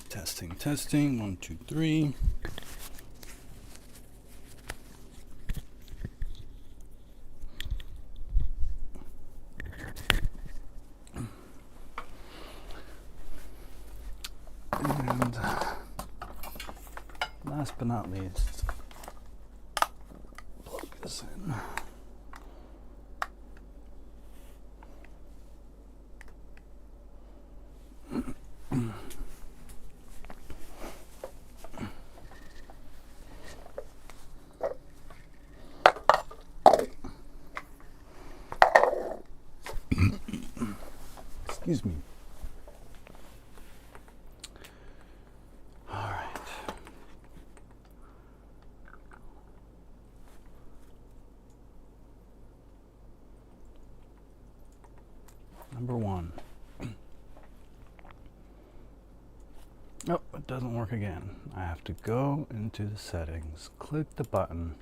Testing. 1, 2, 3. And last but not least, plug this in. Excuse me. All right. Number 1. Oh, it doesn't work again. I have to go into the settings, click the button.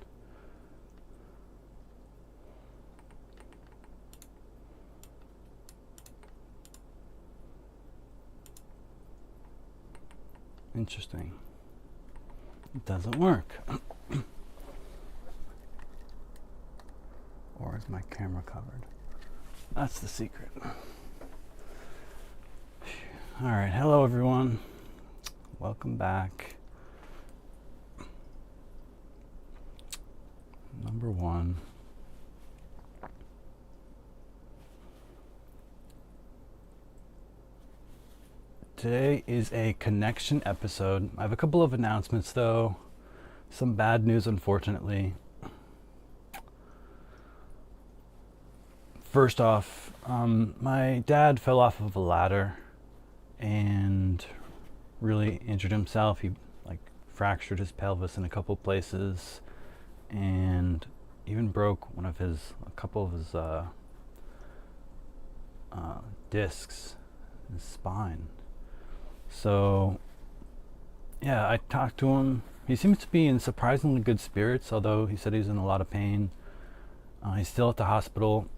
Interesting. It doesn't work. Or is my camera covered? That's the secret. All right, hello everyone. Welcome back. Number 1. Today is a connection episode. I have a couple of announcements though. Some bad news, unfortunately. First off, my dad fell off of a ladder and really injured himself. He fractured his pelvis in a couple places and even broke a couple of his discs in his spine. So yeah, I talked to him. He seems to be in surprisingly good spirits, although he said he's in a lot of pain. He's still at the hospital,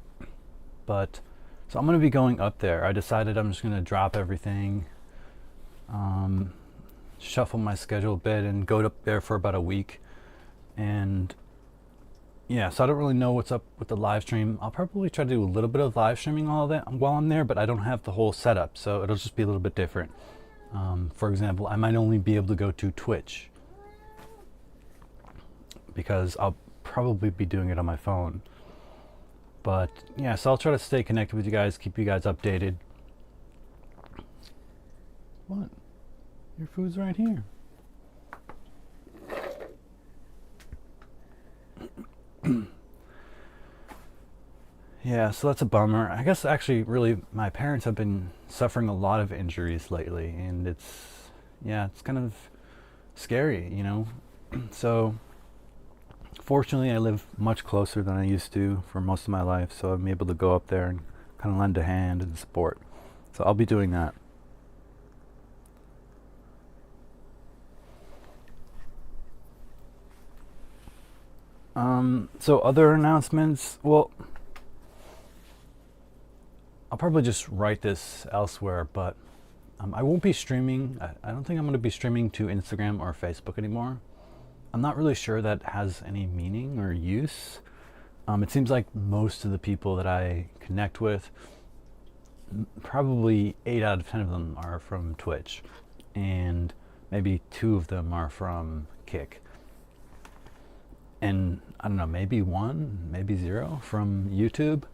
but so I'm going to be going up there. I decided I'm just going to drop everything, shuffle my schedule a bit and go up there for about a week. And yeah, so I don't really know what's up with the live stream. I'll probably try to do a little bit of live streaming all of that while I'm there, but I don't have the whole setup, so it'll just be a little bit different. For example, I might only be able to go to Twitch because I'll probably be doing it on my phone. But yeah, so I'll try to stay connected with you guys, keep you guys updated. What? Your food's right here. Yeah, so that's a bummer. I guess actually really my parents have been suffering a lot of injuries lately, and it's kind of scary, you know. So fortunately I live much closer than I used to for most of my life, so I'm able to go up there and kind of lend a hand and support. So I'll be doing that. So other announcements, well, I'll probably just write this elsewhere, but I won't be streaming. I don't think I'm going to be streaming to Instagram or Facebook anymore. I'm not really sure that has any meaning or use. It seems like most of the people that I connect with, probably 8 out of 10 of them are from Twitch, and maybe 2 of them are from Kick. And I don't know, maybe 1, maybe 0 from YouTube.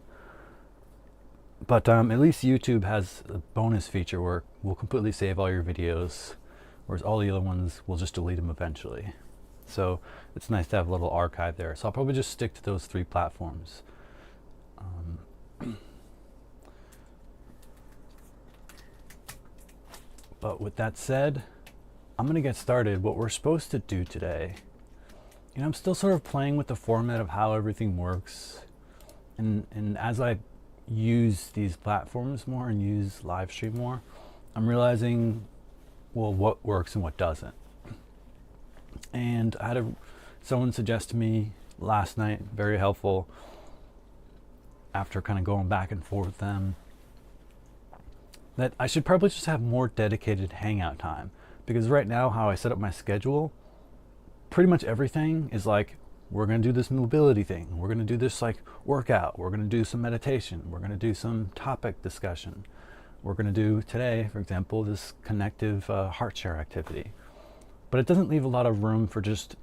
But at least YouTube has a bonus feature where we'll completely save all your videos, whereas all the other ones, we'll just delete them eventually. So it's nice to have a little archive there. So I'll probably just stick to those 3 platforms. But with that said, I'm going to get started. What we're supposed to do today, you know, I'm still sort of playing with the format of how everything works. And as I use these platforms more and use live stream more, I'm realizing, well, what works and what doesn't. And I had someone suggest to me last night, very helpful, after kind of going back and forth with them, that I should probably just have more dedicated hangout time. Because right now, how I set up my schedule, pretty much everything is like, we're going to do this mobility thing. We're going to do this like workout. We're going to do some meditation. We're going to do some topic discussion. We're going to do today, for example, this connective heartshare activity. But it doesn't leave a lot of room for just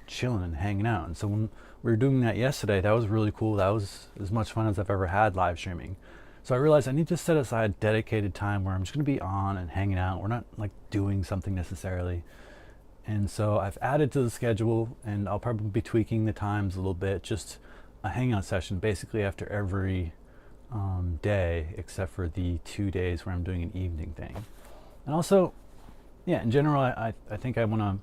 chilling and hanging out. And so when we were doing that yesterday, that was really cool. That was as much fun as I've ever had live streaming. So I realized I need to set aside dedicated time where I'm just going to be on and hanging out. We're not like doing something necessarily. And so I've added to the schedule, and I'll probably be tweaking the times a little bit, just a hangout session basically after every day, except for the 2 days where I'm doing an evening thing. And also, yeah, in general, I think I want to,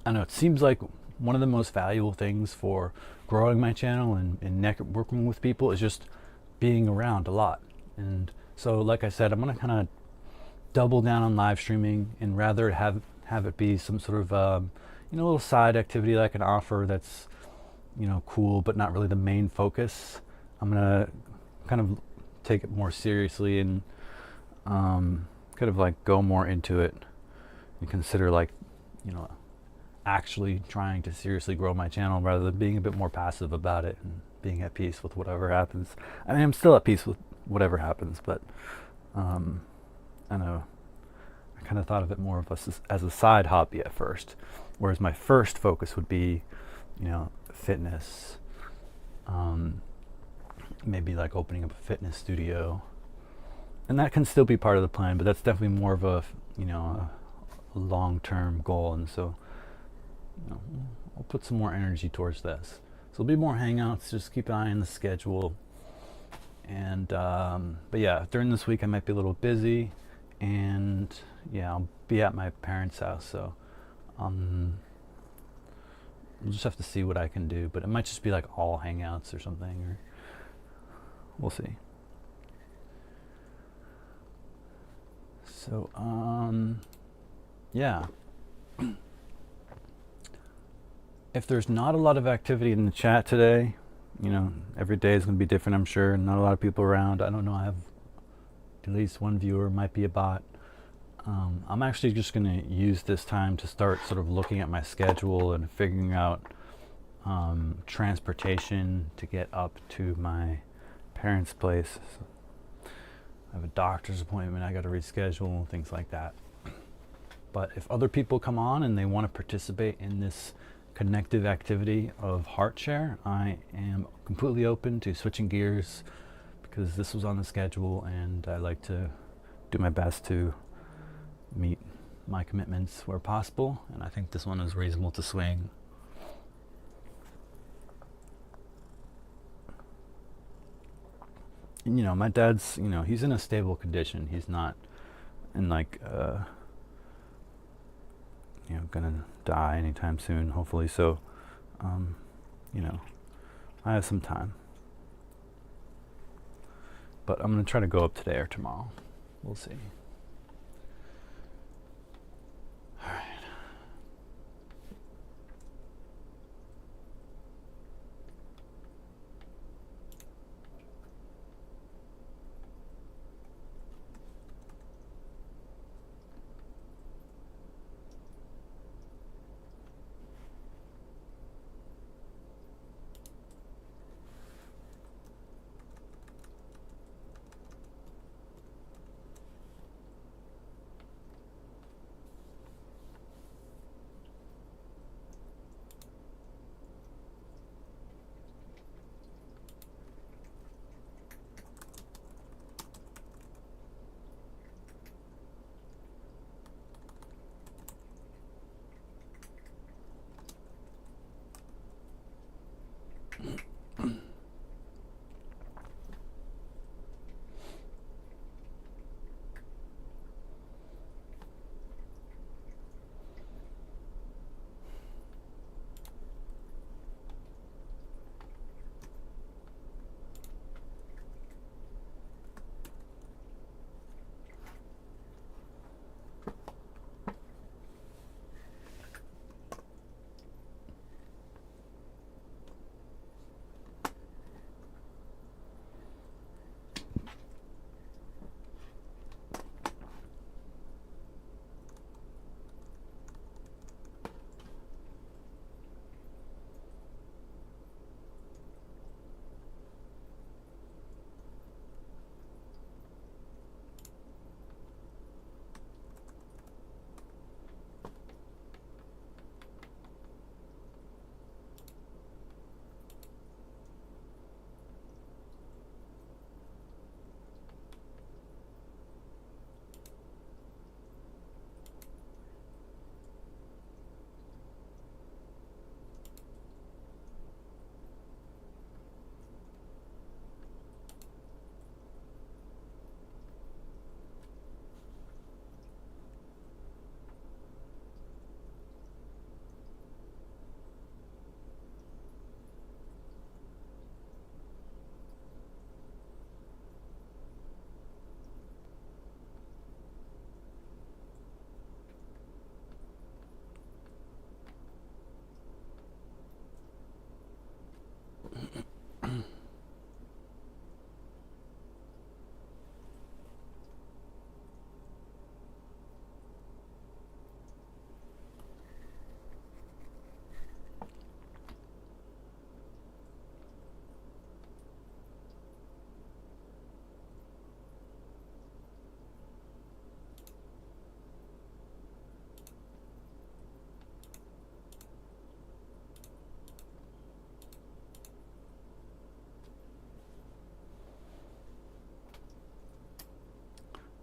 I know it seems like one of the most valuable things for growing my channel and networking with people is just being around a lot. And so, like I said, I'm going to kind of double down on live streaming and rather have it be some sort of, little side activity like an offer that's, cool, but not really the main focus. I'm going to kind of take it more seriously and kind of like go more into it and consider like, actually trying to seriously grow my channel rather than being a bit more passive about it and being at peace with whatever happens. I mean, I'm still at peace with whatever happens, but I know I kind of thought of it more of as a side hobby at first, whereas my first focus would be, fitness, maybe like opening up a fitness studio, and that can still be part of the plan, but that's definitely more of a, a long-term goal. And so, I'll put some more energy towards this. So there'll be more hangouts. Just keep an eye on the schedule. And but yeah, during this week I might be a little busy, and yeah, I'll be at my parents' house. So we'll just have to see what I can do. But it might just be like all hangouts or something, or we'll see. So yeah. If there's not a lot of activity in the chat today, every day is going to be different, I'm sure. Not a lot of people around. I don't know. I have at least one viewer, might be a bot. I'm actually just going to use this time to start sort of looking at my schedule and figuring out transportation to get up to my parents' place. So I have a doctor's appointment I got to reschedule, things like that. But if other people come on and they want to participate in this connective activity of heartshare, I am completely open to switching gears, because this was on the schedule and I like to do my best to meet my commitments where possible, and I think this one is reasonable to swing. And, my dad's, he's in a stable condition. He's not in like gonna die anytime soon, hopefully. So I have some time, but I'm gonna try to go up today or tomorrow. We'll see. All right.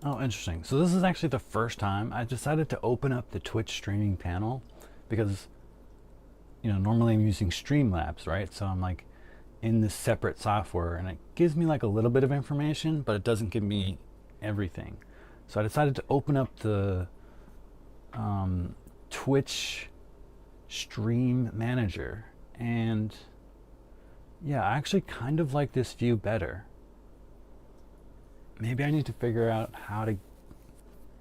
Oh, interesting. So this is actually the first time I decided to open up the Twitch streaming panel because, normally I'm using Streamlabs, right? So I'm like in this separate software and it gives me like a little bit of information, but it doesn't give me everything. So I decided to open up the Twitch Stream Manager, and yeah, I actually kind of like this view better. Maybe I need to figure out how to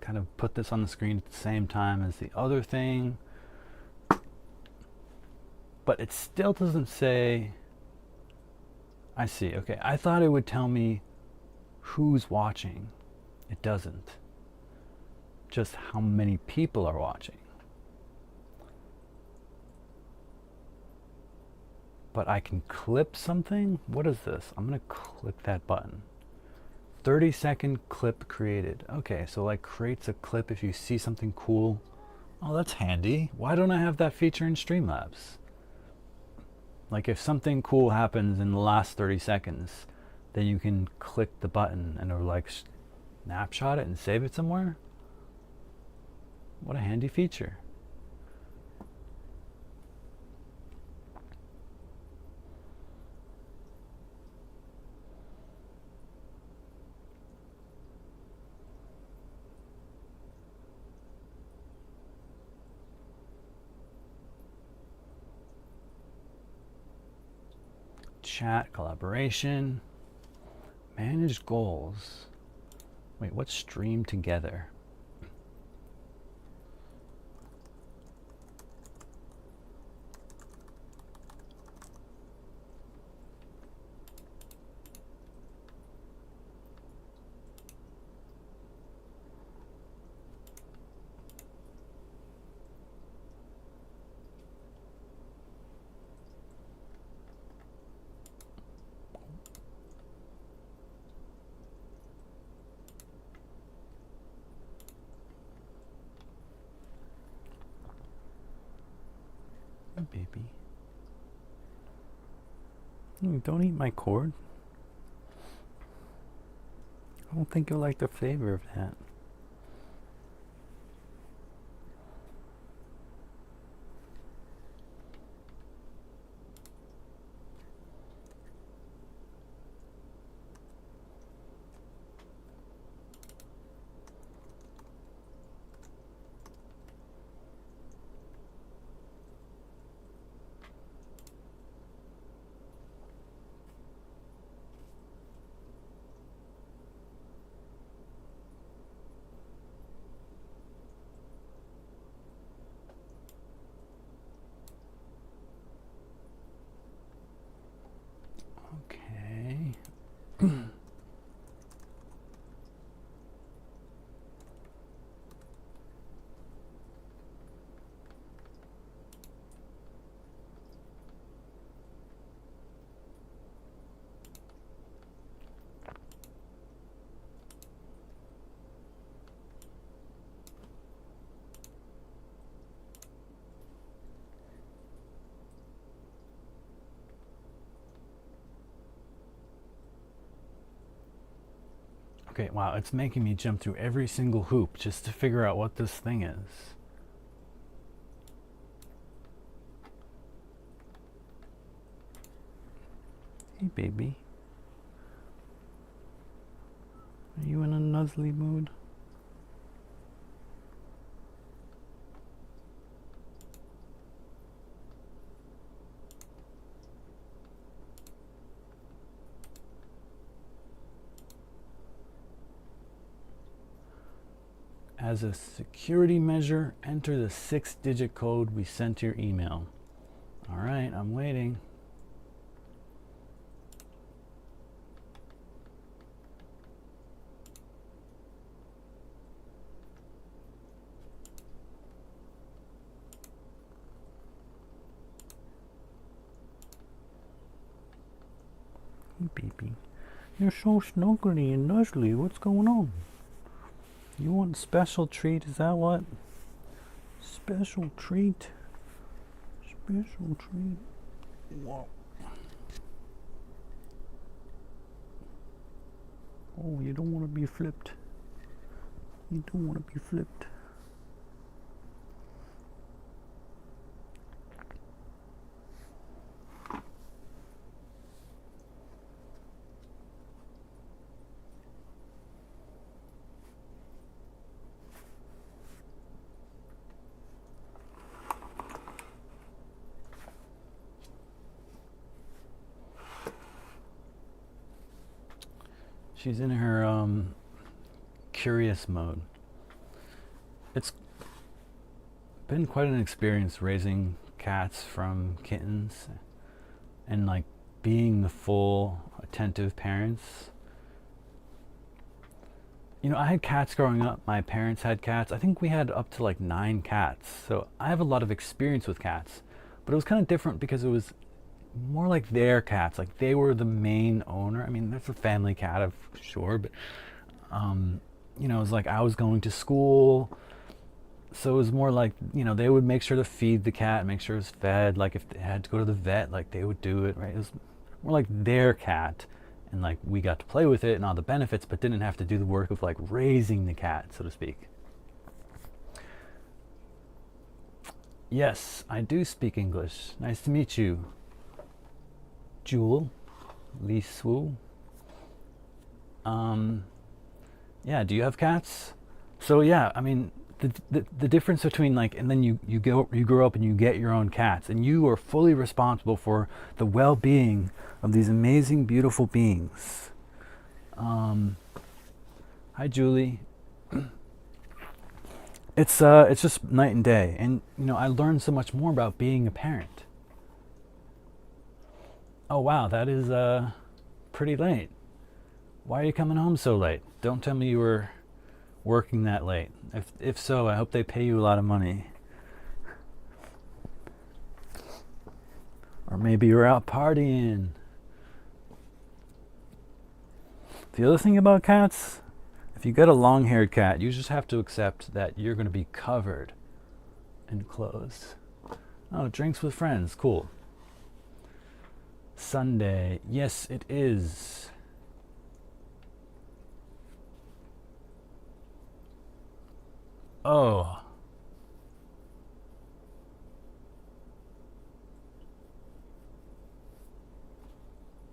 kind of put this on the screen at the same time as the other thing. But it still doesn't say. I see. Okay, I thought it would tell me who's watching. It doesn't. Just how many people are watching. But I can clip something? What is this? I'm going to click that button. 30-second clip created. Okay, so like creates a clip if you see something cool. Oh, that's handy. Why don't I have that feature in Streamlabs? Like if something cool happens in the last 30 seconds, then you can click the button and it'll like snapshot it and save it somewhere. What a handy feature. Chat, collaboration, manage goals. Wait, what's stream together? Baby. Don't eat my cord. I don't think you'll like the flavor of that. Okay. Okay, wow, it's making me jump through every single hoop just to figure out what this thing is. Hey, baby. Are you in a nuzzly mood? As a security measure, enter the 6-digit code we sent to your email. All right, I'm waiting. Hey, baby. You're so snuggly and nuzzly. What's going on? You want a special treat? Is that what? Special treat? Special treat? Whoa. Oh, you don't want to be flipped. You don't want to be flipped. She's in her curious mode. It's been quite an experience raising cats from kittens and like being the full attentive parents. You know, I had cats growing up. My parents had cats. I think we had up to like 9 cats. So I have a lot of experience with cats. But it was kind of different because it was more like their cats. Like they were the main owner. I mean, that's a family cat, I'm sure, but you know, it was like I was going to school, so it was more like, you know, they would make sure to feed the cat, make sure it was fed. Like if they had to go to the vet, like they would do it, right? It was more like their cat, and like we got to play with it and all the benefits, but didn't have to do the work of like raising the cat, so to speak. Yes, I do speak English. Nice to meet you. Jewel, Lee Swu. Yeah, do you have cats? So yeah, I mean, the difference between like, and then you grow up and you get your own cats, and you are fully responsible for the well-being of these amazing, beautiful beings. Hi, Julie. It's just night and day, and you know, I learned so much more about being a parent. Oh wow, that is pretty late. Why are you coming home so late? Don't tell me you were working that late. If so, I hope they pay you a lot of money. Or maybe you're out partying. The other thing about cats, if you get a long-haired cat, you just have to accept that you're going to be covered in clothes. Oh, drinks with friends, cool. Sunday, yes it is. Oh.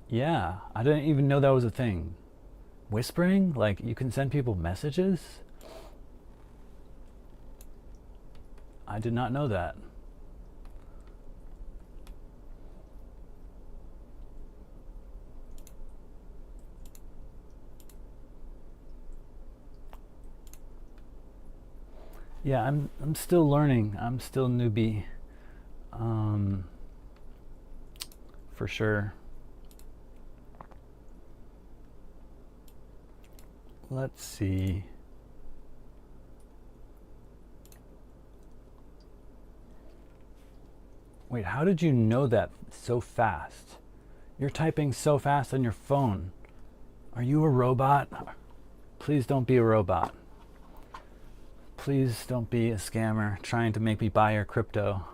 Yeah, I didn't even know that was a thing. Whispering? Like you can send people messages? I did not know that. Yeah, I'm still learning. I'm still newbie. For sure. Let's see. Wait, how did you know that so fast? You're typing so fast on your phone. Are you a robot? Please don't be a robot. Please don't be a scammer trying to make me buy your crypto.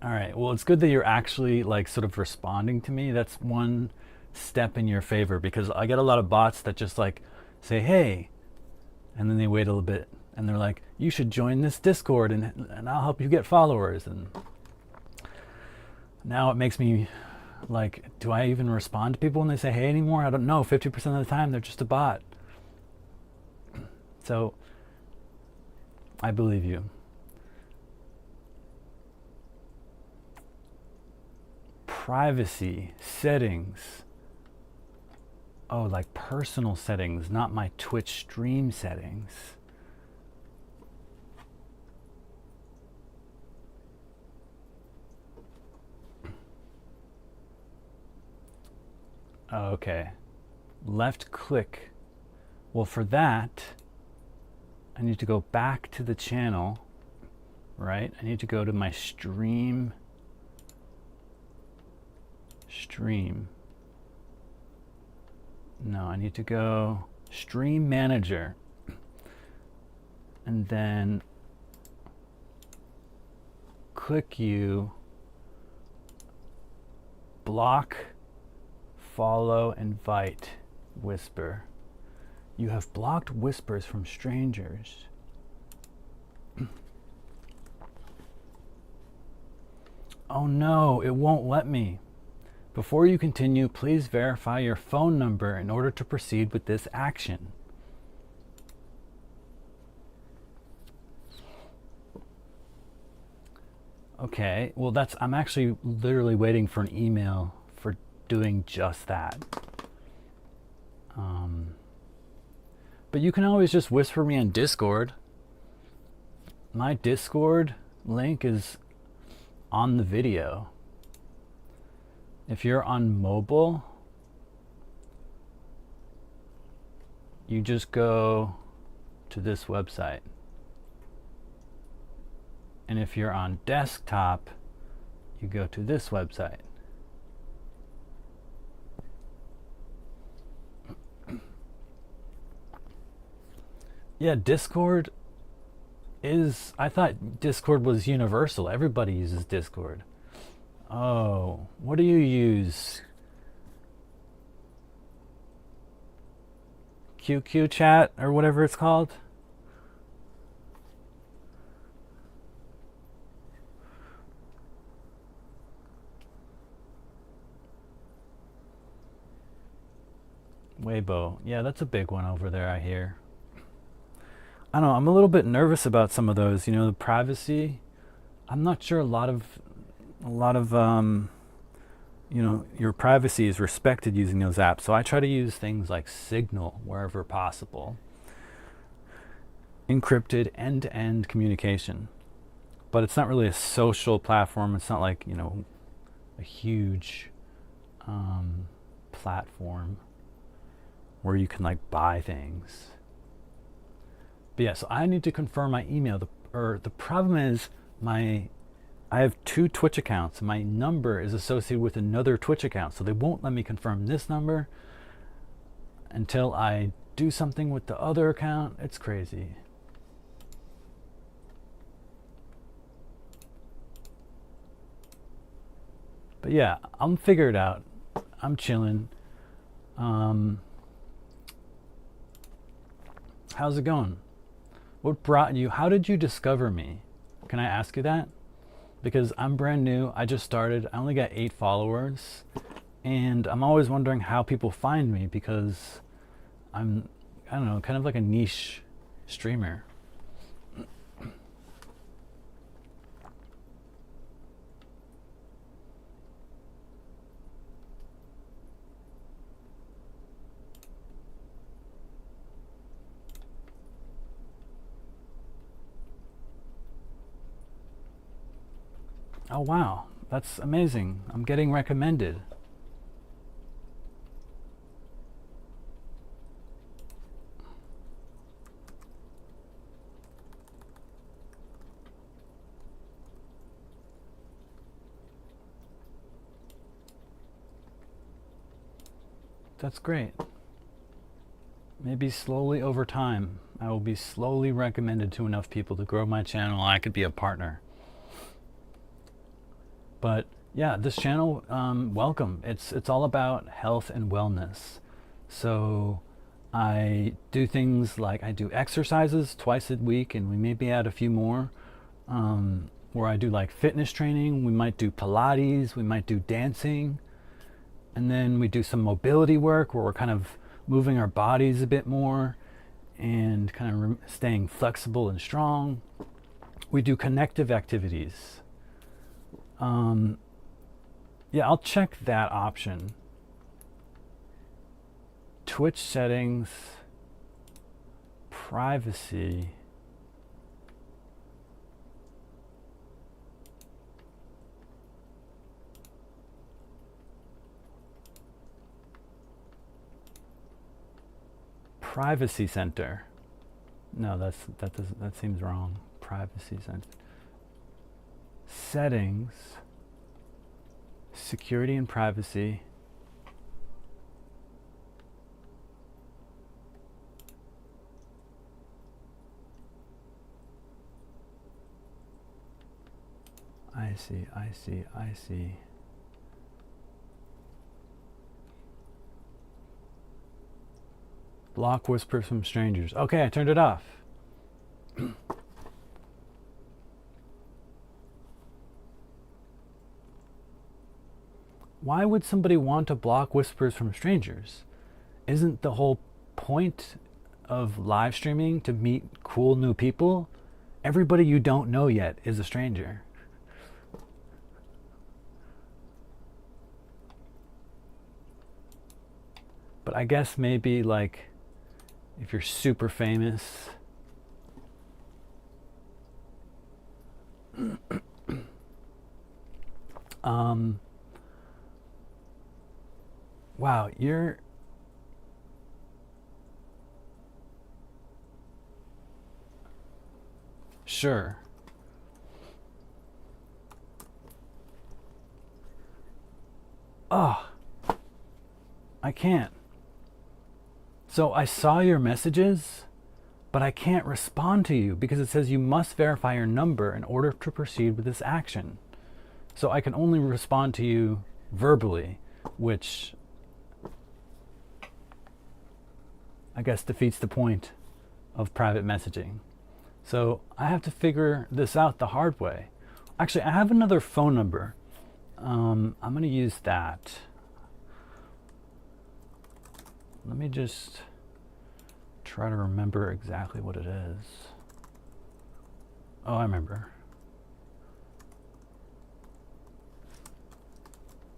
All right, well, it's good that you're actually like sort of responding to me. That's one step in your favor, because I get a lot of bots that just like say, hey, and then they wait a little bit and they're like, you should join this Discord and I'll help you get followers. And now it makes me like, do I even respond to people when they say hey anymore? I don't know. 50% of the time they're just a bot. So I believe you. Privacy settings. Oh, like personal settings, not my Twitch stream settings. Okay. Left click. Well, for that, I need to go back to the channel, right? I need to go to my stream. No, I need to go stream manager. and then click you, block, follow, invite, whisper. You have blocked whispers from strangers. Oh no, it won't let me. Before you continue, please verify your phone number in order to proceed with this action. Okay, well I'm actually literally waiting for an email for doing just that. But you can always just whisper me on Discord. My Discord link is on the video. If you're on mobile, you just go to this website. And if you're on desktop, you go to this website. Yeah, Discord is, I thought Discord was universal. Everybody uses Discord. Oh, what do you use? QQ chat or whatever it's called? Weibo. Yeah, that's a big one over there, I hear. I don't know, I'm a little bit nervous about some of those, you know, the privacy. I'm not sure a lot of you know, your privacy is respected using those apps. So I try to use things like Signal wherever possible. Encrypted end-to-end communication. But it's not really a social platform. It's not like, you know, a huge platform where you can like buy things. But yeah, so I need to confirm my email. The problem is I have 2 Twitch accounts. My number is associated with another Twitch account, so they won't let me confirm this number until I do something with the other account. It's crazy. But yeah, I'm figure it out. I'm chilling. How's it going? What brought you? How did you discover me? Can I ask you that? Because I'm brand new. I just started. I only got 8 followers. And I'm always wondering how people find me because I don't know, kind of like a niche streamer. Oh wow, that's amazing. I'm getting recommended. That's great. Maybe slowly over time, I will be slowly recommended to enough people to grow my channel. I could be a partner. But yeah, this channel, welcome. It's all about health and wellness. So I do things like I do exercises twice a week, and we maybe add a few more. Where I do like fitness training. We might do Pilates. We might do dancing. And then we do some mobility work where we're kind of moving our bodies a bit more and kind of staying flexible and strong. We do connective activities. Yeah, I'll check that option. Twitch settings, privacy. Privacy center. No, that seems wrong. Privacy center. Settings. Security and privacy. I see. Block whispers from strangers. Okay, I turned it off. Why would somebody want to block whispers from strangers? Isn't the whole point of live streaming to meet cool new people? Everybody you don't know yet is a stranger. But I guess maybe like if you're super famous, wow, you're sure. Oh, I can't. So I saw your messages, but I can't respond to you because it says you must verify your number in order to proceed with this action. So I can only respond to you verbally, which I guess defeats the point of private messaging. So I have to figure this out the hard way. Actually, I have another phone number. I'm going to use that. Let me just try to remember exactly what it is. Oh, I remember.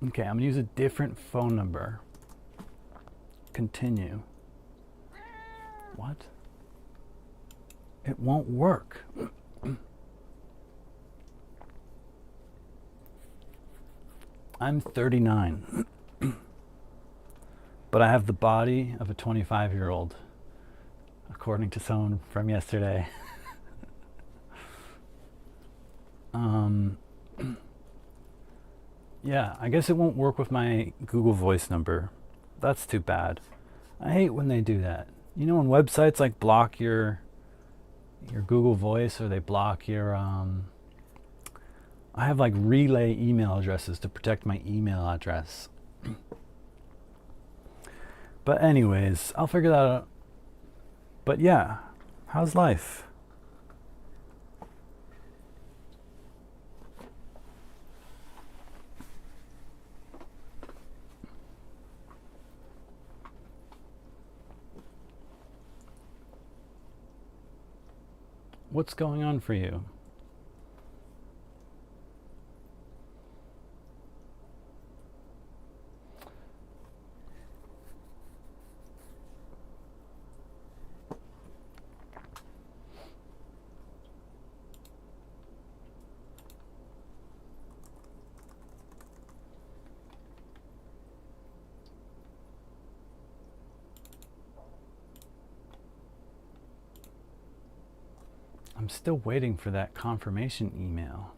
Okay, I'm going to use a different phone number. Continue. What? It won't work. I'm 39. But I have the body of a 25-year-old, according to someone from yesterday. Yeah, I guess it won't work with my Google Voice number. That's too bad. I hate when they do that. You know, when websites like block your Google Voice, or they block your I have like relay email addresses to protect my email address. But anyways, I'll figure that out. But yeah, how's life? What's going on for you? I'm still waiting for that confirmation email.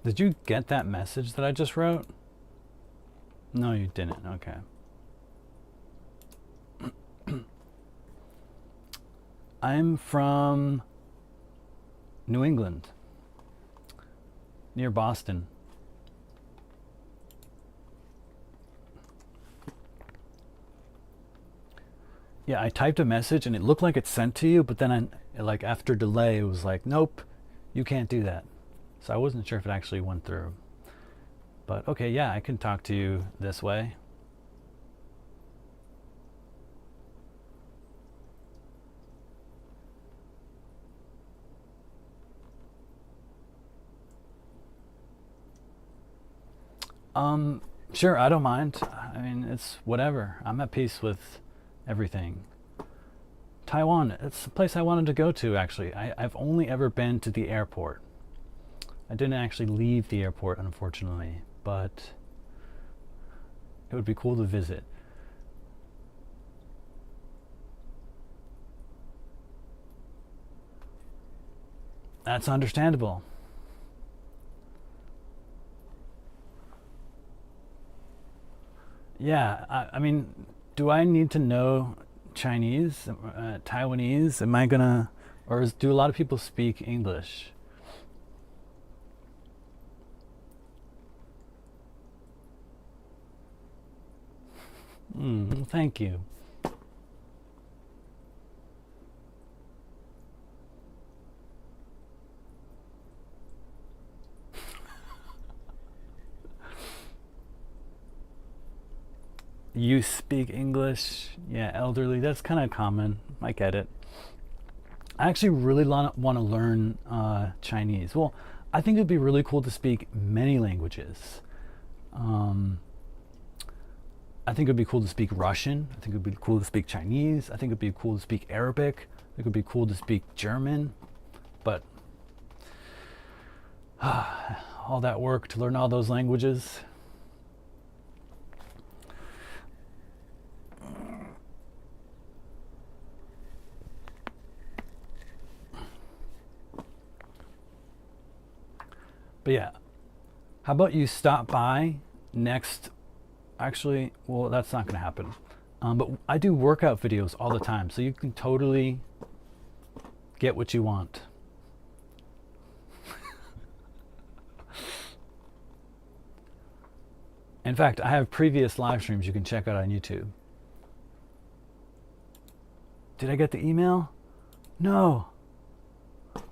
Did you get that message that I just wrote? No, you didn't. Okay. I'm from New England, near Boston. Yeah, I typed a message and it looked like it sent to you, but then like after delay, it was like, nope, you can't do that. So I wasn't sure if it actually went through. But okay, yeah, I can talk to you this way. Sure, I don't mind. I mean, it's whatever. I'm at peace with everything. Taiwan, it's a place I wanted to go to, actually. I've only ever been to the airport. I didn't actually leave the airport, unfortunately, but it would be cool to visit. That's understandable. Yeah, I mean, do I need to know Chinese, Taiwanese? Am I gonna, do a lot of people speak English? Thank you. You speak English? Yeah, elderly. That's kind of common. I get it. I actually really want to learn Chinese. Well, I think it'd be really cool to speak many languages. Um, I think it'd be cool to speak Russian. I think it'd be cool to speak Chinese. I think it'd be cool to speak Arabic. I think it'd be cool to speak German. But all that work to learn all those languages. But yeah, how about you stop by next? Actually, well, that's not going to happen. But I do workout videos all the time, so you can totally get what you want. In fact, I have previous live streams you can check out on YouTube. Did I get the email? No.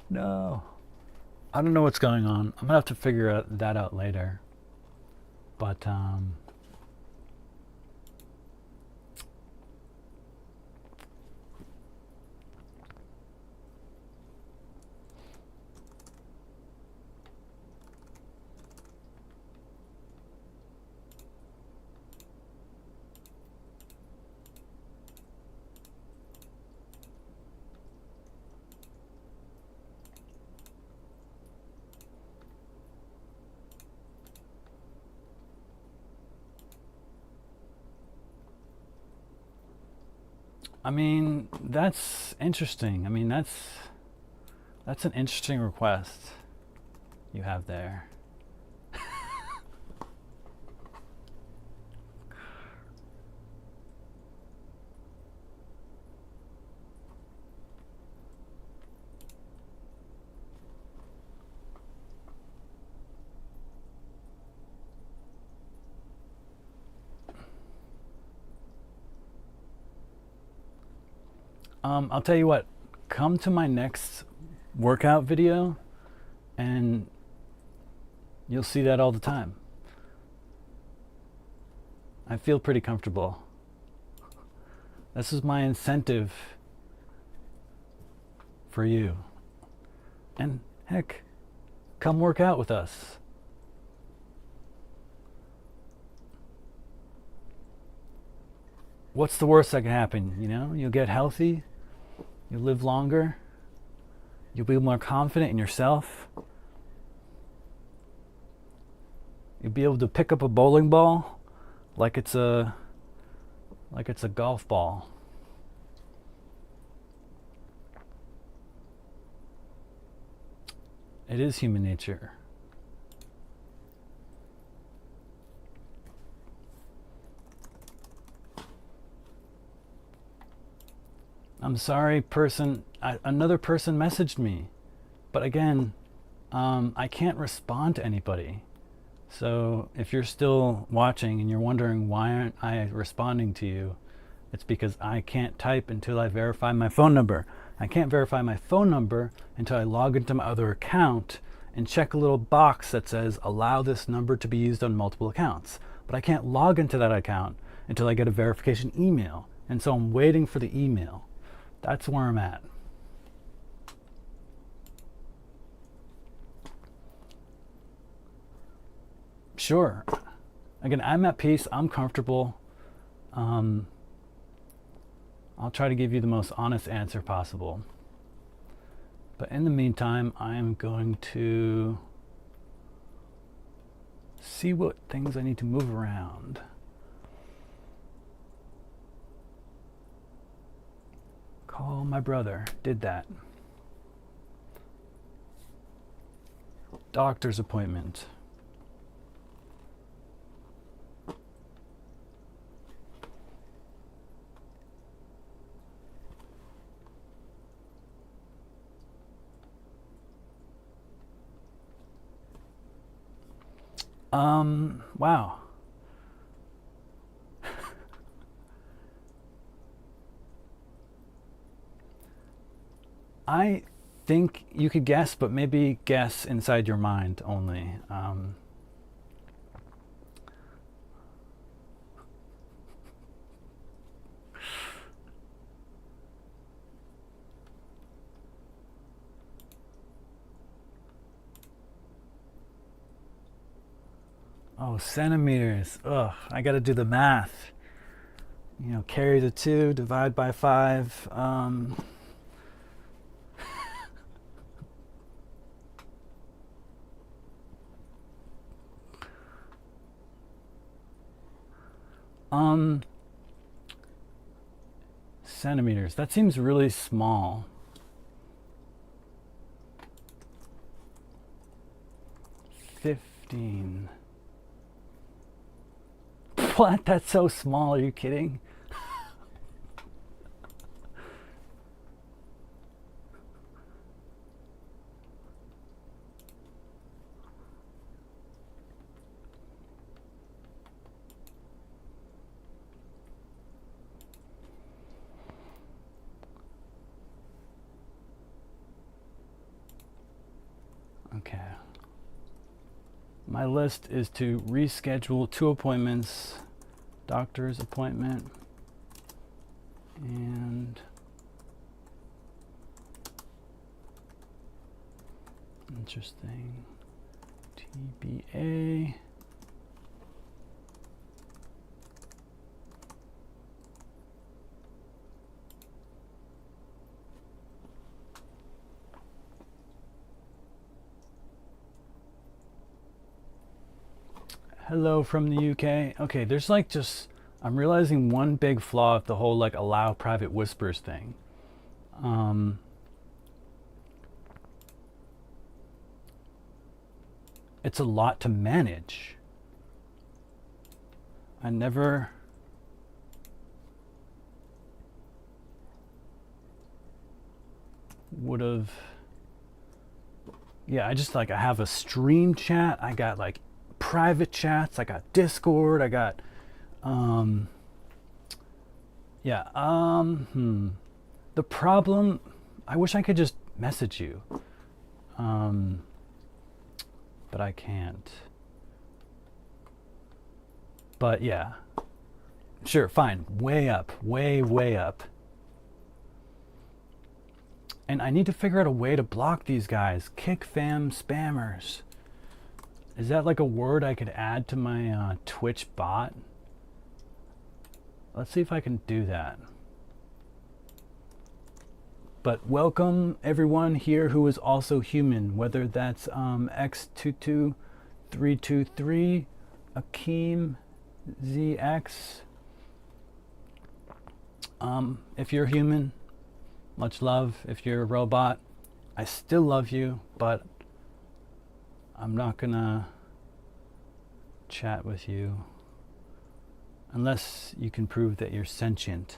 No. I don't know what's going on. I'm gonna have to figure that out later. But I mean, that's interesting. I mean, that's an interesting request you have there. I'll tell you what, come to my next workout video and you'll see that all the time. I feel pretty comfortable. This is my incentive for you. And heck, come work out with us. What's the worst that can happen? You know, you'll get healthy, you'll live longer, you'll be more confident in yourself. You'll be able to pick up a bowling ball like it's a golf ball. It is human nature. I'm sorry, another person messaged me. But again, I can't respond to anybody. So if you're still watching and you're wondering why aren't I responding to you, it's because I can't type until I verify my phone number. I can't verify my phone number until I log into my other account and check a little box that says allow this number to be used on multiple accounts. But I can't log into that account until I get a verification email. And so I'm waiting for the email. That's where I'm at. Sure. Again, I'm at peace. I'm comfortable. I'll try to give you the most honest answer possible. But in the meantime, I am going to see what things I need to move around. Call my brother. Did that. Doctor's appointment. Wow. I think you could guess, but maybe guess inside your mind only. Oh, centimeters. Ugh, I gotta do the math. You know, carry the 2, divide by 5. Centimeters. That seems really small. 15. What? That's so small. Are you kidding? Okay. My list is to reschedule 2 appointments, doctor's appointment, and interesting, TBA. Hello from the UK. Okay, there's like just, I'm realizing one big flaw of the whole like allow private whispers thing. It's a lot to manage. I never would have, yeah, I just like, I have a stream chat, I got like private chats, I got Discord, I got the problem, I wish I could just message you, but I can't. But yeah, sure, fine, way up, way up. And I need to figure out a way to block these guys. Kick fam spammers. Is that like a word I could add to my Twitch bot? Let's see if I can do that. But welcome everyone here who is also human, whether that's X22323, Akeem, ZX. If you're human, much love. If you're a robot, I still love you, but I'm not gonna chat with you unless you can prove that you're sentient.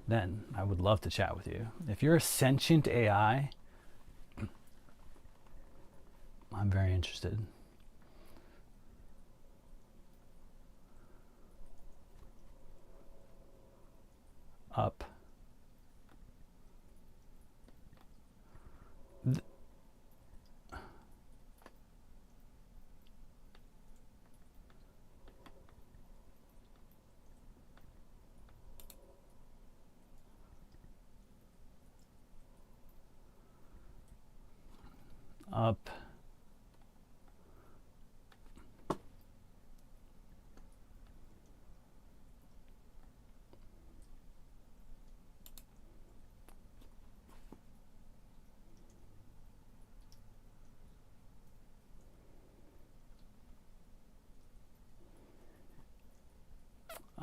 Then I would love to chat with you. If you're a sentient AI, I'm very interested. Up. Up.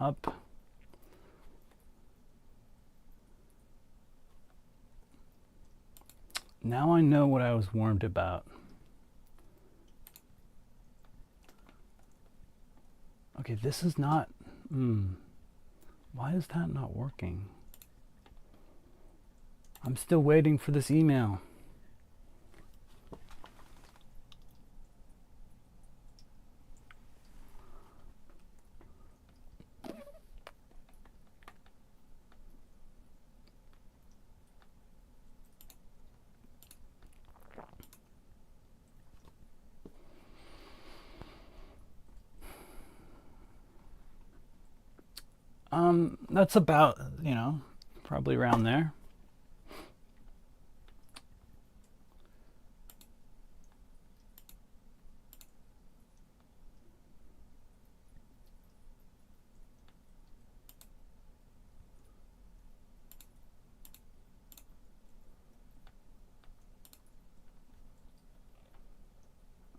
up. Now I know what I was warned about. Okay, this is not... Why is that not working? I'm still waiting for this email. That's about, probably around there.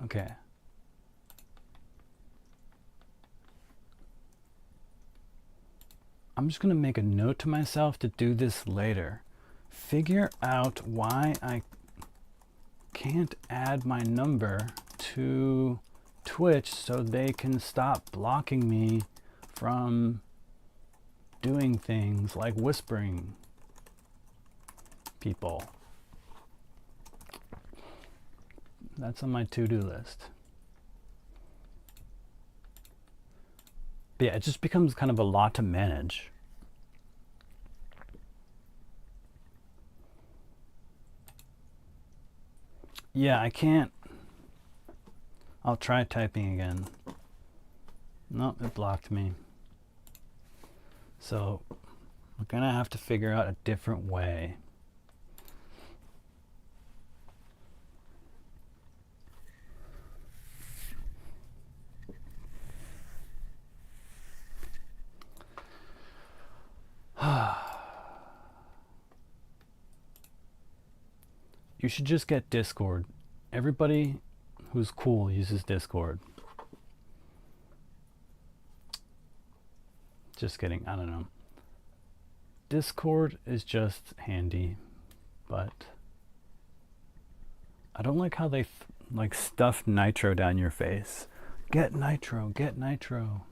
Okay. I'm just going to make a note to myself to do this later. Figure out why I can't add my number to Twitch so they can stop blocking me from doing things like whispering people. That's on my to-do list. But yeah, it just becomes kind of a lot to manage. Yeah, I can't. I'll try typing again. Nope, it blocked me. So we're gonna have to figure out a different way. You should just get Discord. Everybody who's cool uses Discord. Just kidding, I don't know. Discord is just handy, but I don't like how they like stuff nitro down your face. Get nitro, get nitro.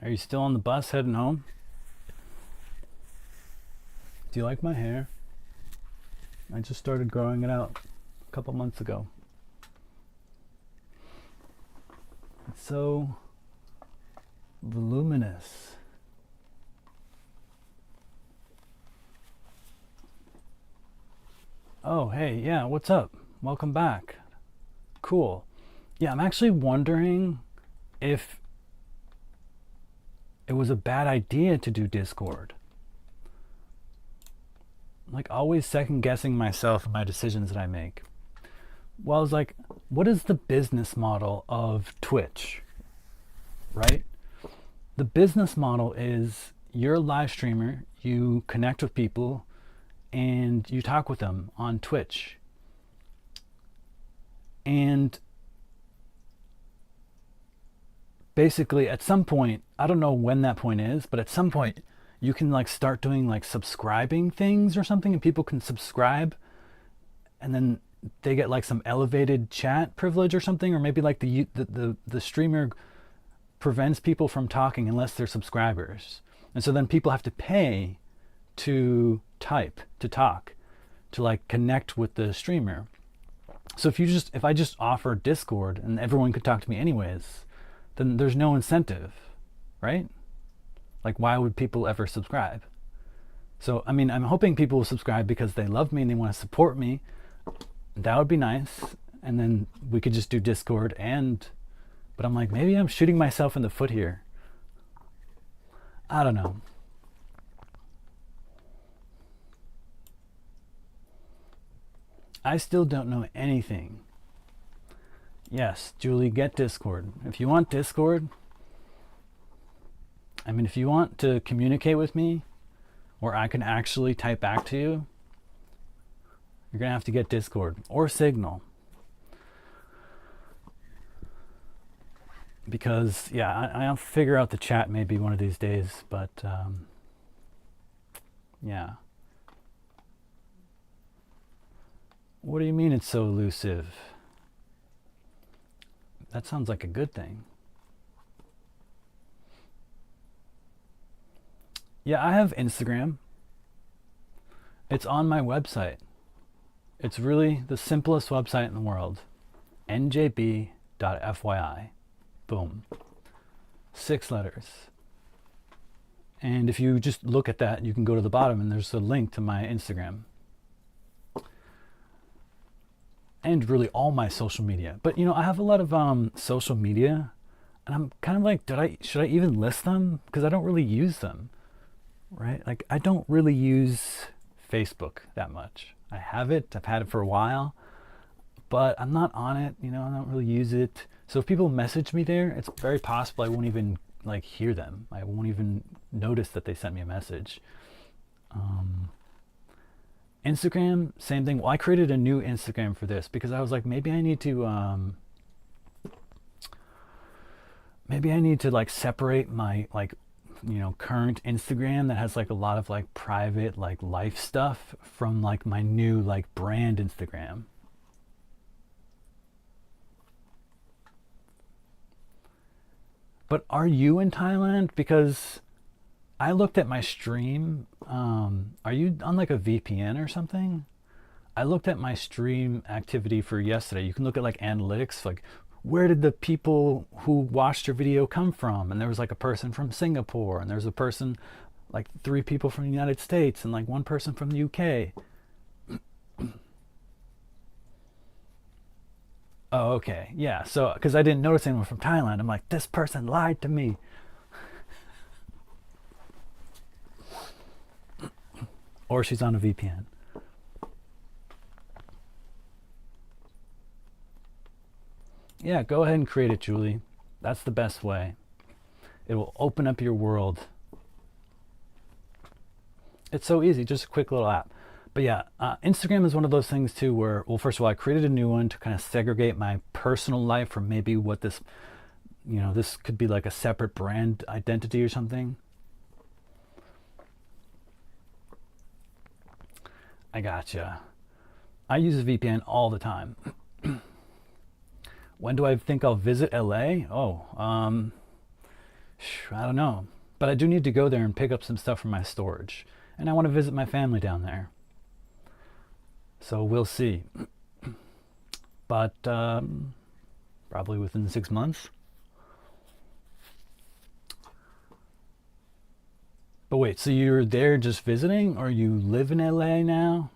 Are you still on the bus heading home? Do you like my hair? I just started growing it out a couple months ago. It's so voluminous. Oh, hey, yeah, what's up? Welcome back. Cool. Yeah, I'm actually wondering if it was a bad idea to do Discord. Like, always second guessing myself and my decisions that I make. Well, I was like, what is the business model of Twitch? Right? The business model is you're a live streamer, you connect with people, and you talk with them on Twitch. And basically at some point, I don't know when that point is, but at some point you can like start doing like subscribing things or something, and people can subscribe and then they get like some elevated chat privilege or something, or maybe like the streamer prevents people from talking unless they're subscribers. And so then people have to pay to type, to talk, to like connect with the streamer. So if I just offer Discord and everyone could talk to me anyways, then there's no incentive, right? Like, why would people ever subscribe? So, I mean, I'm hoping people will subscribe because they love me and they want to support me. That would be nice. And then we could just do Discord but I'm like, maybe I'm shooting myself in the foot here. I don't know. I still don't know anything. Yes, Julie, get Discord. If you want Discord, I mean, if you want to communicate with me, where I can actually type back to you, you're going to have to get Discord or Signal. Because, yeah, I'll figure out the chat maybe one of these days, but, yeah. What do you mean it's so elusive? That sounds like a good thing. Yeah, I have Instagram. It's on my website. It's really the simplest website in the world. njb.fyi. Boom. 6 letters. And if you just look at that, you can go to the bottom and there's a link to my Instagram. And really all my social media. But I have a lot of social media, and I'm kind of like, should I even list them? Because I don't really use them, right? Like, I don't really use Facebook that much. I have it. I've had it for a while, but I'm not on it. I don't really use it. So if people message me there, it's very possible I won't even hear them. I won't even notice that they sent me a message. Instagram, same thing. Well, I created a new Instagram for this because I was like, maybe I need to separate my current Instagram that has a lot of private life stuff from my new brand Instagram. But are you in Thailand? Because I looked at my stream. Are you on a VPN or something? I looked at my stream activity for yesterday. You can look at analytics, where did the people who watched your video come from? And there was a person from Singapore, and there's a person, 3 people from the United States, and 1 person from the UK. Oh, okay. Yeah. So, because I didn't notice anyone from Thailand, I'm like, this person lied to me. Or she's on a VPN. Yeah, go ahead and create it, Julie. That's the best way. It will open up your world. It's so easy, just a quick little app. But yeah, Instagram is one of those things too where, well, first of all, I created a new one to kind of segregate my personal life from maybe what this, this could be a separate brand identity or something. I gotcha. I use a VPN all the time. When do I think I'll visit LA? Oh, I don't know. But I do need to go there and pick up some stuff from my storage. And I want to visit my family down there. So we'll see. But probably within 6 months. But wait, so you're there just visiting, or you live in LA now?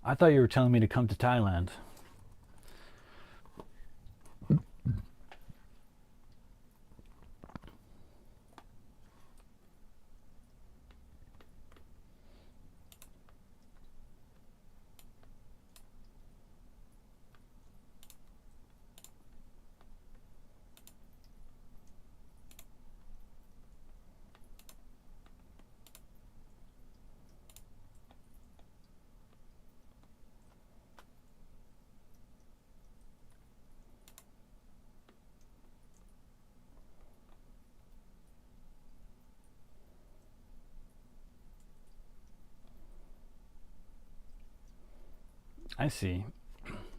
I thought you were telling me to come to Thailand. I see.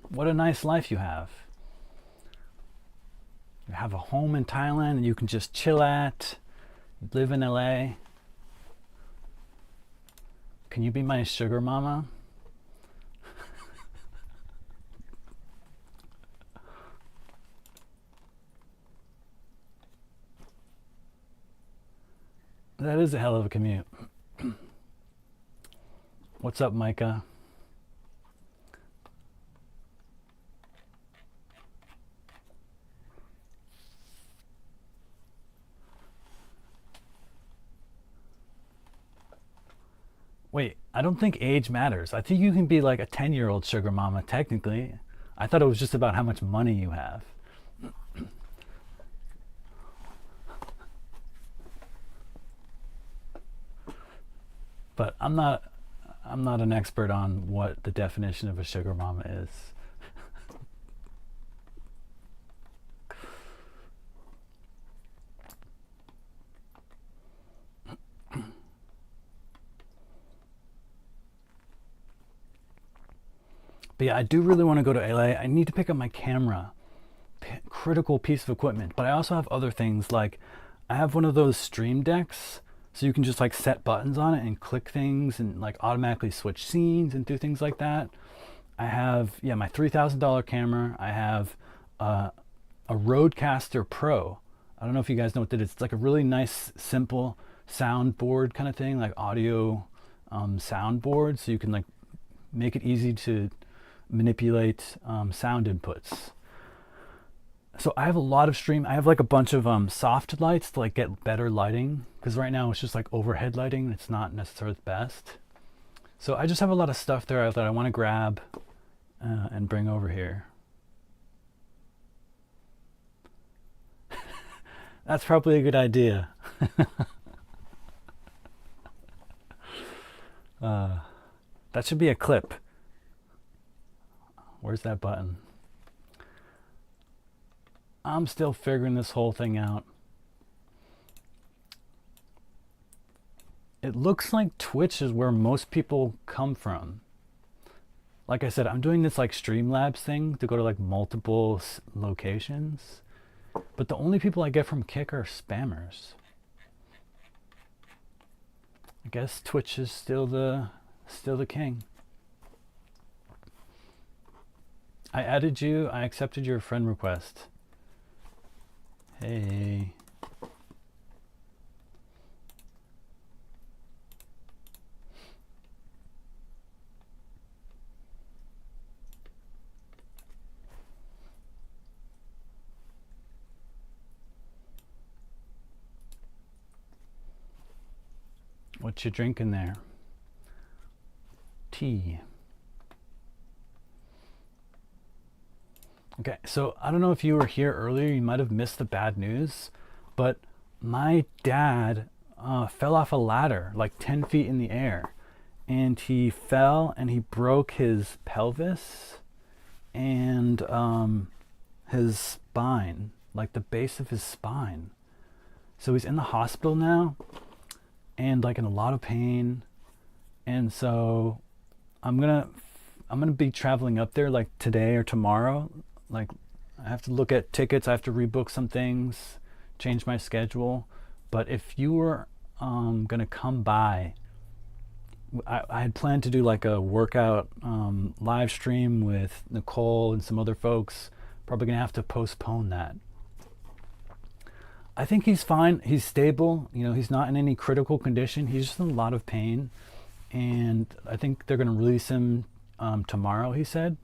What a nice life you have. You have a home in Thailand and you can just chill at. You live in LA. Can you be my sugar mama? That is a hell of a commute. What's up, Micah? Wait, I don't think age matters. I think you can be like a 10-year-old sugar mama, technically. I thought it was just about how much money you have. But I'm not an expert on what the definition of a sugar mama is. But yeah, I do really want to go to LA. I need to pick up my camera. Critical piece of equipment. But I also have other things, like I have one of those stream decks, so you can just like set buttons on it and click things and like automatically switch scenes and do things like that. I have, yeah, my $3,000 camera. I have a Rodecaster Pro. I don't know if you guys know what that is. It's like a really nice, simple soundboard kind of thing, like audio soundboard, so you can like make it easy to manipulate sound inputs. So I have a lot of stream. I have like a bunch of soft lights to like get better lighting, because right now it's just like overhead lighting. It's not necessarily the best. So I just have a lot of stuff there that I want to grab and bring over here. That's probably a good idea. That should be a clip. Where's that button? I'm still figuring this whole thing out. It looks like Twitch is where most people come from. Like I said, I'm doing this like Streamlabs thing to go to like multiple locations. But the only people I get from Kick are spammers. I guess Twitch is still the king. I added you. I accepted your friend request. Hey. What you drinking there? Tea. Okay, so I don't know if you were here earlier, you might have missed the bad news, but my dad fell off a ladder like 10 feet in the air, and he fell and he broke his pelvis and his spine, like the base of his spine. So he's in the hospital now and like in a lot of pain. And so I'm gonna be traveling up there like today or tomorrow. Like I have to look at tickets, I have to rebook some things, change my schedule. But if you were gonna come by, I had planned to do like a workout live stream with Nicole and some other folks. Probably gonna have to postpone that. I think he's fine. He's stable. You know, he's not in any critical condition. He's just in a lot of pain. And I think they're gonna release him tomorrow, he said.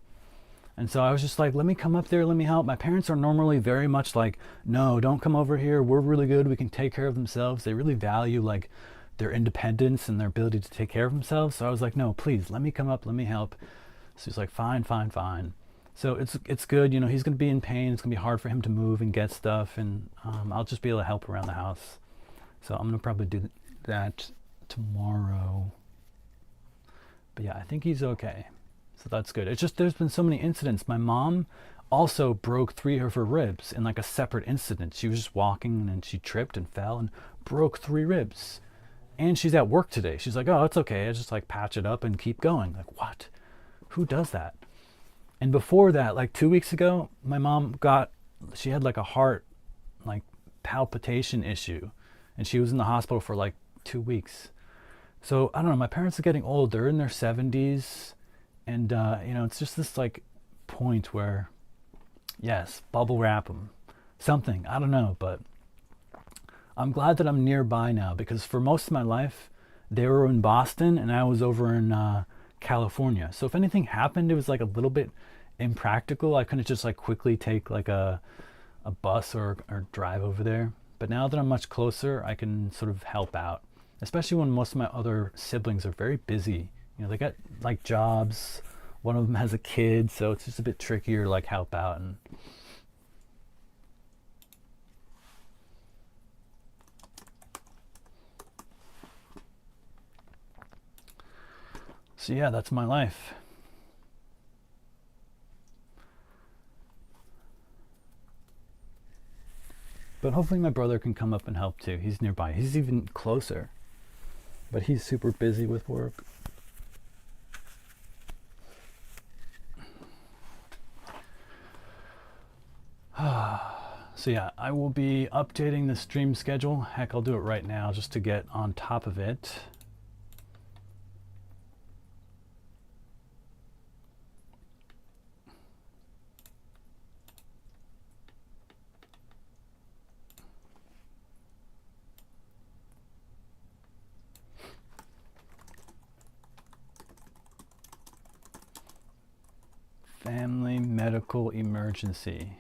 And so I was just like, let me come up there, let me help. My parents are normally very much like, no, don't come over here. We're really good. We can take care of themselves. They really value like their independence and their ability to take care of themselves. So I was like, no, please, let me come up, let me help. So he's like, fine. So it's good. You know, he's going to be in pain. It's going to be hard for him to move and get stuff. And I'll just be able to help around the house. So I'm going to probably do that tomorrow. But yeah, I think he's okay. So that's good. It's just there's been so many incidents. My mom also broke 3 of her ribs in like a separate incident. She was just walking and she tripped and fell and broke 3 ribs. And she's at work today. She's like, oh, it's okay. I just like patch it up and keep going. Like, what? Who does that? And before that, like 2 weeks ago, my mom she had like a heart like palpitation issue. And she was in the hospital for like 2 weeks. So I don't know, my parents are getting old. They're in their 70s. And, you know, it's just this like point where, yes, bubble wrap them, something, I don't know, but I'm glad that I'm nearby now, because for most of my life, they were in Boston and I was over in California. So if anything happened, it was like a little bit impractical. I couldn't just like quickly take like a bus or drive over there. But now that I'm much closer, I can sort of help out. especially when most of my other siblings are very busy. You know, they got like jobs. One of them has a kid, so it's just a bit trickier to like help out. And so yeah, that's my life. But hopefully my brother can come up and help too. He's nearby. He's even closer. But he's super busy with work. So yeah, I will be updating the stream schedule. Heck, I'll do it right now just to get on top of it. Family medical emergency.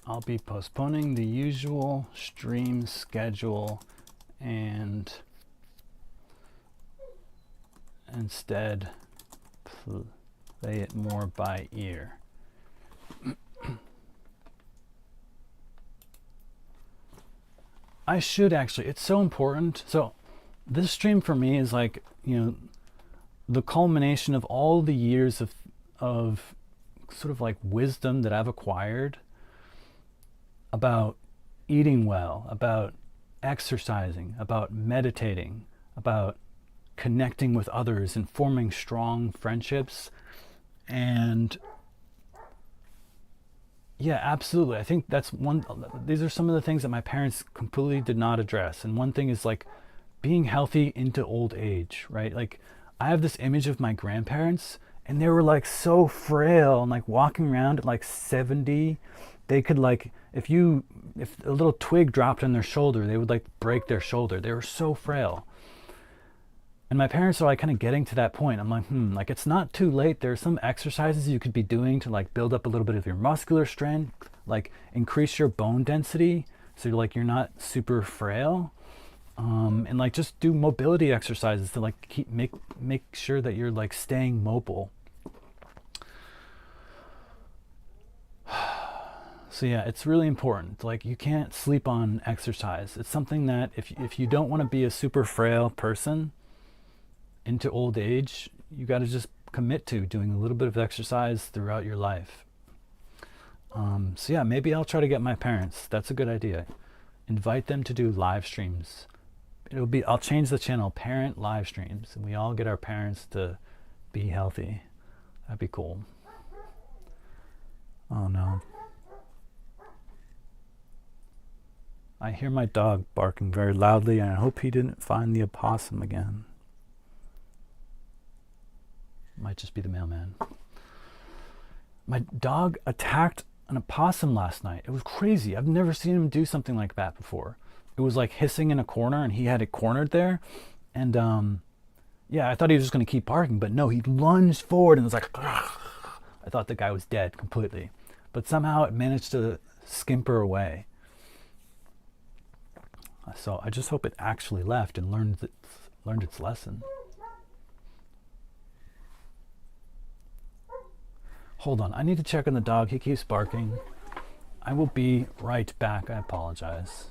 I'll be postponing the usual stream schedule and instead play it more by ear. I should actually, it's so important. So this stream for me is like, you know, the culmination of all the years of sort of like wisdom that I've acquired about eating well, about exercising, about meditating, about connecting with others and forming strong friendships. And yeah, absolutely. I think that's these are some of the things that my parents completely did not address. And one thing is like being healthy into old age, right? Like I have this image of my grandparents and they were like so frail and like walking around at like 70, they could like, if a little twig dropped on their shoulder, they would like break their shoulder. They were so frail. And my parents are like kind of getting to that point. I'm like, like it's not too late. There's some exercises you could be doing to like build up a little bit of your muscular strength, like increase your bone density so you're not super frail. And like just do mobility exercises to like make sure that you're like staying mobile. So yeah, it's really important. Like you can't sleep on exercise. It's something that if you don't want to be a super frail person into old age, you got to just commit to doing a little bit of exercise throughout your life. So yeah, maybe I'll try to get my parents. That's a good idea. Invite them to do live streams. I'll change the channel, parent live streams, and we all get our parents to be healthy. That'd be cool. Oh no. I hear my dog barking very loudly, and I hope he didn't find the opossum again. Might just be the mailman. My dog attacked an opossum last night. It was crazy. I've never seen him do something like that before. It was like hissing in a corner, and he had it cornered there. And yeah, I thought he was just going to keep barking, but no, he lunged forward and was like, ugh. I thought the guy was dead completely. But somehow it managed to scamper away. So I just hope it actually left and learned its lesson. Hold on, I need to check on the dog. He keeps barking. I will be right back. I apologize.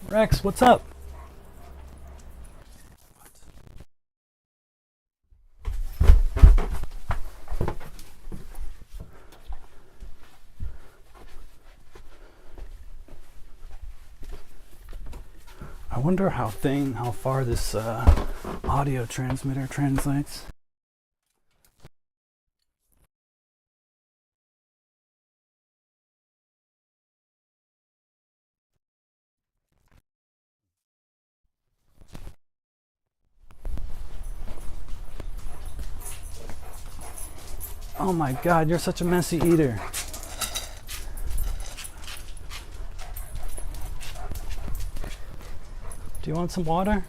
Rex, what's up? I wonder how far this audio transmitter translates. Oh my God, you're such a messy eater. Do you want some water?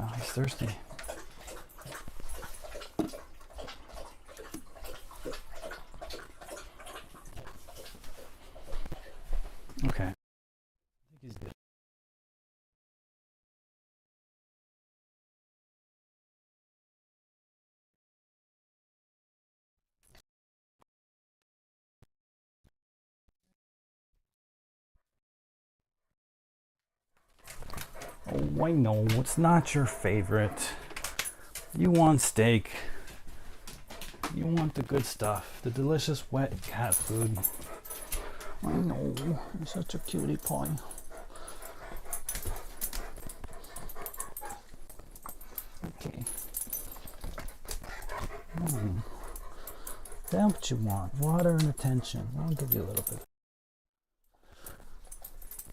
Oh, he's thirsty. Okay. I think he's good. Oh, I know, it's not your favorite. You want steak. You want the good stuff, the delicious wet cat food. I know, you're such a cutie pie. Okay. That's what you want, water and attention. I'll give you a little bit.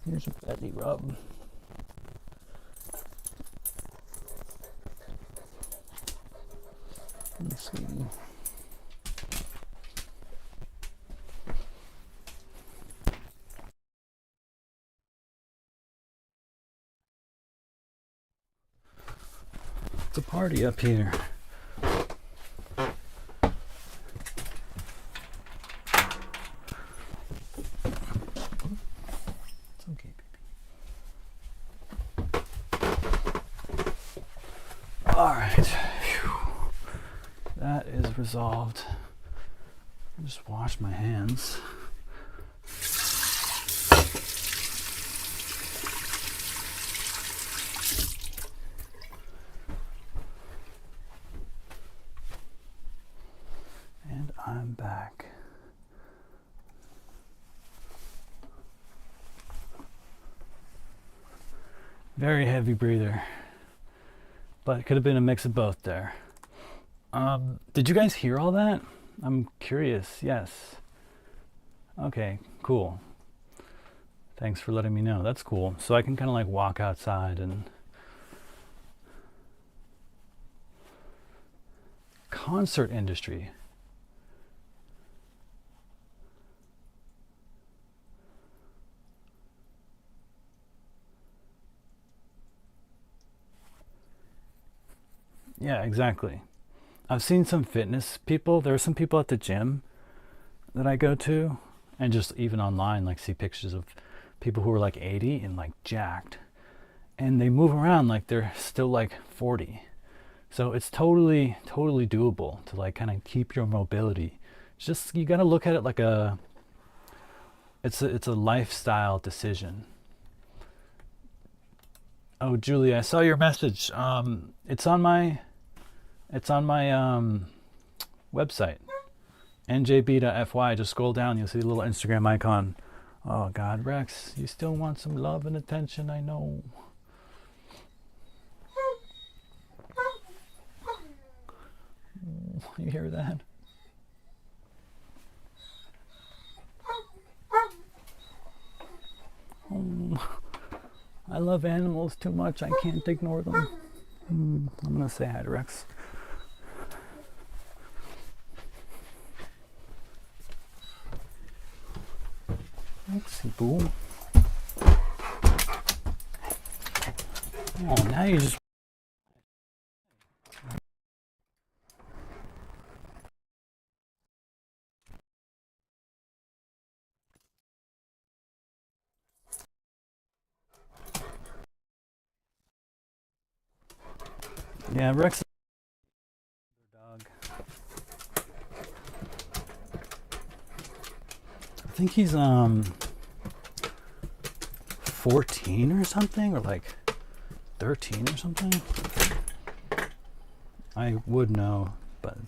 Here's a belly rub. Sweetie. It's a party up here. It's okay, baby. All right. That is resolved. I'll just wash my hands. And I'm back. Very heavy breather, but it could have been a mix of both there. Did you guys hear all that? I'm curious. Yes. Okay, cool. Thanks for letting me know. That's cool. So I can kind of like walk outside and concert industry. Yeah, exactly. I've seen some fitness people. There are some people at the gym that I go to, and just even online, like see pictures of people who are like 80 and like jacked, and they move around like they're still like 40. So it's totally doable to like kind of keep your mobility. It's just, you got to look at it like it's a lifestyle decision. Oh, Julie, I saw your message. It's on my website, njb.fyi. Just scroll down, you'll see the little Instagram icon. Oh God, Rex, you still want some love and attention, I know. You hear that? Oh, I love animals too much, I can't ignore them. I'm gonna say hi to Rex. Rexy boo. Oh, now you just. Yeah, Rex is a dog. I think he's 14 or something, or like 13 or something. I would know, but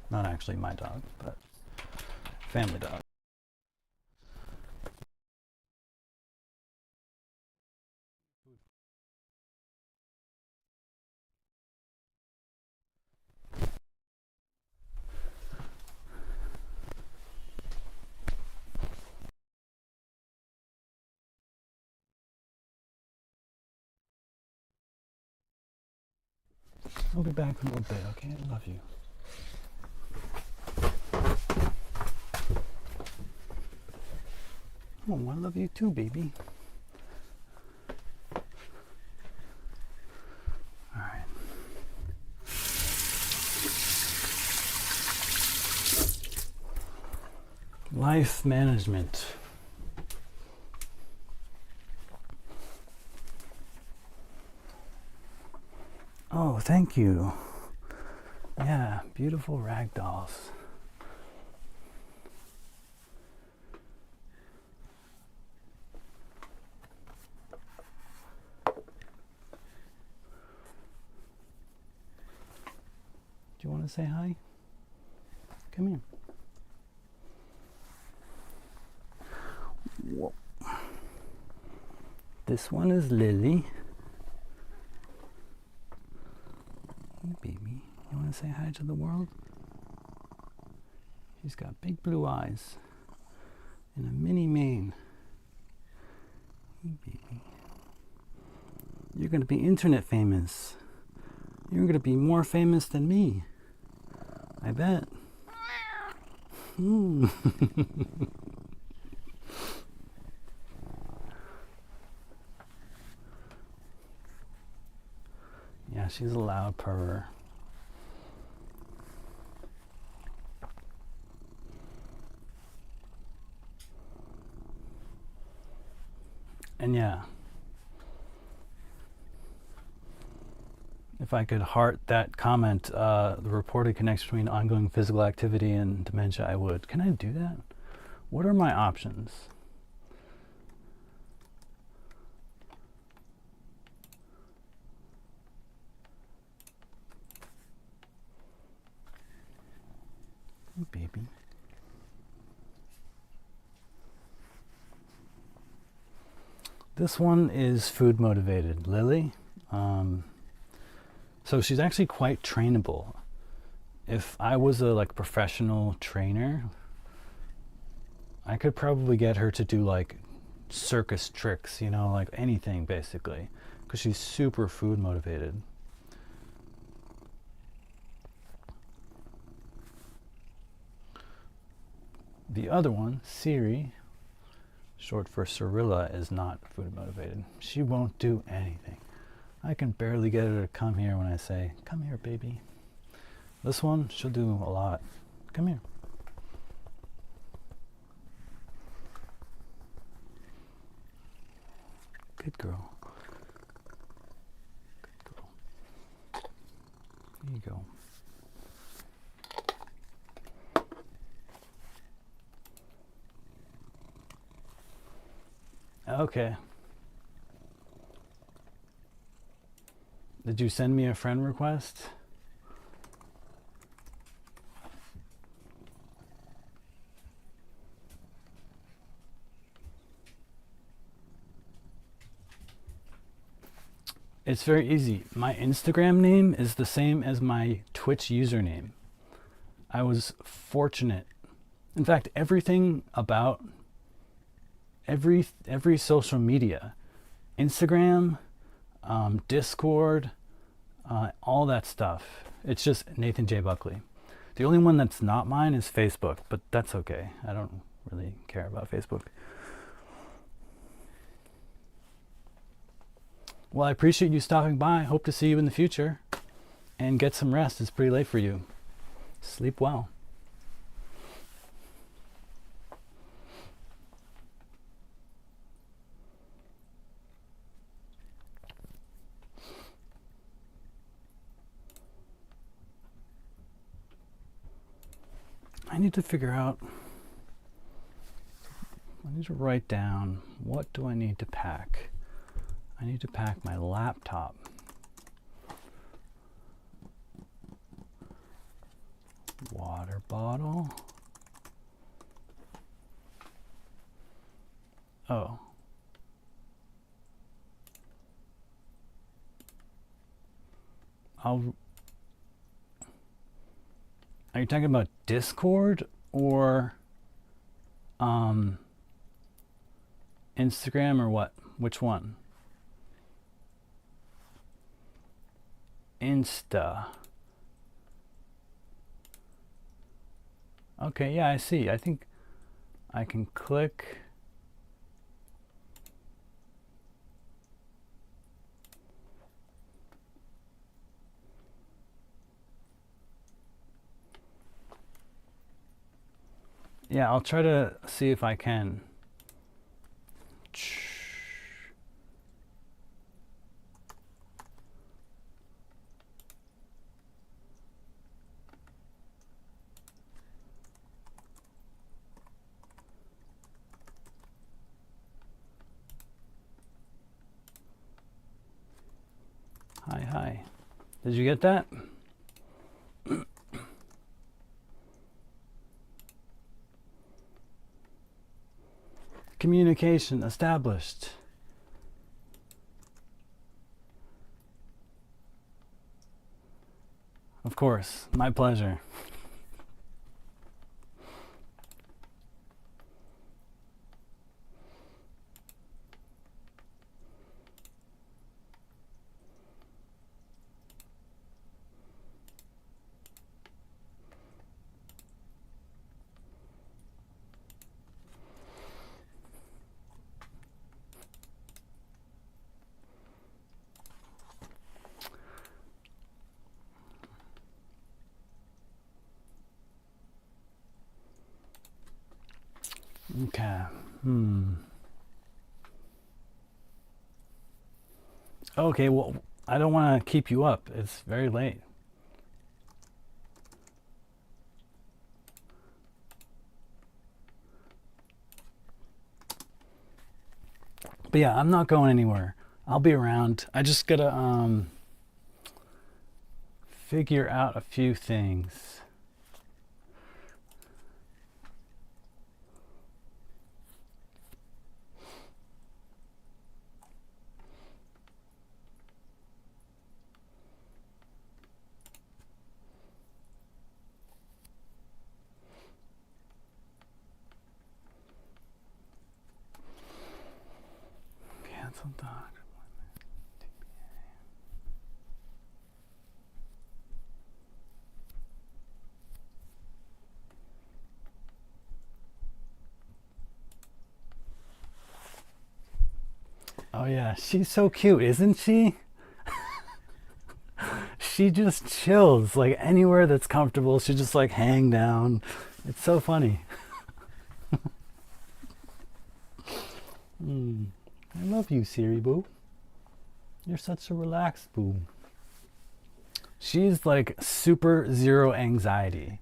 not actually my dog, but family dog. I'll be back in a little bit, okay? I love you. Oh, I love you too, baby. All right. Life management. Oh, thank you. Yeah, beautiful rag dolls. Do you want to say hi? Come here. Whoa. This one is Lily. Hey, baby, you want to say hi to the world? She's got big blue eyes and a mini mane. Hey, baby. You're going to be internet famous. You're going to be more famous than me. I bet. Yeah, she's a loud purrer. And yeah, if I could heart that comment, the reported connection between ongoing physical activity and dementia, I would. Can I do that? What are my options? Hey, baby. This one is food motivated, Lily. So she's actually quite trainable. If I was a professional trainer, I could probably get her to do like circus tricks, you know, like anything basically, because she's super food motivated. The other one, Siri, short for Cirilla, is not food motivated. She won't do anything. I can barely get her to come here when I say, come here, baby. This one, she'll do a lot. Come here. Good girl. Good girl. There you go. Okay. Did you send me a friend request? It's very easy. My Instagram name is the same as my Twitch username. I was fortunate. In fact, everything about every social media, Instagram, Discord, all that stuff. It's just Nathan J. Buckley. The only one that's not mine is Facebook, but that's okay. I don't really care about Facebook. Well, I appreciate you stopping by. Hope to see you in the future. And get some rest. It's pretty late for you. Sleep well. I need to figure out, I need to write down, what do I need to pack? I need to pack my laptop. Water bottle. Oh. Are you talking about Discord or Instagram or what? Which one? Insta. Okay, yeah, I see. I think I can click. Yeah, I'll try to see if I can. Hi. Did you get that? Communication established. Of course, my pleasure. Okay. Okay, well, I don't want to keep you up. It's very late. But yeah, I'm not going anywhere. I'll be around. I just gotta figure out a few things. Cancel doctor. Oh yeah, she's so cute, isn't she? She just chills, like anywhere that's comfortable, she just like hang down. It's so funny. I love you, Siri Boo. You're such a relaxed boo. She's like super zero anxiety.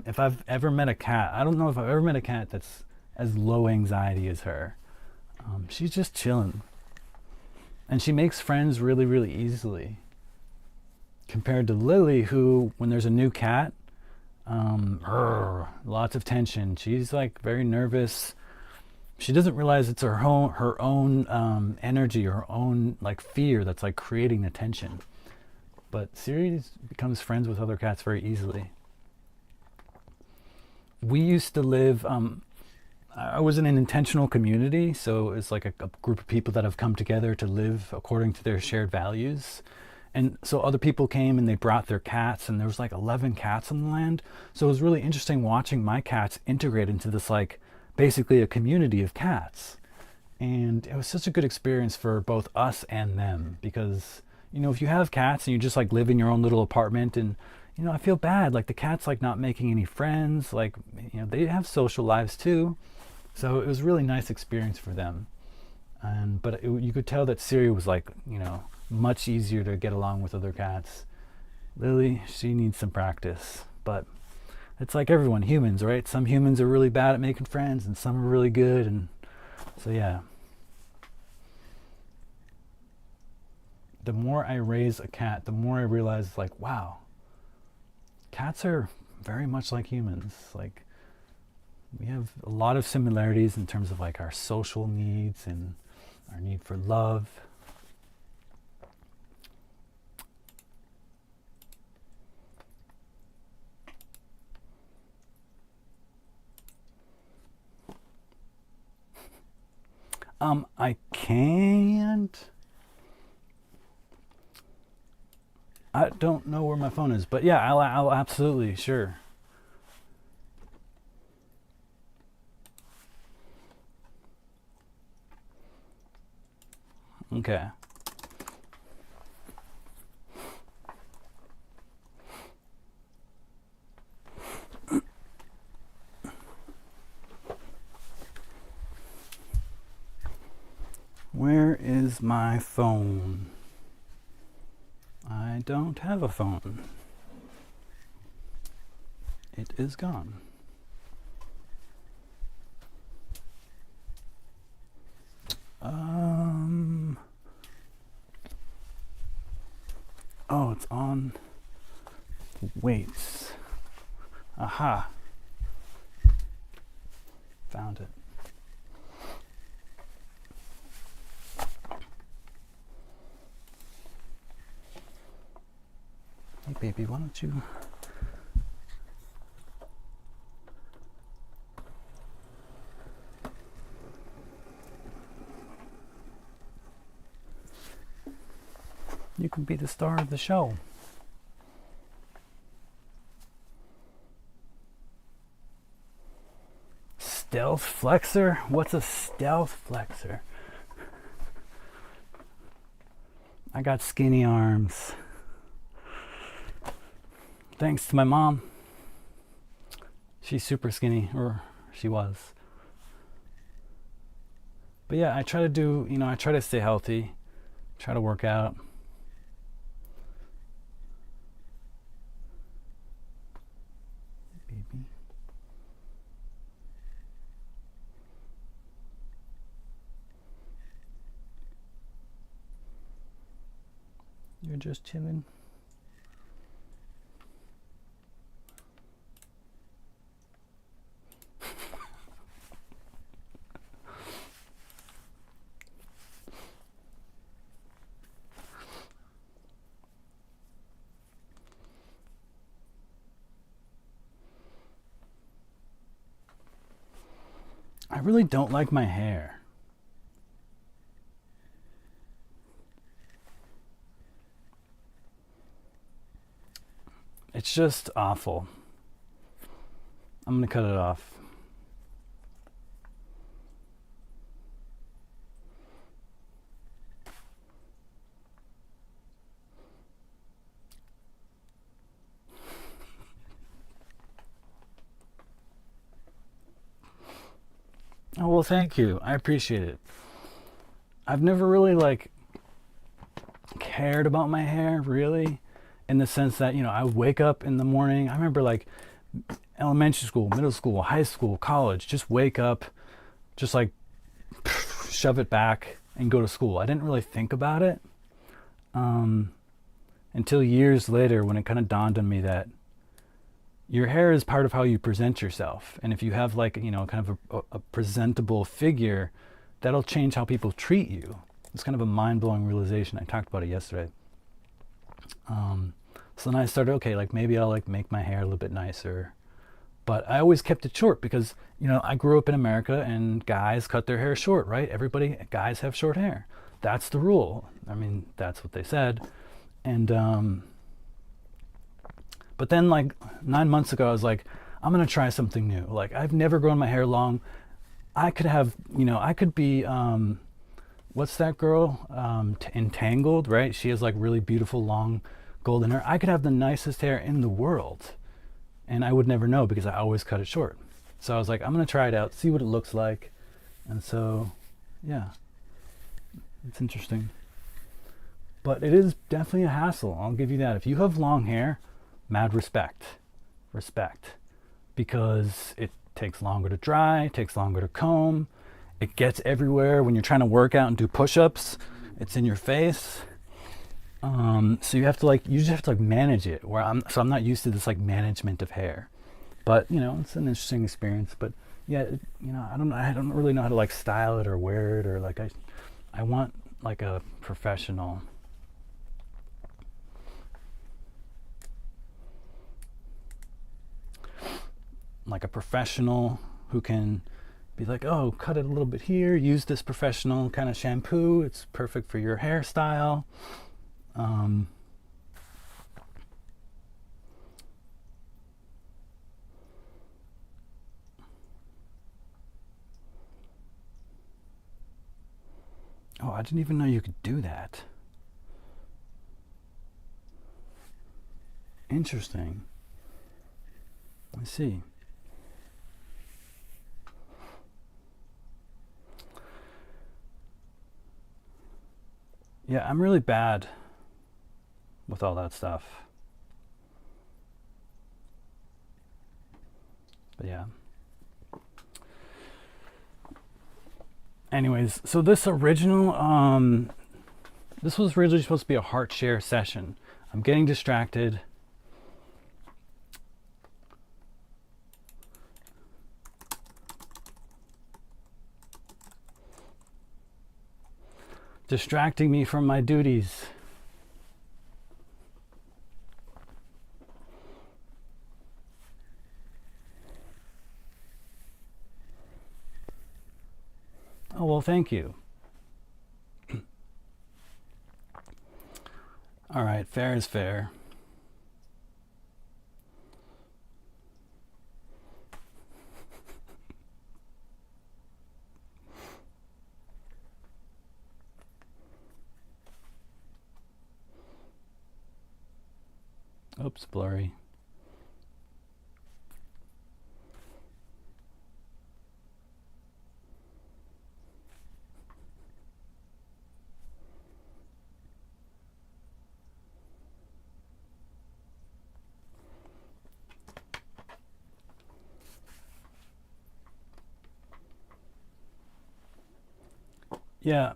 If I've ever met a cat, I don't know if I've ever met a cat that's as low anxiety as her. She's just chilling. And she makes friends really, really easily. Compared to Lily, who, when there's a new cat, lots of tension. She's like very nervous. She doesn't realize it's her own energy, her own like fear that's like creating the tension. But Siri becomes friends with other cats very easily. We used to live, I was in an intentional community, so it's like a group of people that have come together to live according to their shared values. And so other people came and they brought their cats, and there was like 11 cats on the land. So it was really interesting watching my cats integrate into this, like, basically a community of cats. And it was such a good experience for both us and them, because, you know, if you have cats and you just like live in your own little apartment, and, you know, I feel bad, like the cat's like not making any friends, like, you know, they have social lives too. So it was a really nice experience for them. And but you could tell that Siri was like, you know, much easier to get along with other cats. Lily, she needs some practice, but it's like everyone, humans, right? Some humans are really bad at making friends and some are really good. And so yeah, the more I raise a cat, the more I realize, like, wow, cats are very much like humans. Like, we have a lot of similarities in terms of like our social needs and our need for love. I can't. I don't know where my phone is, but yeah, I'll absolutely, sure. Okay. Where is my phone? I don't have a phone. It is gone. Oh, it's on weights. Aha. Found it. Hey baby, why don't you... You can be the star of the show. Stealth flexor? What's a stealth flexor? I got skinny arms. Thanks to my mom. She's super skinny, or she was. But yeah, I try to do, you know, I try to stay healthy, try to work out. Baby. You're just chilling. I really don't like my hair. It's just awful. I'm gonna cut it off. Oh, well, thank you. I appreciate it. I've never really like cared about my hair, really, in the sense that, you know, I would wake up in the morning. I remember like elementary school, middle school, high school, college, just wake up, just like shove it back and go to school. I didn't really think about it until years later, when it kind of dawned on me that your hair is part of how you present yourself. And if you have like, you know, kind of a presentable figure, that'll change how people treat you. It's kind of a mind-blowing realization. I talked about it yesterday. So then I started, okay, like maybe I'll like make my hair a little bit nicer. But I always kept it short because, you know, I grew up in America and guys cut their hair short, right? Guys have short hair. That's the rule. I mean, that's what they said. And but then like 9 months ago, I was like, I'm gonna try something new. Like, I've never grown my hair long. I could have, I could be, what's that girl? Entangled, right? She has like really beautiful long golden hair. I could have the nicest hair in the world, and I would never know because I always cut it short. So I was like, I'm gonna try it out, see what it looks like. And so, yeah, it's interesting. But it is definitely a hassle, I'll give you that. If you have long hair, mad respect. Because it takes longer to dry, takes longer to comb, it gets everywhere when you're trying to work out and do push-ups. It's in your face. So you just have to manage it. I'm not used to this like management of hair, but it's an interesting experience. But yeah, I don't really know how to like style it or wear it, or like I want like a professional. Like a professional who can be like, oh, cut it a little bit here, use this professional kind of shampoo, it's perfect for your hairstyle. Oh, I didn't even know you could do that. Interesting. I see. Yeah, I'm really bad with all that stuff. But yeah. Anyways, so this was originally supposed to be a heartshare session. I'm getting distracted. Distracting me from my duties. Oh, well, thank you. All right, fair is fair. Oops, blurry. Yeah.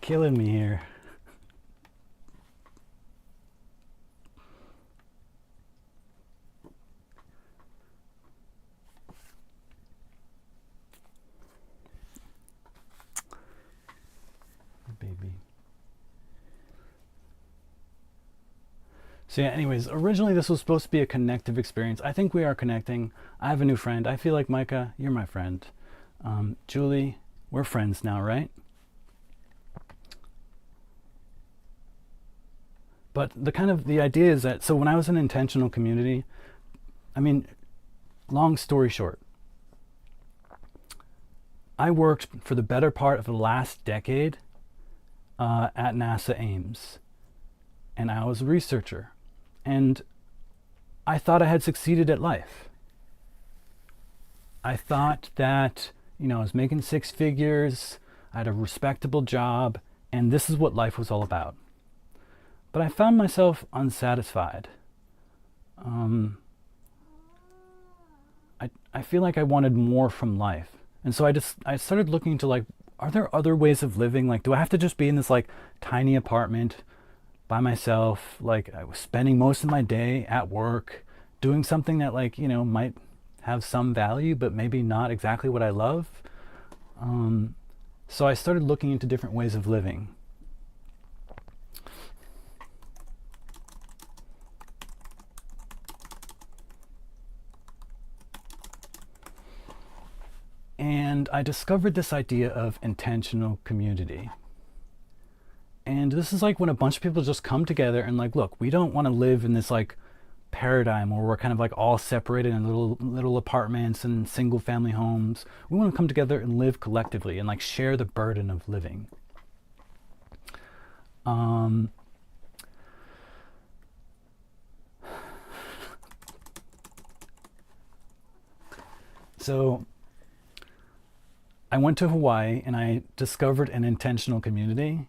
Killing me here. Baby. So yeah, anyways, originally this was supposed to be a connective experience. I think we are connecting. I have a new friend. I feel like, Micah, you're my friend. Julie, we're friends now, right? But the idea is that, so when I was in intentional community, long story short, I worked for the better part of the last decade at NASA Ames, and I was a researcher, and I thought I had succeeded at life. I thought that, I was making six figures, I had a respectable job, and this is what life was all about. But I found myself unsatisfied. I feel like I wanted more from life. And so I started looking into like, are there other ways of living? Like, do I have to just be in this like tiny apartment by myself? Like, I was spending most of my day at work doing something that like, might have some value, but maybe not exactly what I love. So I started looking into different ways of living. And I discovered this idea of intentional community. And this is like when a bunch of people just come together and like, look, we don't want to live in this like paradigm where we're kind of like all separated in little apartments and single family homes. We want to come together and live collectively and like share the burden of living. So I went to Hawaii and I discovered an intentional community.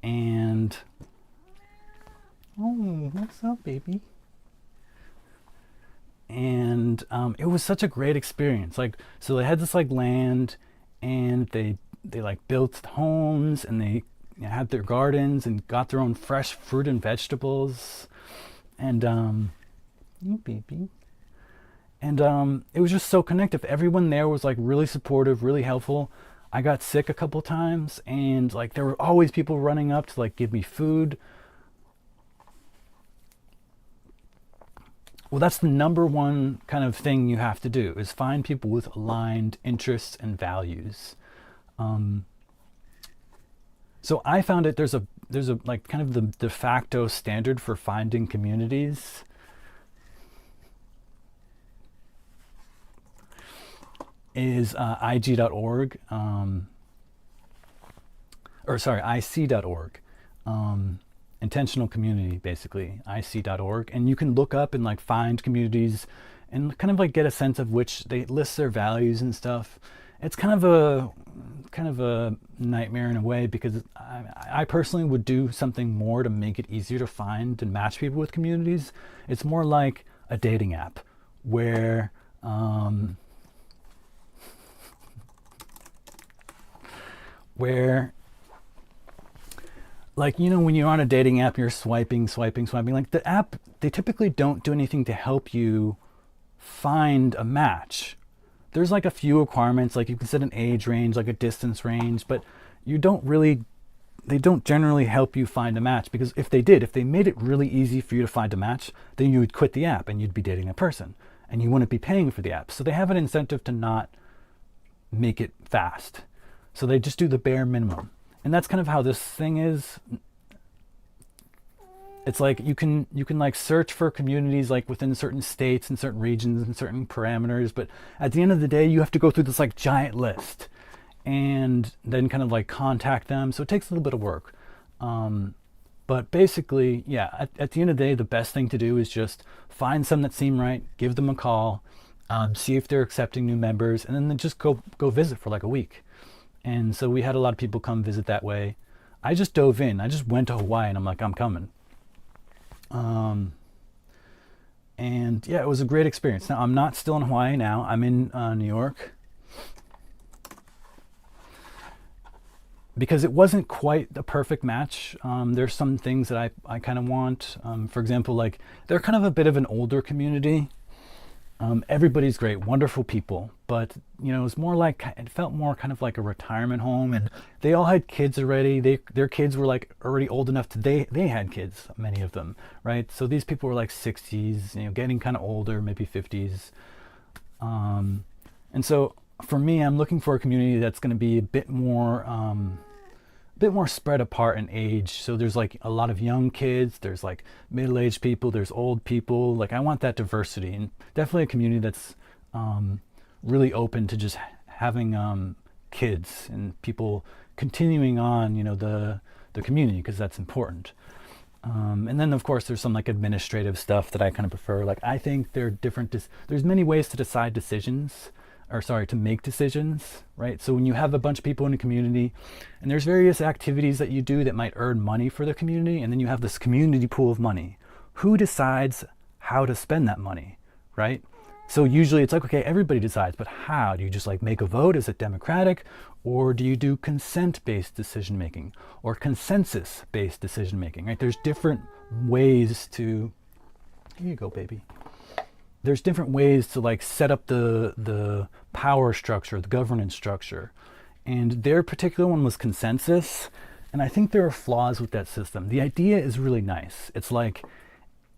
And oh, what's up, baby? And it was such a great experience. Like, so they had this like land, and they like built homes, and they had their gardens and got their own fresh fruit and vegetables. And baby. And it was just so connective. Everyone there was like really supportive, really helpful. I got sick a couple times, and like there were always people running up to like give me food. Well, that's the number one kind of thing you have to do, is find people with aligned interests and values. So I found it, there's a like kind of the de facto standard for finding communities. Is ig.org, or sorry, ic.org, intentional community, basically, ic.org. And you can look up and like find communities and kind of like get a sense of which they list their values and stuff. It's kind of a nightmare in a way, because I personally would do something more to make it easier to find and match people with communities. It's more like a dating app where like, you know, when you're on a dating app, you're swiping, like the app, they typically don't do anything to help you find a match. There's like a few requirements, like you can set an age range, like a distance range, but they don't generally help you find a match, because if they made it really easy for you to find a match, then you would quit the app and you'd be dating a person and you wouldn't be paying for the app. So they have an incentive to not make it fast. So they just do the bare minimum. And that's kind of how this thing is. It's like you can like search for communities like within certain states and certain regions and certain parameters, but at the end of the day, you have to go through this like giant list and then kind of like contact them. So it takes a little bit of work. But basically, yeah, at the end of the day, the best thing to do is just find some that seem right, give them a call, see if they're accepting new members, and then just go visit for like a week. And so we had a lot of people come visit that way. I just dove in. I just went to Hawaii and I'm like, I'm coming. And yeah, it was a great experience. Now, I'm not still in Hawaii now. I'm in New York. Because it wasn't quite the perfect match. There's some things that I kind of want. For example, like they're kind of a bit of an older community. Everybody's great, wonderful people, but you know, it felt more kind of like a retirement home, and they all had kids already. Their kids were like already old enough to they had kids, many of them, right? So these people were like 60s, you know, getting kind of older, maybe 50s. And so for me, I'm looking for a community that's going to be a bit more spread apart in age. So there's like a lot of young kids, there's like middle-aged people, there's old people. Like I want that diversity, and definitely a community that's really open to just having kids and people continuing on, you know, the community, because that's important. And then of course there's some like administrative stuff that I kind of prefer. Like I think there's many ways to to make decisions, right? So when you have a bunch of people in a community and there's various activities that you do that might earn money for the community, and then you have this community pool of money, who decides how to spend that money, right? So usually it's like, okay, everybody decides, but how? Do you just like make a vote? Is it democratic? Or do you do consent-based decision making or consensus-based decision making, right? There's different ways to, here you go, baby. There's different ways to like set up the power structure, the governance structure. And their particular one was consensus. And I think there are flaws with that system. The idea is really nice. It's like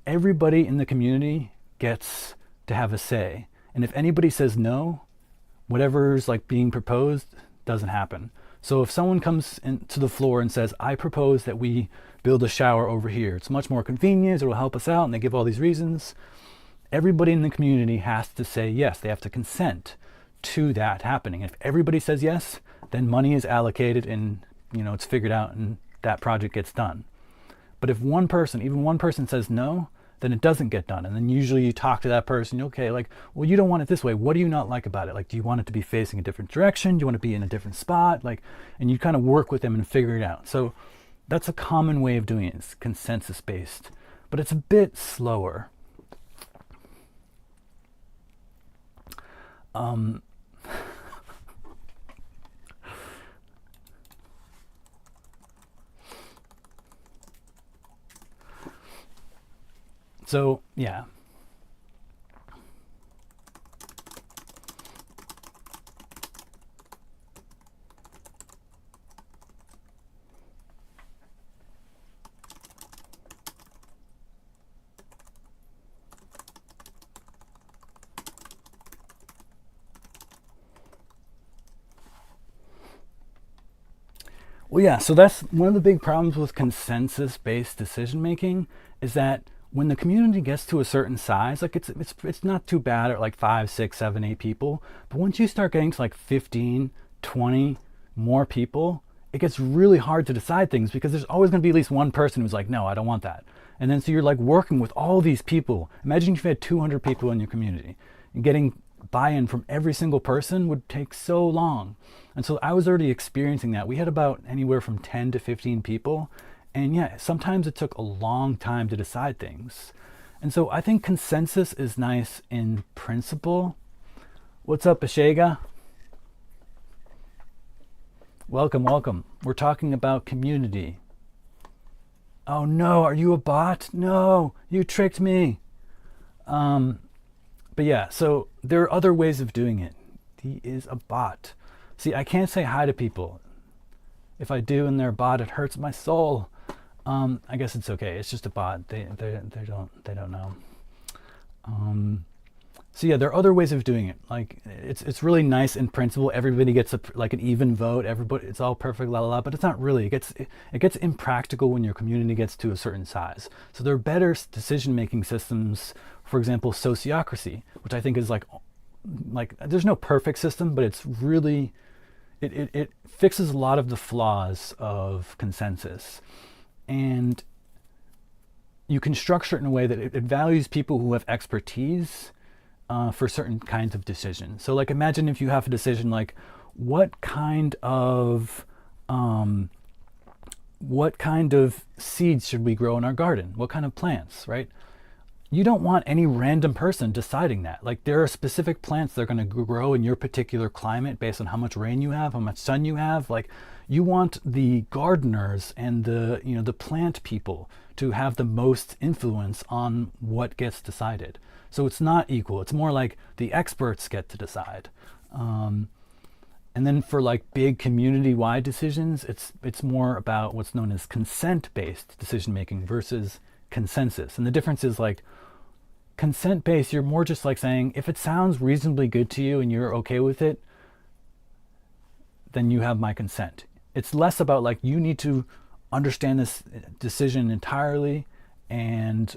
everybody in the community gets to have a say. And if anybody says no, whatever's like being proposed doesn't happen. So if someone comes to the floor and says, I propose that we build a shower over here, it's much more convenient, it will help us out, and they give all these reasons, everybody in the community has to say yes. They have to consent to that happening. If everybody says yes, then money is allocated and it's figured out and that project gets done. But if one person, even one person says no, then it doesn't get done. And then usually you talk to that person, okay, like, well, you don't want it this way. What do you not like about it? Like, do you want it to be facing a different direction? Do you want to be in a different spot? Like, and you kind of work with them and figure it out. So that's a common way of doing it. It's consensus based, but it's a bit slower. So, yeah. Well, yeah, so that's one of the big problems with consensus-based decision making is that when the community gets to a certain size, like it's not too bad at like 5, 6, 7, 8 people, but once you start getting to like 15, 20 more people, it gets really hard to decide things because there's always going to be at least one person who's like, no, I don't want that. And then so you're like working with all these people. Imagine if you had 200 people in your community and getting buy-in from every single person would take so long. And so I was already experiencing that. We had about anywhere from 10 to 15 people. And yeah, sometimes it took a long time to decide things. And so I think consensus is nice in principle. What's up, Ashega? Welcome, welcome. We're talking about community. Oh no, are you a bot? No, you tricked me. But yeah, so there are other ways of doing it. He is a bot. See, I can't say hi to people. If I do and they're a bot, it hurts my soul. I guess it's okay. It's just a bot. They don't know. So yeah, there are other ways of doing it. Like it's really nice in principle. Everybody gets like an even vote. Everybody, it's all perfect, la la la. But it's not really. It gets impractical when your community gets to a certain size. So there are better decision-making systems. For example, sociocracy, which I think is like there's no perfect system, but it's really it fixes a lot of the flaws of consensus, and you can structure it in a way that it values people who have expertise for certain kinds of decisions. So like imagine if you have a decision like what kind of seeds should we grow in our garden? What kind of plants, right? You don't want any random person deciding that. Like there are specific plants that are going to grow in your particular climate based on how much rain you have, how much sun you have. Like you want the gardeners and the plant people to have the most influence on what gets decided. So it's not equal. It's more like the experts get to decide. And then for like big community-wide decisions, it's more about what's known as consent-based decision-making versus consensus. And the difference is like consent-based, you're more just like saying, if it sounds reasonably good to you and you're okay with it, then you have my consent. It's less about like, you need to understand this decision entirely. And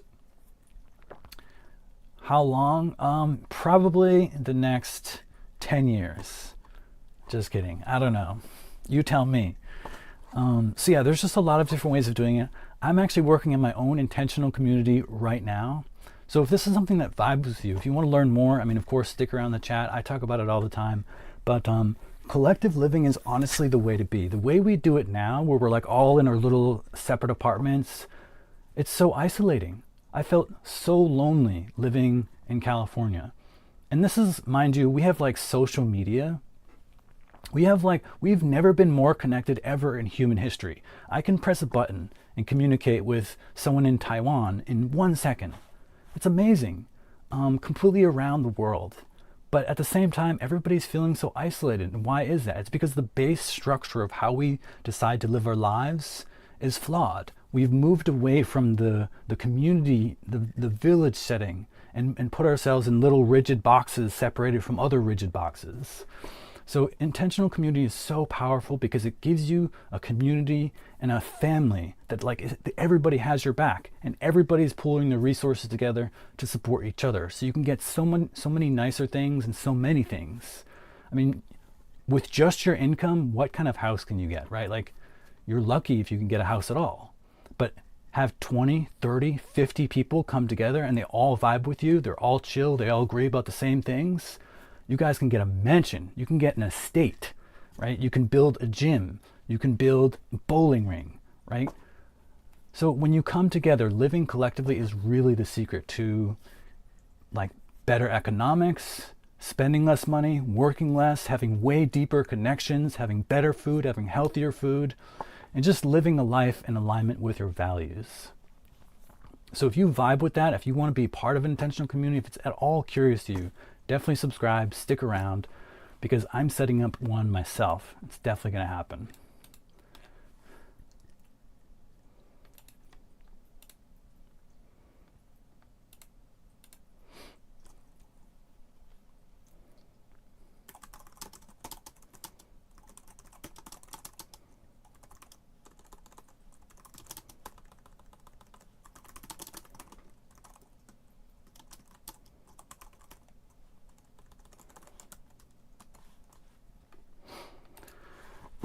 how long? Probably the next 10 years. Just kidding. I don't know. You tell me. So yeah, there's just a lot of different ways of doing it. I'm actually working in my own intentional community right now. So if this is something that vibes with you, if you want to learn more, I mean, of course, stick around the chat. I talk about it all the time. But collective living is honestly the way to be. The way we do it now, where we're like all in our little separate apartments, it's so isolating. I felt so lonely living in California. And this is, mind you, we have like social media. We've never been more connected ever in human history. I can press a button and communicate with someone in Taiwan in 1 second. It's amazing, completely around the world. But at the same time, everybody's feeling so isolated. And why is that? It's because the base structure of how we decide to live our lives is flawed. We've moved away from the community, the village setting, and put ourselves in little rigid boxes separated from other rigid boxes. So intentional community is so powerful because it gives you a community and a family that everybody has your back and everybody's pulling their resources together to support each other. So you can get so many nicer things and so many things. I mean, with just your income, what kind of house can you get, right? Like, you're lucky if you can get a house at all. But have 20, 30, 50 people come together and they all vibe with you, they're all chill, they all agree about the same things. You guys can get a mansion, you can get an estate, right? You can build a gym, you can build a bowling ring, right? So when you come together, living collectively is really the secret to like better economics, spending less money, working less, having way deeper connections, having better food, having healthier food, and just living a life in alignment with your values. So if you vibe with that, if you want to be part of an intentional community, if it's at all curious to you, definitely subscribe, stick around, because I'm setting up one myself. It's definitely going to happen.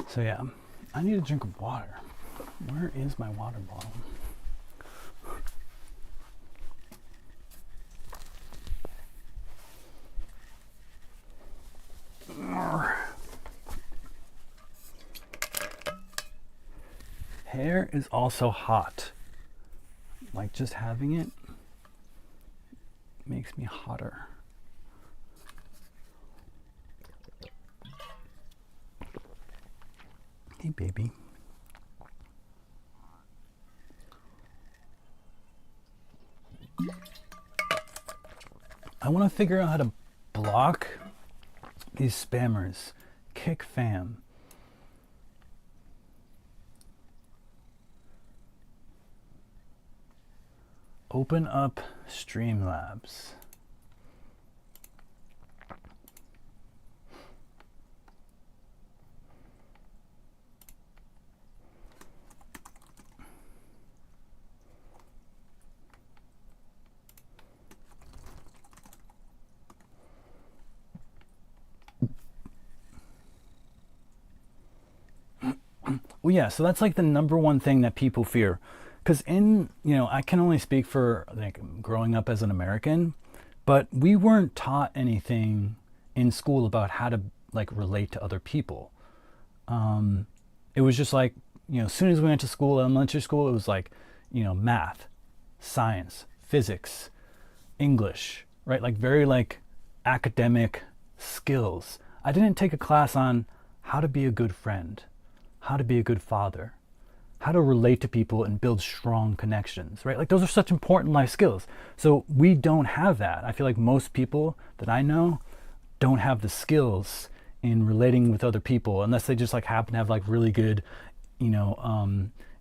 So yeah, I need a drink of water. Where is my water bottle? Hair is also hot. Like, just having it makes me hotter. Hey, baby. I want to figure out how to block these spammers. Kick fam. Open up Streamlabs. Well, yeah, so that's like the number one thing that people fear. Because I can only speak for like growing up as an American, but we weren't taught anything in school about how to like relate to other people. It was just like, as soon as we went to school, elementary school, it was like, math, science, physics, English, right? Like very like academic skills. I didn't take a class on how to be a good friend, how to be a good father, how to relate to people and build strong connections, right? Like those are such important life skills. So we don't have that. I feel like most people that I know don't have the skills in relating with other people unless they just like happen to have like really good,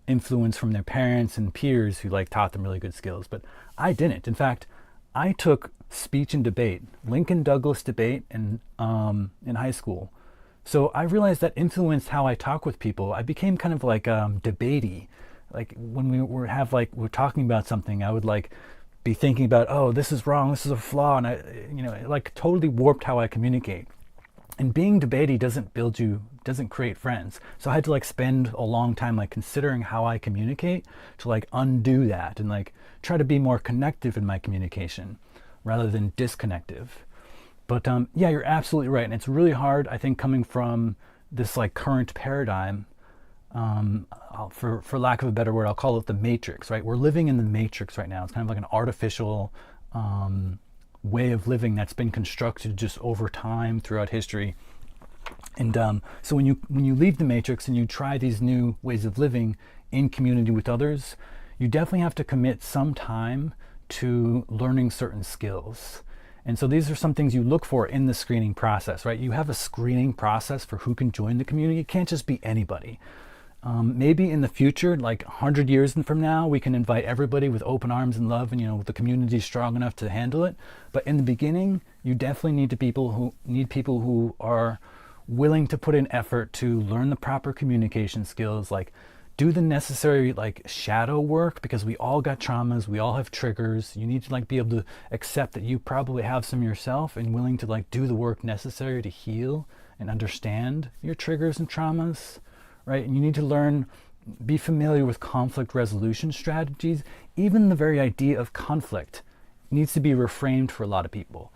influence from their parents and peers who like taught them really good skills. But I didn't. In fact, I took speech and debate, Lincoln Douglas debate in high school. So I realized that influenced how I talk with people. I became kind of like debatey. Like when we're talking about something, I would like be thinking about, oh, this is wrong, this is a flaw, and it like totally warped how I communicate. And being debatey doesn't create friends. So I had to like spend a long time like considering how I communicate to like undo that and like try to be more connective in my communication rather than disconnective. But yeah, you're absolutely right. And it's really hard, I think, coming from this like current paradigm, for lack of a better word, I'll call it the matrix, right? We're living in the matrix right now. It's kind of like an artificial way of living that's been constructed just over time throughout history. And so when you leave the matrix and you try these new ways of living in community with others, you definitely have to commit some time to learning certain skills. And so these are some things you look for in the screening process, right? You have a screening process for who can join the community. It can't just be anybody. Maybe in the future, like 100 years from now, we can invite everybody with open arms and love, and the community is strong enough to handle it. But in the beginning, you definitely need people who are willing to put in effort to learn the proper communication skills, like do the necessary like shadow work, because we all got traumas, we all have triggers. You need to like be able to accept that you probably have some yourself, and willing to like do the work necessary to heal and understand your triggers and traumas. Right? And you need to be familiar with conflict resolution strategies. Even the very idea of conflict needs to be reframed for a lot of people.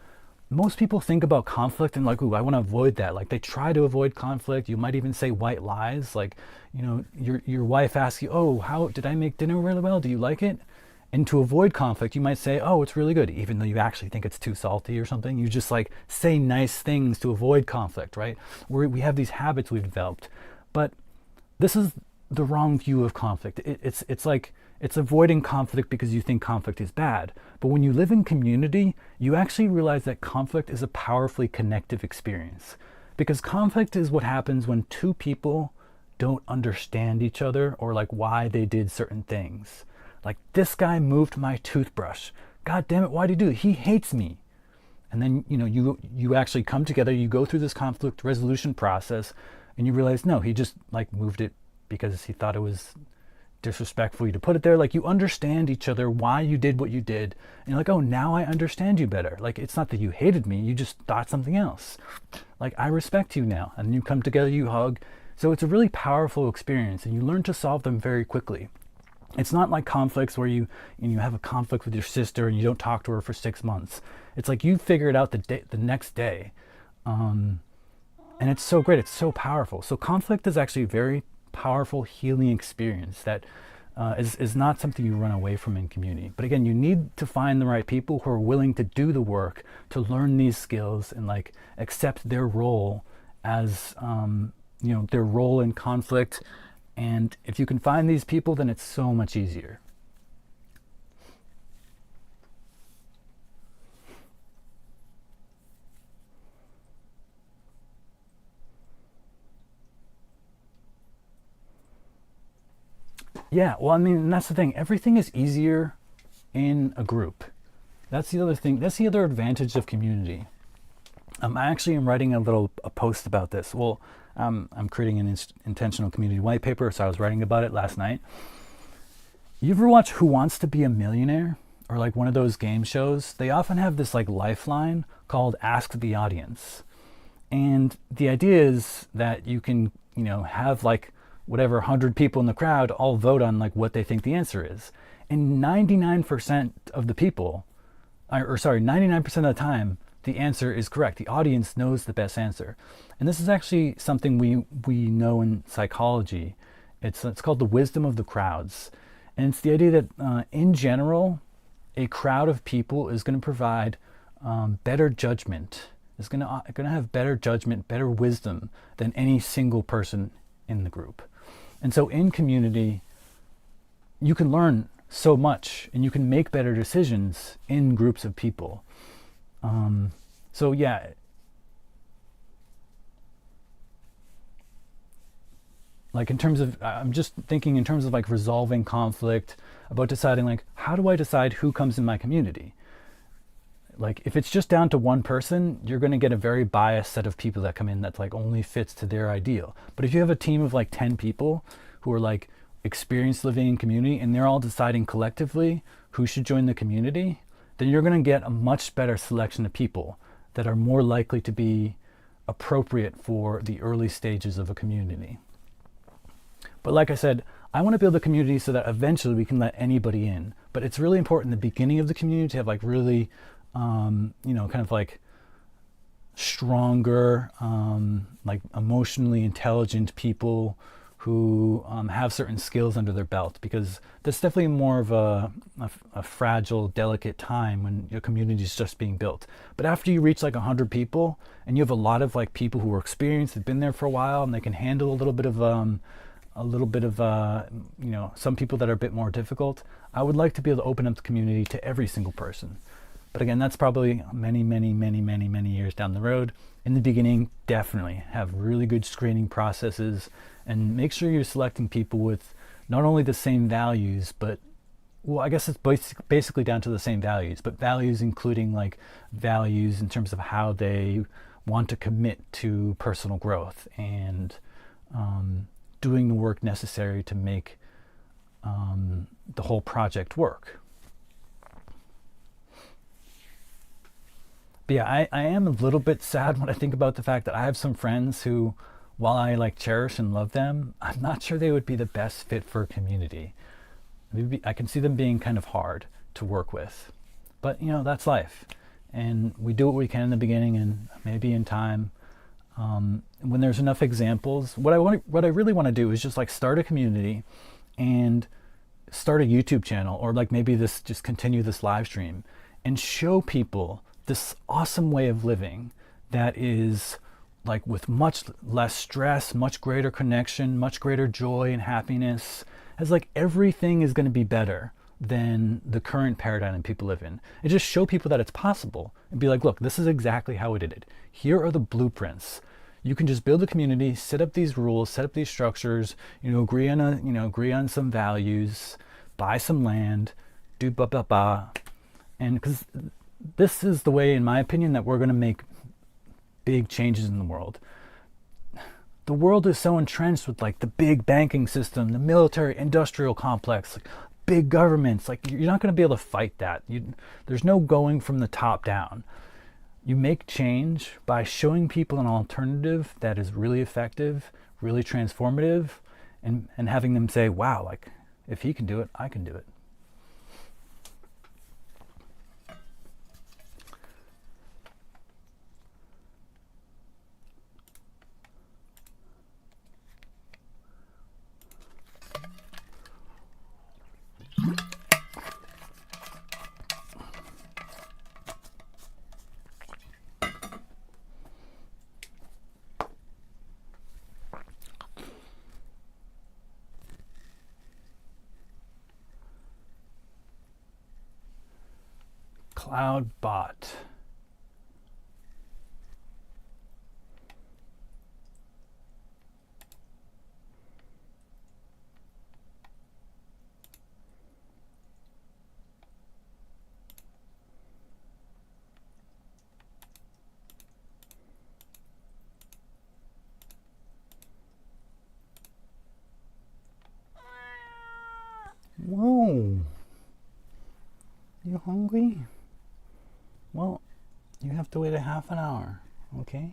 Most people think about conflict and like, ooh, I want to avoid that. Like they try to avoid conflict. You might even say white lies. Like, your wife asks you, oh, how did I make dinner really well? Do you like it? And to avoid conflict, you might say, oh, it's really good, even though you actually think it's too salty or something. You just like say nice things to avoid conflict, right? We have these habits we've developed. But this is the wrong view of conflict. It's avoiding conflict because you think conflict is bad. But when you live in community, you actually realize that conflict is a powerfully connective experience. Because conflict is what happens when two people don't understand each other, or like why they did certain things. Like, this guy moved my toothbrush. God damn it, why did he do it? He hates me. And then, you actually come together, you go through this conflict resolution process, and you realize, no, he just like moved it because he thought it was disrespectful for you to put it there. Like, you understand each other, why you did what you did. And you're like, oh, now I understand you better. Like, it's not that you hated me, you just thought something else. Like, I respect you now. And you come together, you hug. So it's a really powerful experience, and you learn to solve them very quickly. It's not like conflicts where you have a conflict with your sister and you don't talk to her for 6 months. It's like you figure it out the next day. And it's so great. It's so powerful. So conflict is actually a very powerful healing experience that is not something you run away from in community. But again, you need to find the right people who are willing to do the work to learn these skills and like accept their role as their role in conflict. And if you can find these people, then it's so much easier. Yeah, well, I mean, that's the thing. Everything is easier in a group. That's the other thing. That's the other advantage of community. I actually am writing a post about this. Well, I'm creating an intentional community white paper, so I was writing about it last night. You ever watch Who Wants to Be a Millionaire? Or like one of those game shows? They often have this like lifeline called Ask the Audience. And the idea is that you can, have like whatever 100 people in the crowd all vote on like what they think the answer is. And 99% of the people, 99% of the time, the answer is correct. The audience knows the best answer. And this is actually something we know in psychology. It's called the wisdom of the crowds. And it's the idea that in general, a crowd of people is going to provide better judgment. It's going to have better judgment, better wisdom than any single person in the group. And so in community, you can learn so much and you can make better decisions in groups of people. So yeah, like I'm just thinking in terms of like resolving conflict, about deciding like, how do I decide who comes in my community? Like if it's just down to one person, you're going to get a very biased set of people that come in that like only fits to their ideal. But if you have a team of like 10 people who are like experienced living in community and they're all deciding collectively who should join the community, then you're going to get a much better selection of people that are more likely to be appropriate for the early stages of a community. But like I said, I want to build a community so that eventually we can let anybody in. But it's really important in the beginning of the community to have like really, kind of like stronger, like emotionally intelligent people who have certain skills under their belt, because that's definitely more of a fragile, delicate time when your community is just being built. But after you reach like 100 people and you have a lot of like people who are experienced, have been there for a while, and they can handle a little bit of some people that are a bit more difficult, I would like to be able to open up the community to every single person. But again, that's probably many, many, many, many, many years down the road. In the beginning, definitely have really good screening processes and make sure you're selecting people with not only the same values, but, well, I guess it's basically down to the same values, but values including like values in terms of how they want to commit to personal growth and doing the work necessary to make the whole project work. But yeah, I am a little bit sad when I think about the fact that I have some friends who, while I like cherish and love them, I'm not sure they would be the best fit for a community. Maybe I can see them being kind of hard to work with, but you know, that's life, and we do what we can in the beginning, and maybe in time, when there's enough examples, what I really want to do is just like start a community and start a YouTube channel, or like maybe just continue this live stream and show people this awesome way of living that is like with much less stress, much greater connection, much greater joy and happiness, as like everything is going to be better than the current paradigm people live in. And just show people that it's possible and be like, look, this is exactly how we did it. Here are the blueprints. You can just build a community, set up these rules, set up these structures, agree on some values, buy some land, do blah, blah, blah. And because this is the way, in my opinion, that we're going to make big changes in the world. The world is so entrenched with like the big banking system, the military industrial complex, like big governments. Like you're not going to be able to fight that. There's no going from the top down. You make change by showing people an alternative that is really effective, really transformative, and having them say, wow, like if he can do it, I can do it. Cloud bot. Whoa. You hungry? Well, you have to wait a half an hour, okay?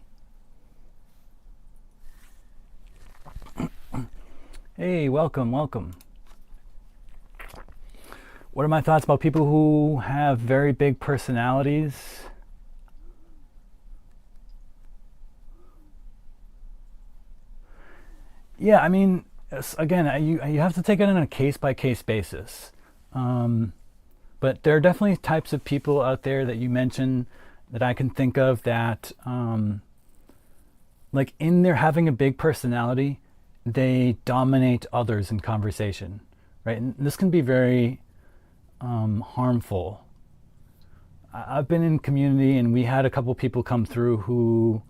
Hey, welcome. What are my thoughts about people who have very big personalities? Yeah, I mean, again, you have to take it on a case-by-case basis. But there are definitely types of people out there that you mentioned that I can think of that, like in their having a big personality, they dominate others in conversation, right? And this can be very harmful. I've been in community and we had a couple people come through who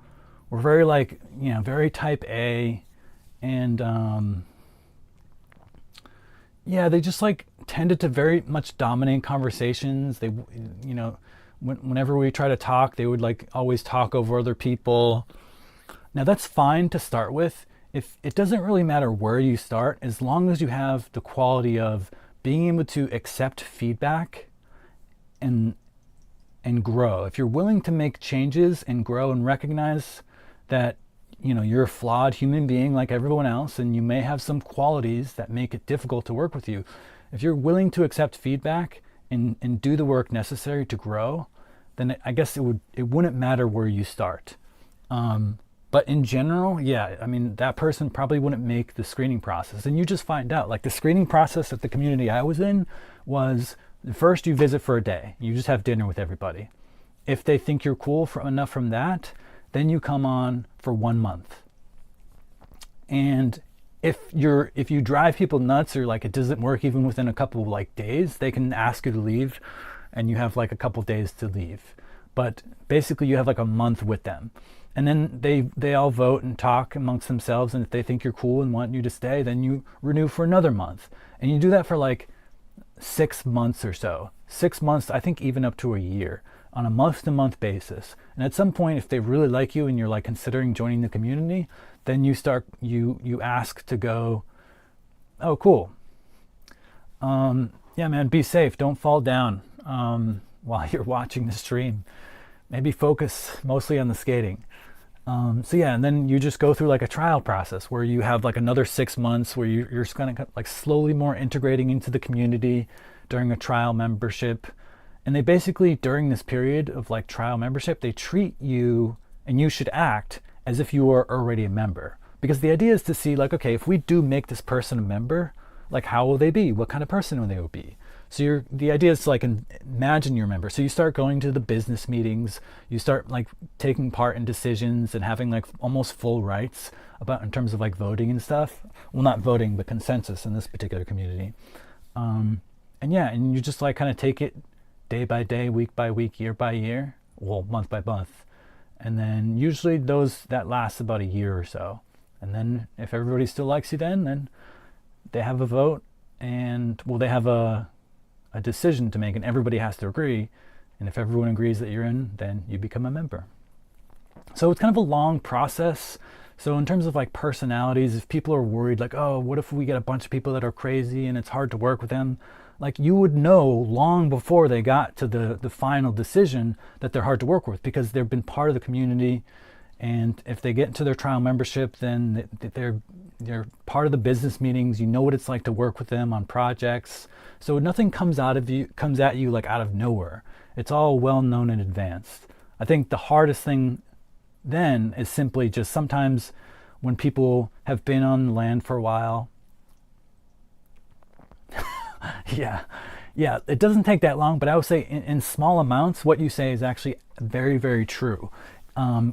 were very very type A, and they just like tended to very much dominate conversations. They, whenever we try to talk, they would like always talk over other people. Now that's fine to start with. If it doesn't really matter where you start, as long as you have the quality of being able to accept feedback and grow. If you're willing to make changes and grow and recognize that you're a flawed human being like everyone else, and you may have some qualities that make it difficult to work with you. If you're willing to accept feedback and do the work necessary to grow, then I guess it wouldn't matter where you start. But in general, that person probably wouldn't make the screening process. And you just find out, like the screening process at the community I was in was, first you visit for a day. You just have dinner with everybody. If they think you're cool enough from that, then you come on for 1 month. And if you drive people nuts, or like it doesn't work even within a couple of like days, they can ask you to leave, and you have like a couple days to leave. but basically you have like a month with them. And then they all vote and talk amongst themselves, and if they think you're cool and want you to stay, then you renew for another month. And you do that for like 6 months or so. 6 months, I think even up to a year, on a month-to-month basis. And at some point, if they really like you and you're like considering joining the community, then you ask to go, oh, cool. Yeah, man, be safe. Don't fall down while you're watching the stream. Maybe focus mostly on the skating. So yeah, and then you just go through like a trial process where you have like another 6 months where you're just kind of like slowly more integrating into the community during a trial membership. And they basically, during this period of like trial membership, they treat you, and you should act as if you are already a member. Because the idea is to see like, okay, if we do make this person a member, like how will they be? What kind of person will they be? So the idea is to like imagine you're a member. So you start going to the business meetings, you start like taking part in decisions and having like almost full rights about in terms of like voting and stuff. Well, not voting, but consensus in this particular community. And yeah, and you just like kind of take it day by day, week by week, year by year, well, month by month. And then usually that lasts about a year or so. And then if everybody still likes you, then they have a vote, and well, they have a decision to make, and everybody has to agree. And if everyone agrees that you're in, then you become a member. So it's kind of a long process. So in terms of like personalities, if people are worried like, oh, what if we get a bunch of people that are crazy and it's hard to work with them? Like you would know long before they got to the final decision that they're hard to work with, because they've been part of the community. And if they get into their trial membership, then they're part of the business meetings. You know what it's like to work with them on projects. So nothing comes at you like out of nowhere. It's all well known in advance. I think the hardest thing then is simply just sometimes when people have been on land for a while. Yeah, it doesn't take that long, but I would say in small amounts, what you say is actually very, very true.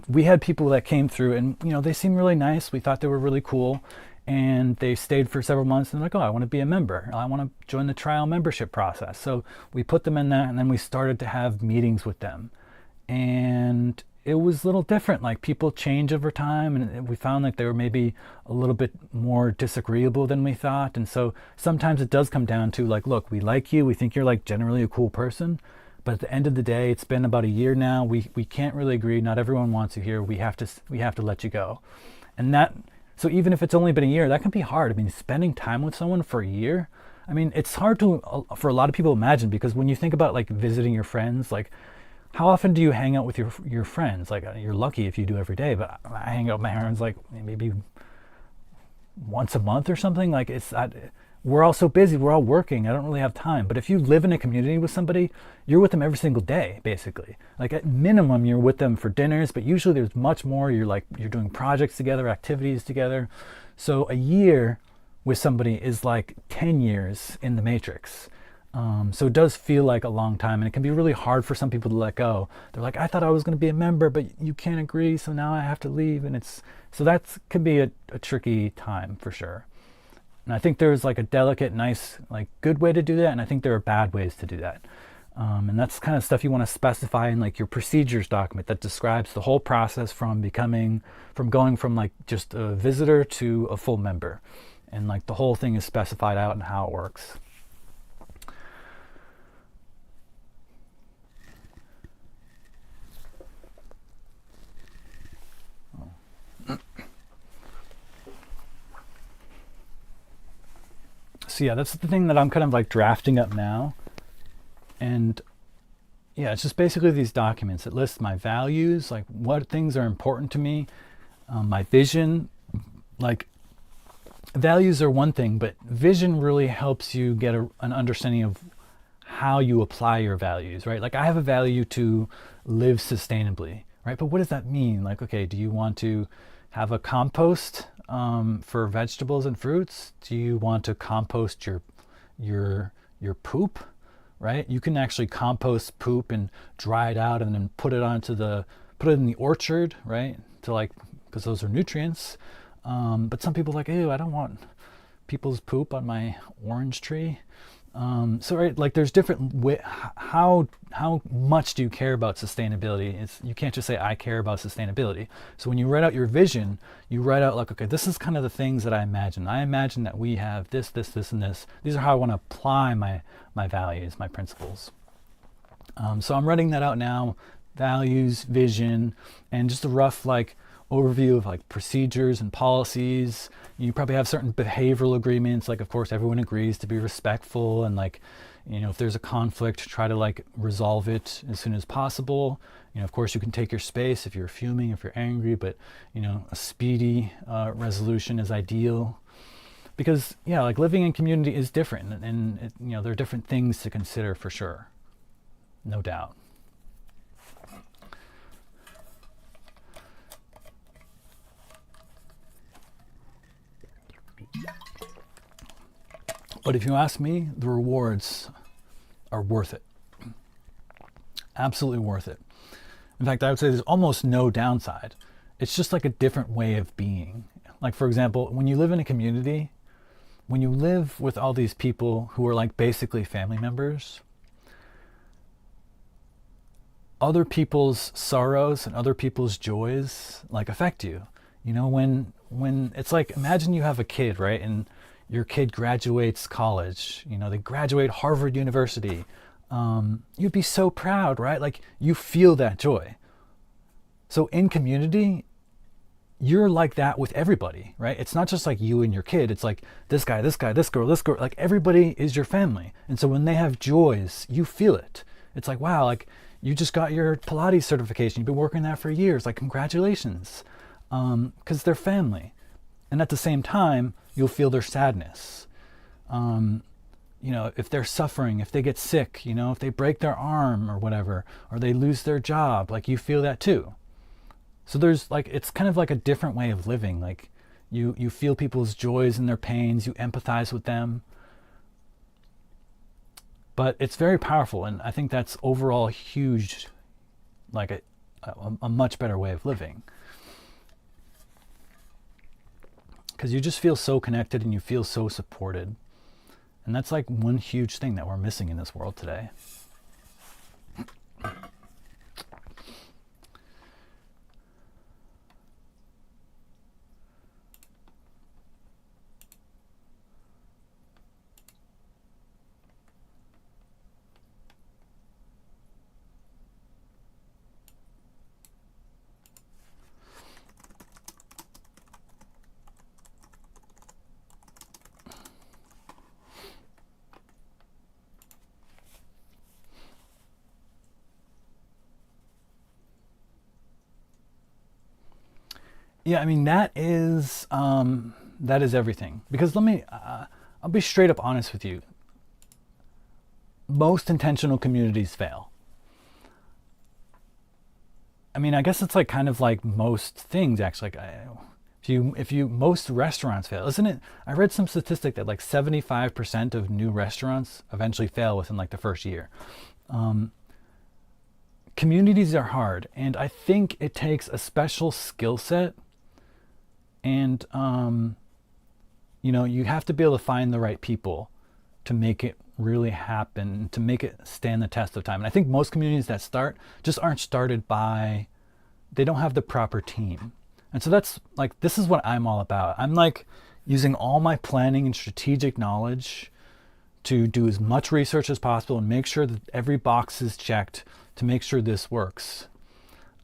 We had people that came through and, they seemed really nice. We thought they were really cool, and they stayed for several months and they're like, oh, I want to be a member. I want to join the trial membership process. So we put them in that, and then we started to have meetings with them. And it was a little different. Like people change over time, and we found like they were maybe a little bit more disagreeable than we thought. And so sometimes it does come down to like, look, we like you. We think you're like generally a cool person. But at the end of the day, it's been about a year now. We can't really agree. Not everyone wants you here. We have to let you go. And so even if it's only been a year, that can be hard. I mean, spending time with someone for a year, I mean, it's hard for a lot of people to imagine, because when you think about like visiting your friends, like how often do you hang out with your friends? Like you're lucky if you do every day, but I hang out with my friends like maybe once a month or something. Like we're all so busy, we're all working, I don't really have time. But if you live in a community with somebody, you're with them every single day, basically. Like at minimum, you're with them for dinners, but usually there's much more. You're doing projects together, activities together. So a year with somebody is like 10 years in the matrix. So it does feel like a long time, and it can be really hard for some people to let go. They're like, I thought I was going to be a member, but you can't agree, so now I have to leave. And so that could be a tricky time for sure. And I think there's like a delicate, nice, like good way to do that, and I think there are bad ways to do that. And that's kind of stuff you want to specify in like your procedures document that describes the whole process from going from like just a visitor to a full member. And like the whole thing is specified out and how it works. So yeah, that's the thing that I'm kind of like drafting up now. And yeah, it's just basically these documents. It lists my values, like what things are important to me, my vision. Like values are one thing, but vision really helps you get an understanding of how you apply your values, right? Like I have a value to live sustainably, right? But what does that mean? Like, okay, do you want to have a compost for vegetables and fruits? Do you want to compost your poop, right? You can actually compost poop and dry it out and then put it in the orchard, right? Because those are nutrients. But some people are like, ew, I don't want people's poop on my orange tree. So right, like there's different how much do you care about sustainability? You can't just say I care about sustainability. So when you write out your vision, you write out like, okay, this is kind of the things that I imagine. I imagine that we have this, this, this, and this. These are how I want to apply my values, my principles. So I'm writing that out now, values, vision, and just a rough like overview of like procedures and policies. You probably have certain behavioral agreements, like of course everyone agrees to be respectful, and like, you know, if there's a conflict, try to like resolve it as soon as possible. You know, of course you can take your space if you're fuming, if you're angry, but you know, a speedy resolution is ideal. Because yeah, like living in community is different, and you know, there are different things to consider for sure, no doubt. But if you ask me, the rewards are worth it. Absolutely worth it. In fact, I would say there's almost no downside. It's just like a different way of being. Like for example, when you live in a community, when you live with all these people who are like basically family members, other people's sorrows and other people's joys like affect you. You know, when it's like, imagine you have a kid, right? And your kid graduates college, you know, they graduate Harvard University. You'd be so proud, right? Like you feel that joy. So in community, you're like that with everybody, right? It's not just like you and your kid. It's like this guy, this guy, this girl, like everybody is your family. And so when they have joys, you feel it. It's like, wow, like you just got your Pilates certification. You've been working on that for years. Like congratulations, because they're family. And at the same time, you'll feel their sadness. You know, if they're suffering, if they get sick, you know, if they break their arm or whatever, or they lose their job, like you feel that too. So there's like, it's kind of like a different way of living. Like you feel people's joys and their pains, you empathize with them. But it's very powerful, and I think that's overall huge, like a much better way of living. Because you just feel so connected and you feel so supported. And that's like one huge thing that we're missing in this world today. Yeah, I mean that is everything. Because I'll be straight up honest with you. Most intentional communities fail. I mean, I guess it's like kind of like most things actually. Like if you most restaurants fail, isn't it? I read some statistic that like 75% of new restaurants eventually fail within like the first year. Communities are hard, and I think it takes a special skill set. And, you know, you have to be able to find the right people to make it really happen, to make it stand the test of time. And I think most communities that start just aren't started by, they don't have the proper team. And so that's like, this is what I'm all about. I'm like using all my planning and strategic knowledge to do as much research as possible and make sure that every box is checked to make sure this works.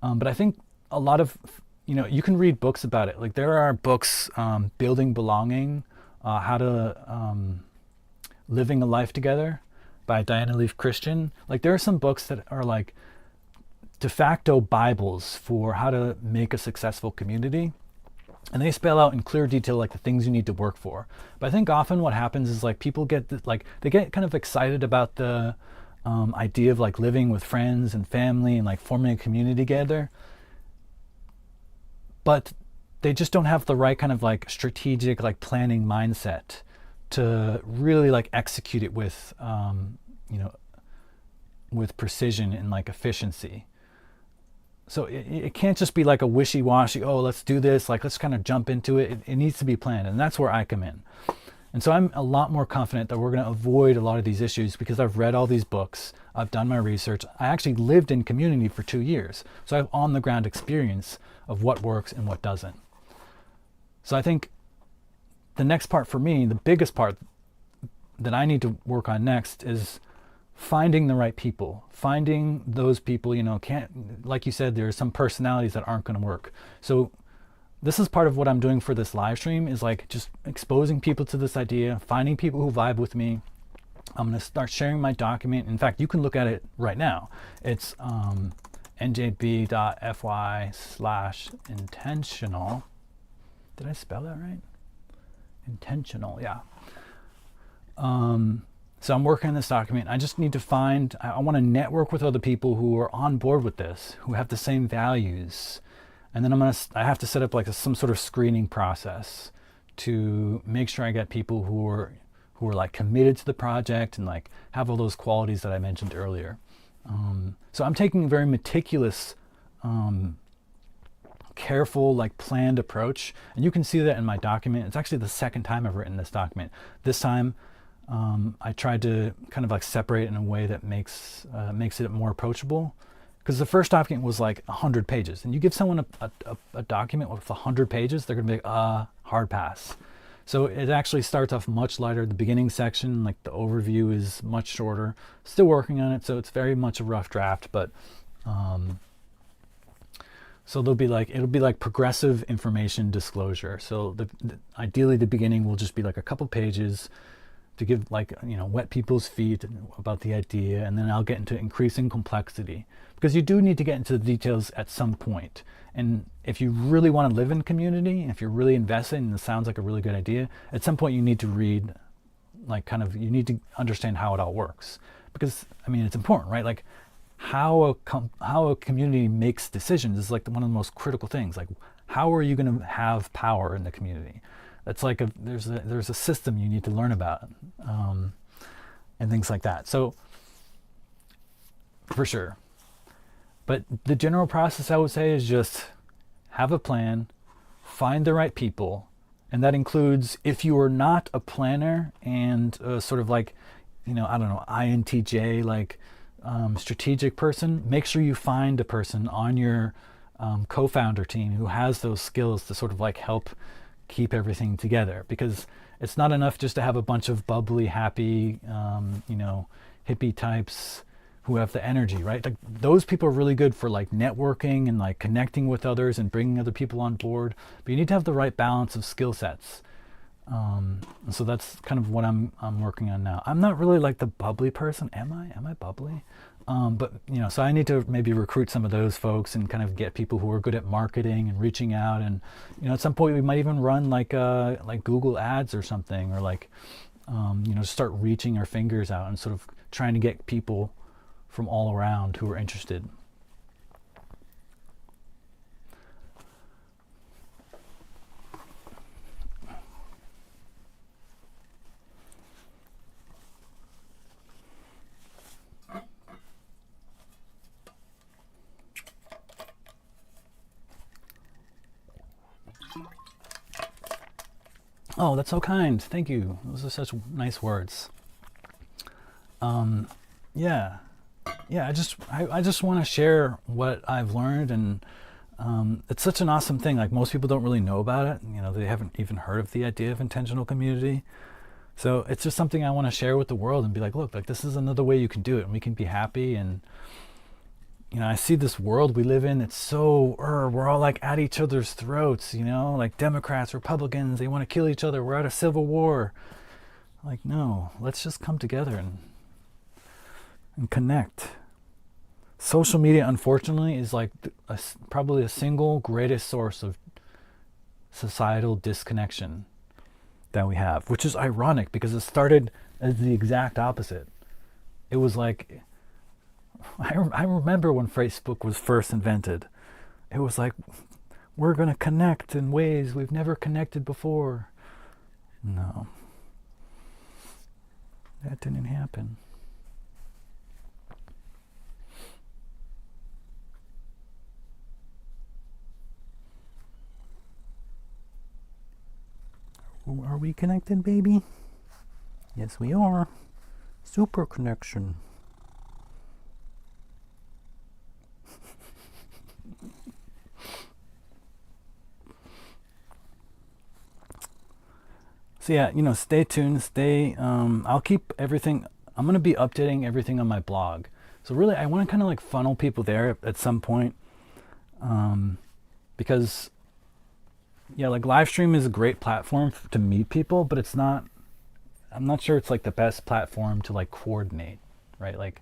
But I think a lot of, you know, you can read books about it. Like there are books, Building Belonging, How to Living a Life Together by Diana Leaf Christian. Like there are some books that are like de facto Bibles for how to make a successful community. And they spell out in clear detail like the things you need to work for. But I think often what happens is like people get they get kind of excited about the idea of like living with friends and family and like forming a community together. But they just don't have the right kind of like strategic like planning mindset to really like execute it with you know, with precision and like efficiency. So it can't just be like a wishy-washy, oh, let's do this, like let's kind of jump into it. It needs to be planned, and that's where I come in. And so I'm a lot more confident that we're going to avoid a lot of these issues because I've read all these books, I've done my research. I actually lived in community for 2 years. So I have on the ground experience of what works and what doesn't. So I think the next part for me, the biggest part that I need to work on next is finding the right people, finding those people, like you said, there are some personalities that aren't going to work. So this is part of what I'm doing for this live stream, is like just exposing people to this idea, finding people who vibe with me. I'm going to start sharing my document. In fact, you can look at it right now. It's njb.fyi/intentional. Did I spell that right? Intentional, yeah. So I'm working on this document. I just need to find, I want to network with other people who are on board with this, who have the same values. And then I have to set up like some sort of screening process to make sure I get people who are like committed to the project and like have all those qualities that I mentioned earlier. So I'm taking a very meticulous, careful, like planned approach. And you can see that in my document. It's actually the second time I've written this document. This time, I tried to kind of like separate in a way that makes it more approachable. Because the first document was like 100 pages. And you give someone a document with 100 pages, they're going to be like, hard pass. So it actually starts off much lighter. The beginning section, like the overview, is much shorter. Still working on it, so it's very much a rough draft. But so it'll be like progressive information disclosure. So ideally, the beginning will just be like a couple pages to give like, wet people's feet about the idea, and then I'll get into increasing complexity, because you do need to get into the details at some point. And if you really want to live in community, if you're really invested and it sounds like a really good idea, at some point you need to read, like you need to understand how it all works, because it's important, right? Like how a community makes decisions is like one of the most critical things. Like, how are you going to have power in the community? It's like there's a system you need to learn about, and things like that. So for sure. But the general process, I would say, is just have a plan, find the right people, and that includes, if you are not a planner and sort of like, I don't know, INTJ, like strategic person, make sure you find a person on your co-founder team who has those skills to sort of like help keep everything together. Because it's not enough just to have a bunch of bubbly, happy, hippie types who have the energy, right? Like, those people are really good for like networking and like connecting with others and bringing other people on board. But you need to have the right balance of skill sets. And so that's kind of what I'm working on now. I'm not really like the bubbly person. Am I bubbly? But so I need to maybe recruit some of those folks and kind of get people who are good at marketing and reaching out. And at some point we might even run like Google ads or something, or like start reaching our fingers out and sort of trying to get people from all around who are interested. Oh, that's so kind. Thank you. Those are such nice words. Yeah. I just want to share what I've learned, and it's such an awesome thing. Like, most people don't really know about it. They haven't even heard of the idea of intentional community. So it's just something I want to share with the world and be like, look, like, this is another way you can do it, and we can be happy. And I see this world we live in. It's so we're all like at each other's throats. Like Democrats, Republicans, they want to kill each other. We're at a civil war. Like, no, let's just come together and connect. Social media, unfortunately, is like probably the single greatest source of societal disconnection that we have, which is ironic because it started as the exact opposite. It was like, I remember when Facebook was first invented. It was like, we're going to connect in ways we've never connected before. No, that didn't happen. Are we connected, baby? Yes, we are. Super connection. So yeah, stay tuned. I'll keep everything. I'm gonna be updating everything on my blog. So really, I want to kind of like funnel people there at some point, because yeah, like live stream is a great platform to meet people, but it's not. I'm not sure it's like the best platform to like coordinate, right? Like,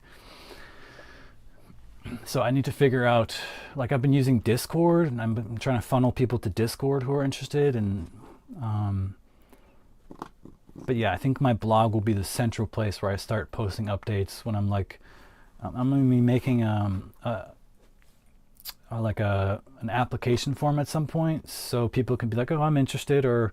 so I need to figure out. Like, I've been using Discord, and I'm trying to funnel people to Discord who are interested, and but yeah, I think my blog will be the central place where I start posting updates when I'm like, I'm going to be making an application form at some point, so people can be like, oh, I'm interested, or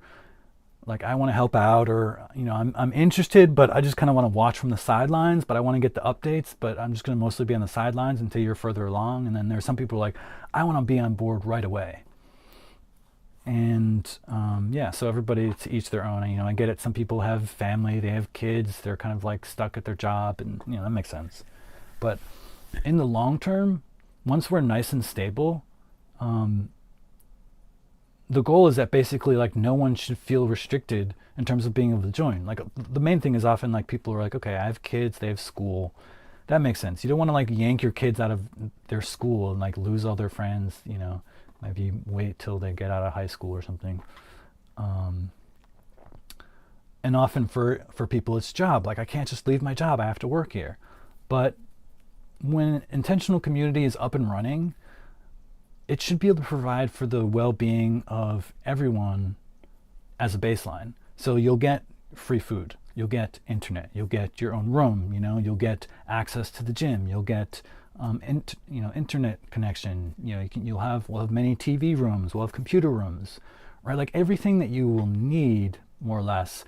like I want to help out, or I'm interested, but I just kind of want to watch from the sidelines, but I want to get the updates, but I'm just going to mostly be on the sidelines until you're further along. And then there's some people who are like, I want to be on board right away. And yeah, so everybody to each their own. I get it. Some people have family, they have kids, they're kind of like stuck at their job, and that makes sense. But in the long term, once we're nice and stable, the goal is that basically like no one should feel restricted in terms of being able to join. Like the main thing is often like people are like, okay, I have kids, they have school. That makes sense. You don't want to like yank your kids out of their school and like lose all their friends, maybe wait till they get out of high school or something. And often for people it's job. Like I can't just leave my job, I have to work here. But when intentional community is up and running, it should be able to provide for the well-being of everyone as a baseline. So you'll get free food, you'll get internet, you'll get your own room, you'll get access to the gym, you'll get internet connection, we'll have many TV rooms, we'll have computer rooms, right? Like everything that you will need, more or less.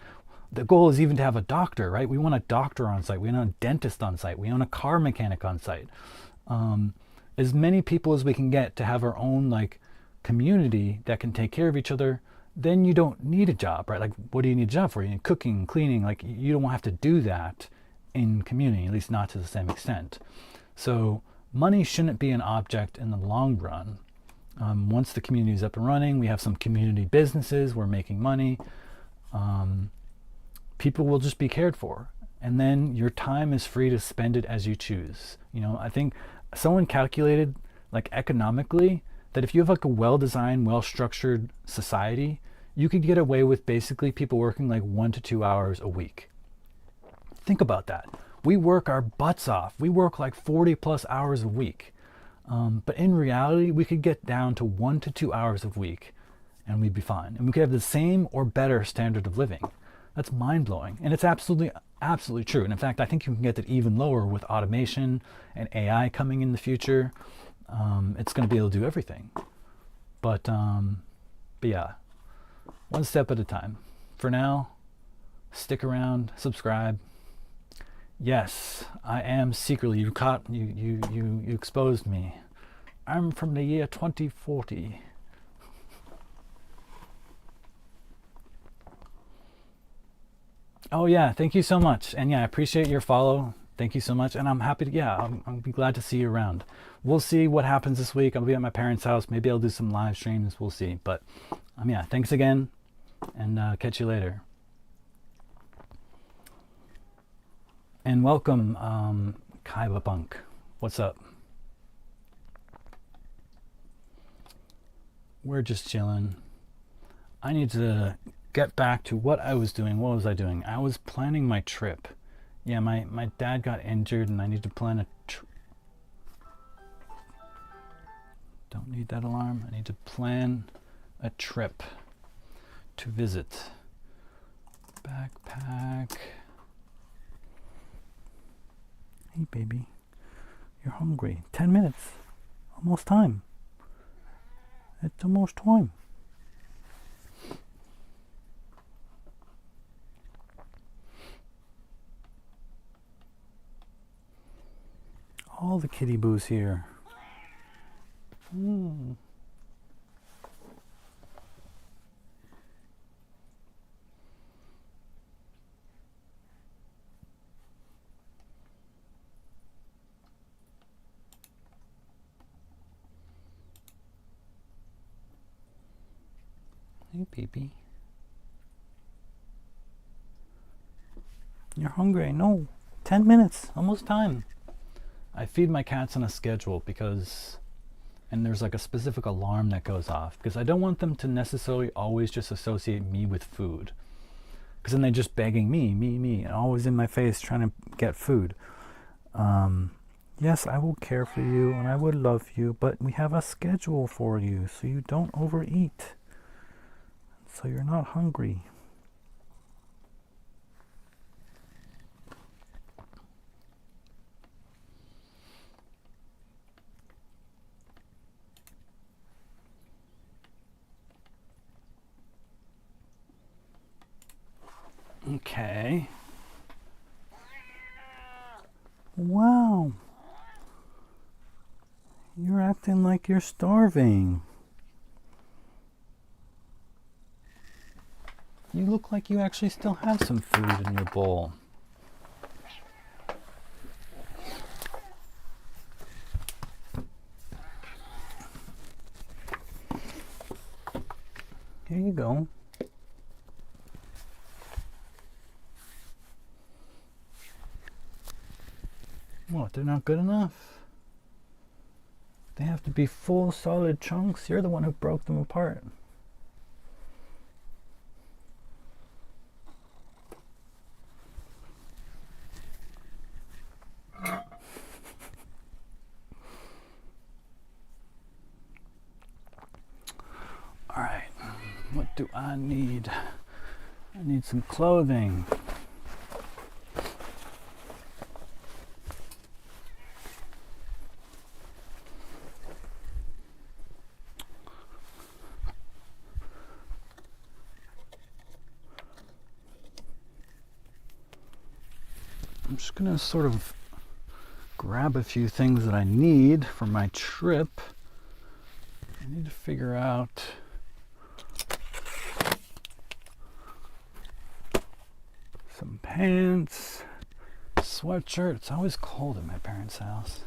The goal is even to have a doctor, right? We want a doctor on site, we want a dentist on site, we want a car mechanic on site. As many people as we can get to have our own like community that can take care of each other, then you don't need a job, right? Like what do you need a job for? You need cooking, cleaning, like you don't have to do that in community, at least not to the same extent. So money shouldn't be an object in the long run. Once the community is up and running, we have some community businesses, we're making money, people will just be cared for. And then your time is free to spend it as you choose. I think someone calculated like economically that if you have like a well-designed, well-structured society, you could get away with basically people working like 1 to 2 hours a week. Think about that. We work our butts off. We work like 40 plus hours a week. But in reality, we could get down to 1 to 2 hours a week and we'd be fine. And we could have the same or better standard of living. That's mind-blowing. And it's absolutely true. And in fact, I think you can get it even lower with automation and AI coming in the future. It's going to be able to do everything. But yeah, one step at a time. For now, stick around, subscribe. Yes, I am secretly, you exposed me. I'm from the year 2040. Oh yeah, thank you so much. And yeah, I appreciate your follow. Thank you so much. And I'm happy to, I'll be glad to see you around. We'll see what happens this week. I'll be at my parents' house. Maybe I'll do some live streams. We'll see. But yeah, thanks again, and catch you later. And welcome, Kaiba Bunk. What's up? We're just chilling. I need to get back to what I was doing. What was I doing? I was planning my trip. Yeah, my dad got injured and I need to plan a don't need that alarm. I need to plan a trip to visit. Backpack. Hey baby, you're hungry. 10 minutes. Almost time. It's almost time. All the kitty boos here. Hey, Pee-Pee. You're hungry. No. 10 minutes. Almost time. I feed my cats on a schedule because... And there's like a specific alarm that goes off. Because I don't want them to necessarily always just associate me with food. Because then they're just begging me, and always in my face trying to get food. Yes, I will care for you and I would love you, but we have a schedule for you so you don't overeat. So you're not hungry. Okay. Wow. You're acting like you're starving. You look like you actually still have some food in your bowl. Here you go. What, they're not good enough? They have to be full, solid chunks? You're the one who broke them apart. Alright, what do I need? I need some clothing. I'm just gonna sort of grab a few things that I need for my trip. I need to figure out some pants, sweatshirt. It's always cold at my parents' house.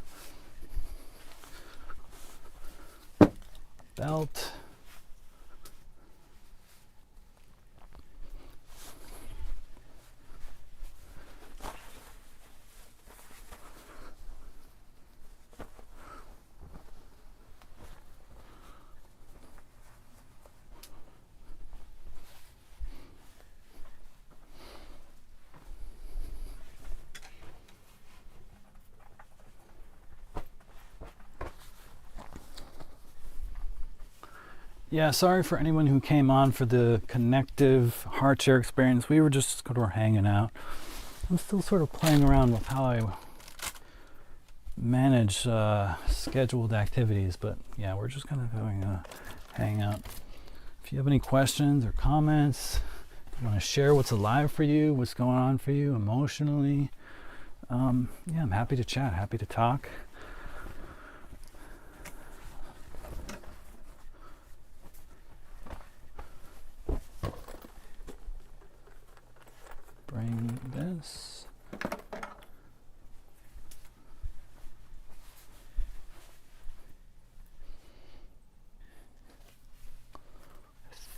Belt. Yeah, sorry for anyone who came on for the connective heartshare experience. We were just sort of hanging out. I'm still sort of playing around with how I manage scheduled activities, but yeah, we're just kind of doing a hangout. If you have any questions or comments, if you want to share what's alive for you, what's going on for you emotionally, yeah, I'm happy to chat, happy to talk. Bring this. I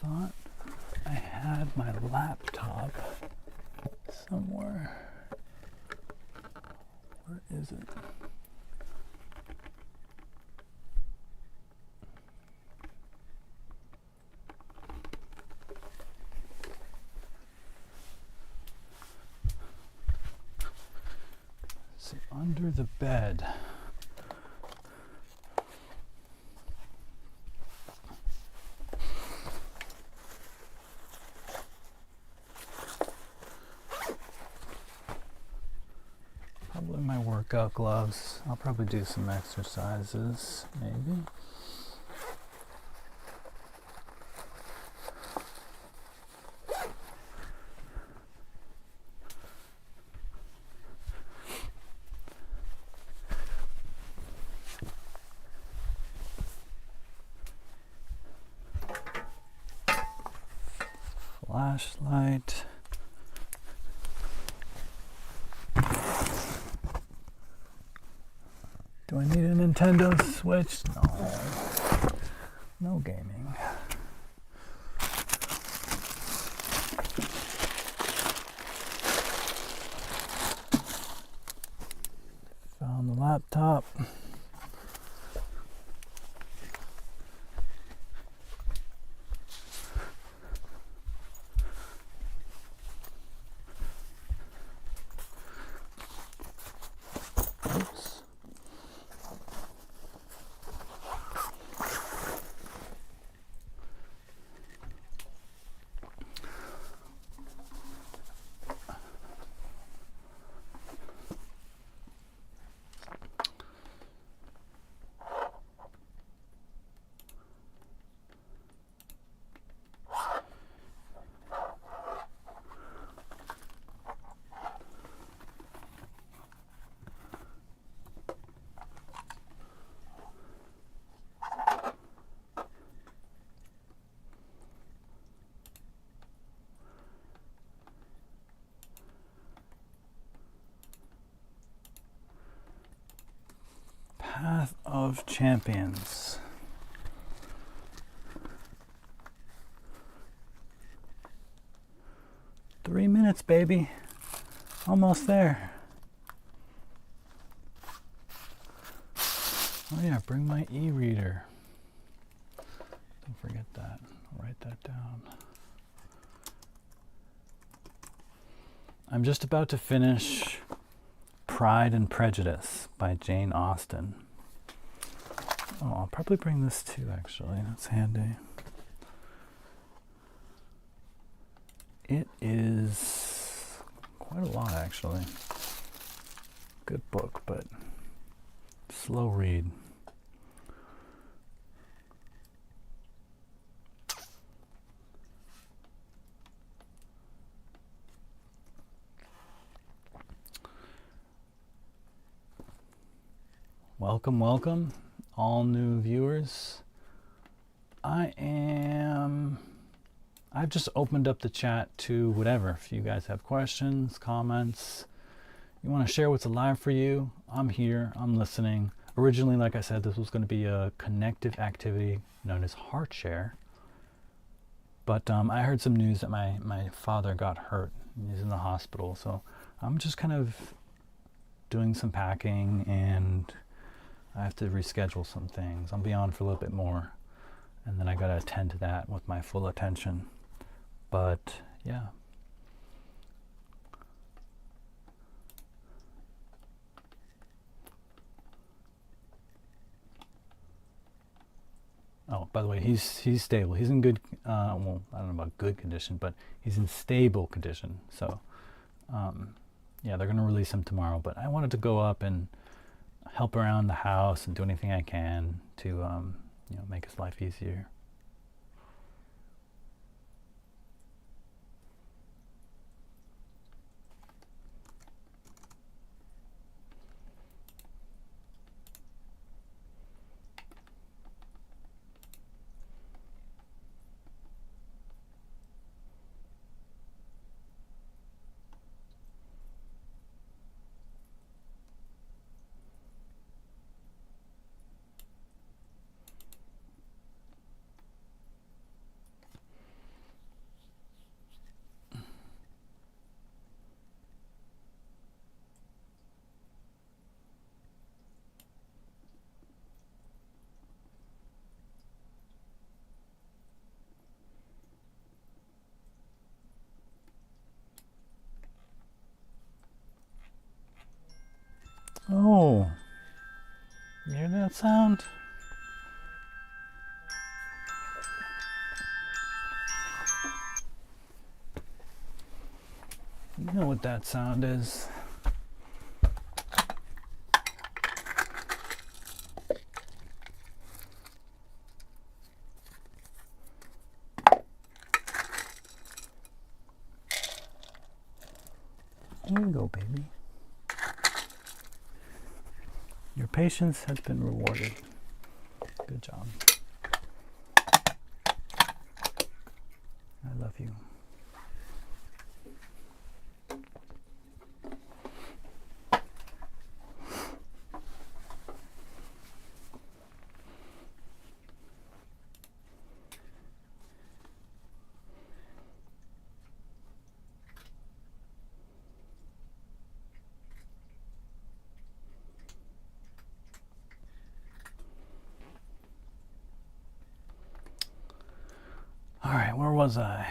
thought I had my laptop somewhere. Where is it? Under the bed. Probably my workout gloves. I'll probably do some exercises, maybe. Flashlight. Do I need a Nintendo Switch? No. No gaming. top. Oops. Path of Champions. Three minutes, baby. Almost there. Oh yeah, bring my e-reader. Don't forget that. I'll write that down. I'm just about to finish Pride and Prejudice by Jane Austen. Oh, I'll probably bring this too, actually. That's handy. It is quite a lot, actually. Good book, but slow read. Welcome, welcome, all new viewers. I've just opened up the chat to whatever. If you guys have questions, comments, you want to share what's alive for you, I'm here, I'm listening. Originally, like I said, this was going to be a connective activity known as heartshare. But I heard some news that my father got hurt. He's in the hospital. So I'm just kind of doing some packing, and I have to reschedule some things. I'll be on for a little bit more, and then I got to attend to that with my full attention. But yeah. Oh, by the way, he's stable. He's in good, well, I don't know about good condition, but he's in stable condition. So, yeah, they're going to release him tomorrow. But I wanted to go up and help around the house and do anything I can to, you know, make his life easier. Oh, you hear that sound? You know what that sound is. Here you go, baby. Your patience has been rewarded. Good job. I love you. right, where was I?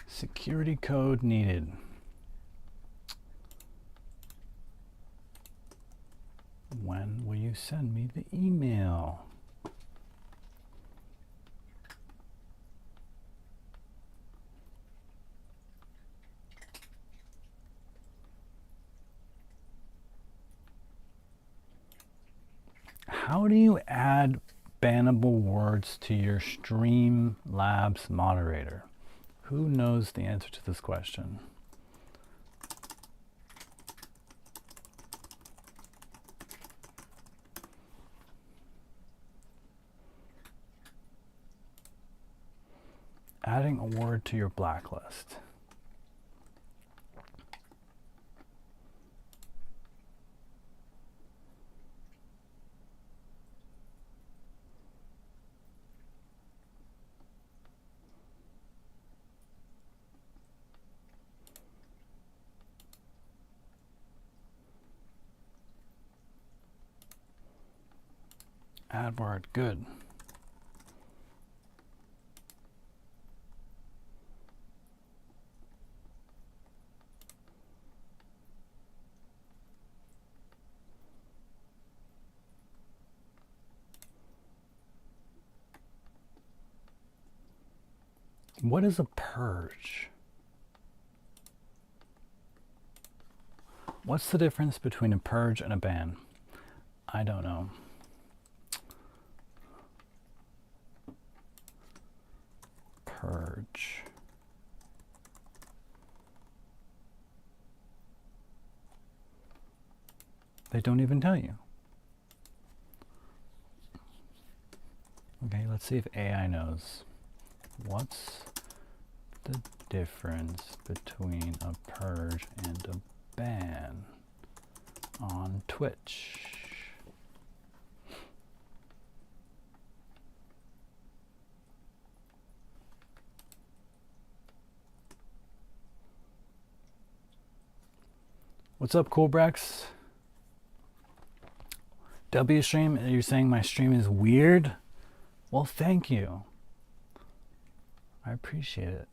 Security code needed. When will you send me the email? How do you add bannable words to your Streamlabs moderator? Who knows the answer to this question? Adding a word to your blacklist. Add word, good. What is a purge? What's the difference between a purge and a ban? I don't know. Purge. They don't even tell you. Okay, let's see if AI knows. What's the difference between a purge and a ban on Twitch? What's up, Coolbrex? W stream, are you saying my stream is weird? Well, thank you. I appreciate it.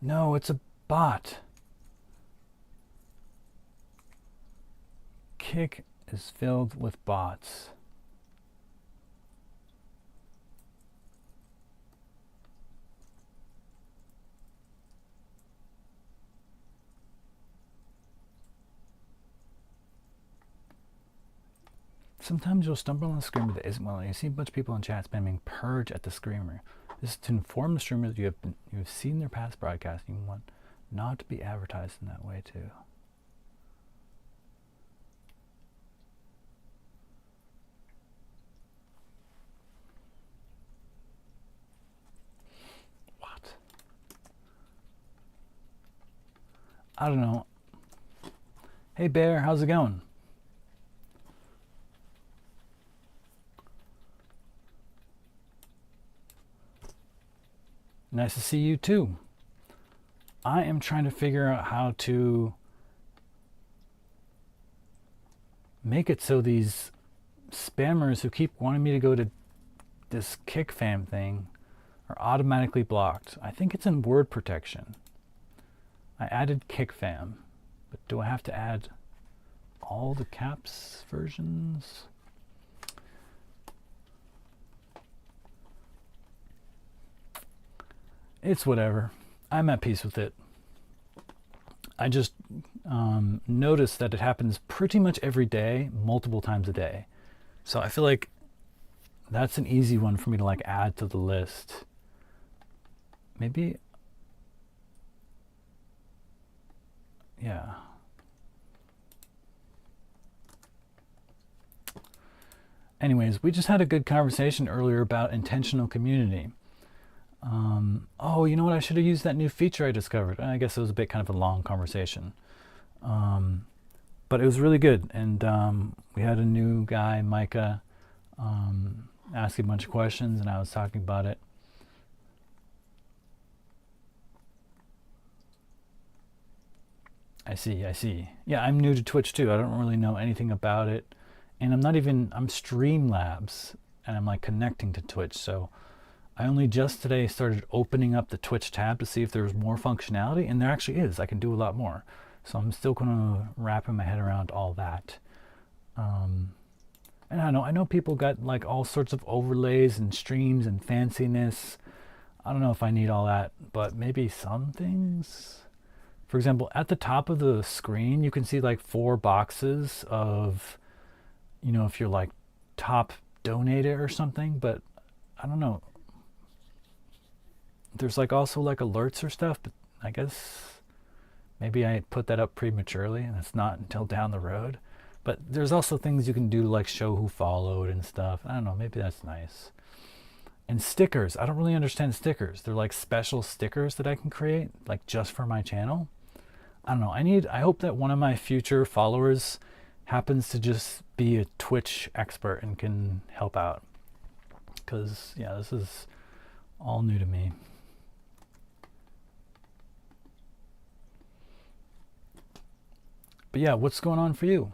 No, it's a bot. Kick is filled with bots. Sometimes you'll stumble on a screamer that isn't well, and you see a bunch of people in chat spamming purge at the screamer. This is to inform the streamer that you have seen their past broadcast and you want not to be advertised in that way too. What? I don't know. Hey Bear, how's it going? Nice to see you too. I am trying to figure out how to make it so these spammers who keep wanting me to go to this kick fam thing are automatically blocked. I think it's in word protection. I added kick fam, but do I have to add all the caps versions? it's whatever. I'm at peace with it. I just notice that it happens pretty much every day, multiple times a day. So I feel like that's an easy one for me to like add to the list. Maybe, yeah. Anyways, we just had a good conversation earlier about intentional community. Oh, you know what? I should have used that new feature I discovered. I guess it was a bit kind of a long conversation. But it was really good. And we had a new guy, Micah, asking a bunch of questions, and I was talking about it. I see. Yeah, I'm new to Twitch too. I don't really know anything about it. And I'm Streamlabs, and I'm like connecting to Twitch. So I only just today started opening up the Twitch tab to see if there was more functionality, and there actually is. I can do a lot more. So I'm still going to wrapping my head around all that. And I know people got like all sorts of overlays and streams and fanciness. I don't know if I need all that, but maybe some things. For example, at the top of the screen, you can see like 4 boxes of, if you're like top donator or something, but I don't know. There's like also like alerts or stuff, but I guess maybe I put that up prematurely and it's not until down the road. But there's also things you can do to like show who followed and stuff. I don't know, maybe that's nice. And stickers, I don't really understand stickers. They're like special stickers that I can create, like just for my channel. I don't know, I hope that one of my future followers happens to just be a Twitch expert and can help out. Because, yeah, this is all new to me. But yeah, what's going on for you?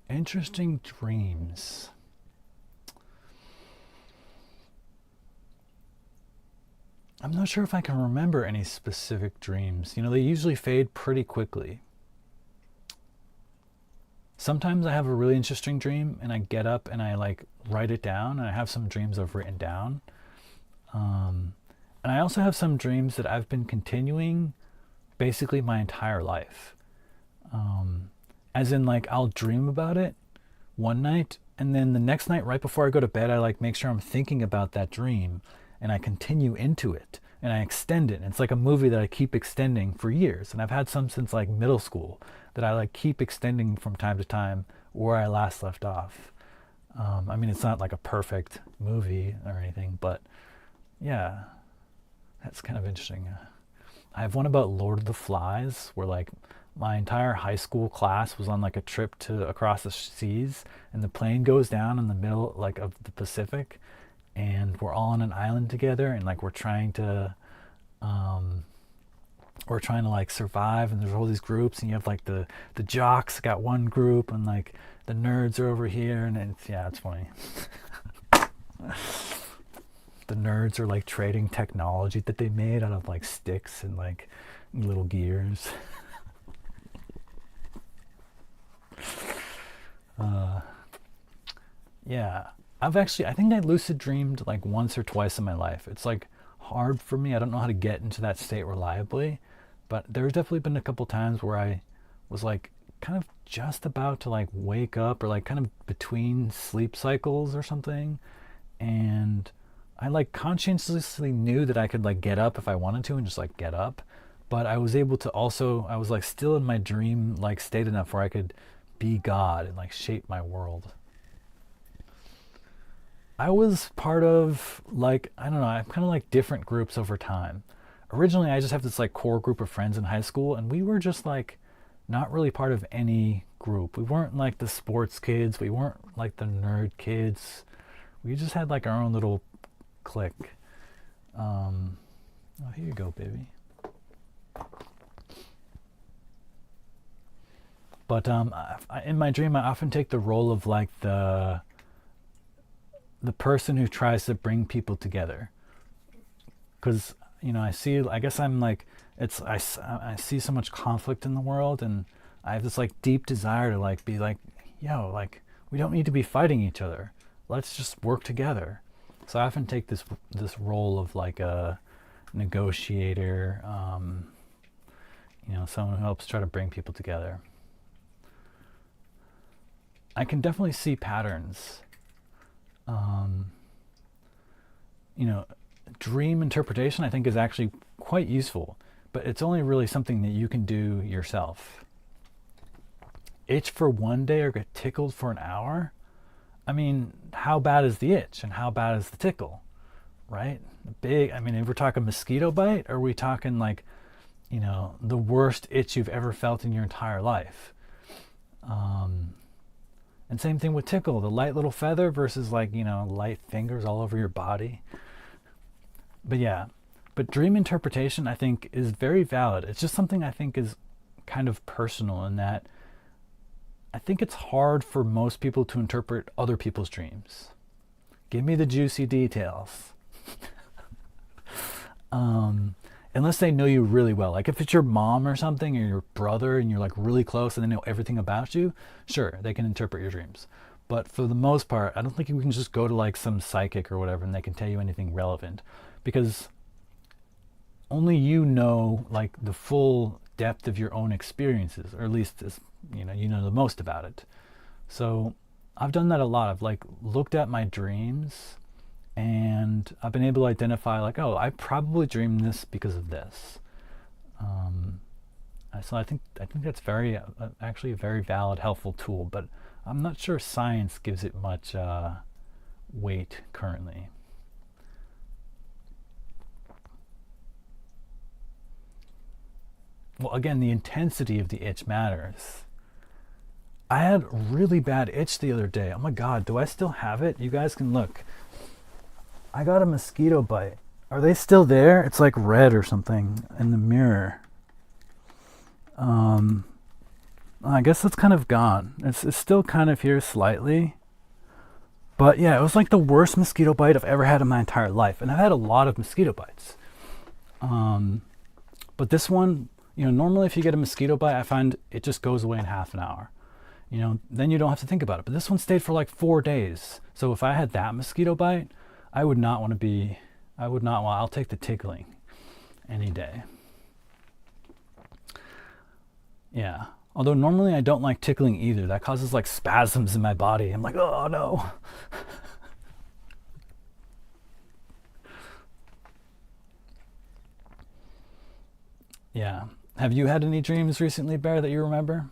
Interesting dreams. I'm not sure if I can remember any specific dreams. They usually fade pretty quickly. Sometimes I have a really interesting dream and I get up and I like write it down, and I have some dreams I've written down. And I also have some dreams that I've been continuing basically my entire life. As in, like, I'll dream about it one night, and then the next night right before I go to bed, I like make sure I'm thinking about that dream, and I continue into it, and I extend it. And it's like a movie that I keep extending for years, and I've had some since like middle school that I like keep extending from time to time where I last left off. I mean, it's not like a perfect movie or anything, but yeah, that's kind of interesting. I have one about Lord of the Flies, where like my entire high school class was on like a trip to across the seas, and the plane goes down in the middle like of the Pacific, and we're all on an island together, and like we're trying to like survive, and there's all these groups, and you have like the jocks got one group, and like the nerds are over here, and it's funny. The nerds are like trading technology that they made out of like sticks and like little gears. Yeah, I think I lucid dreamed like once or twice in my life. It's like hard for me. I don't know how to get into that state reliably, but there's definitely been a couple times where I was like kind of just about to like wake up, or like kind of between sleep cycles or something, and I like conscientiously knew that I could like get up if I wanted to and just like get up, but I was able to also, I was like still in my dream like state enough where I could be God and like shape my world. I was part of like, I don't know, I'm kind of like different groups over time. Originally, I just have this like core group of friends in high school, and we were just like not really part of any group. We weren't like the sports kids. We weren't like the nerd kids. We just had like our own little clique. Oh, here you go, baby. But in my dream, I often take the role of like the person who tries to bring people together. Because, you know, I guess I'm like, I see so much conflict in the world, and I have this like deep desire to like be like, yo, like, we don't need to be fighting each other. Let's just work together. So I often take this role of like a negotiator, you know, someone who helps try to bring people together. I can definitely see patterns. You know, dream interpretation I think is actually quite useful, but it's only really something that you can do yourself. Itch for one day or get tickled for an hour? I mean, how bad is the itch and how bad is the tickle, right? I mean, if we're talking mosquito bite, or are we talking like, you know, the worst itch you've ever felt in your entire life? And same thing with tickle, the light little feather versus like, you know, light fingers all over your body. But yeah, but dream interpretation I think is very valid. It's just something I think is kind of personal in that I think it's hard for most people to interpret other people's dreams. Give me the juicy details. Unless they know you really well. Like if it's your mom or something, or your brother, and you're like really close and they know everything about you, sure, they can interpret your dreams. But for the most part, I don't think you can just go to like some psychic or whatever and they can tell you anything relevant, because only you know like the full depth of your own experiences, or at least as you know the most about it. So I've done that a lot. I've like looked at my dreams and I've been able to identify like, oh, I probably dreamed this because of this. So I think that's very actually a very valid, helpful tool, but I'm not sure science gives it much weight currently. Well, again, the intensity of the itch matters. I had really bad itch the other day. Oh my God, do I still have it? You guys can look. I got a mosquito bite. Are they still there? It's like red or something in the mirror. I guess it's kind of gone. It's still kind of here slightly. But yeah, it was like the worst mosquito bite I've ever had in my entire life. And I've had a lot of mosquito bites. But this one, you know, normally if you get a mosquito bite, I find it just goes away in half an hour. You know, then you don't have to think about it. But this one stayed for like 4 days. So if I had that mosquito bite, I would not want to be, I'll take the tickling any day. Yeah. Although normally I don't like tickling either. That causes like spasms in my body. I'm like, oh no. Yeah. Have you had any dreams recently, Bear, that you remember?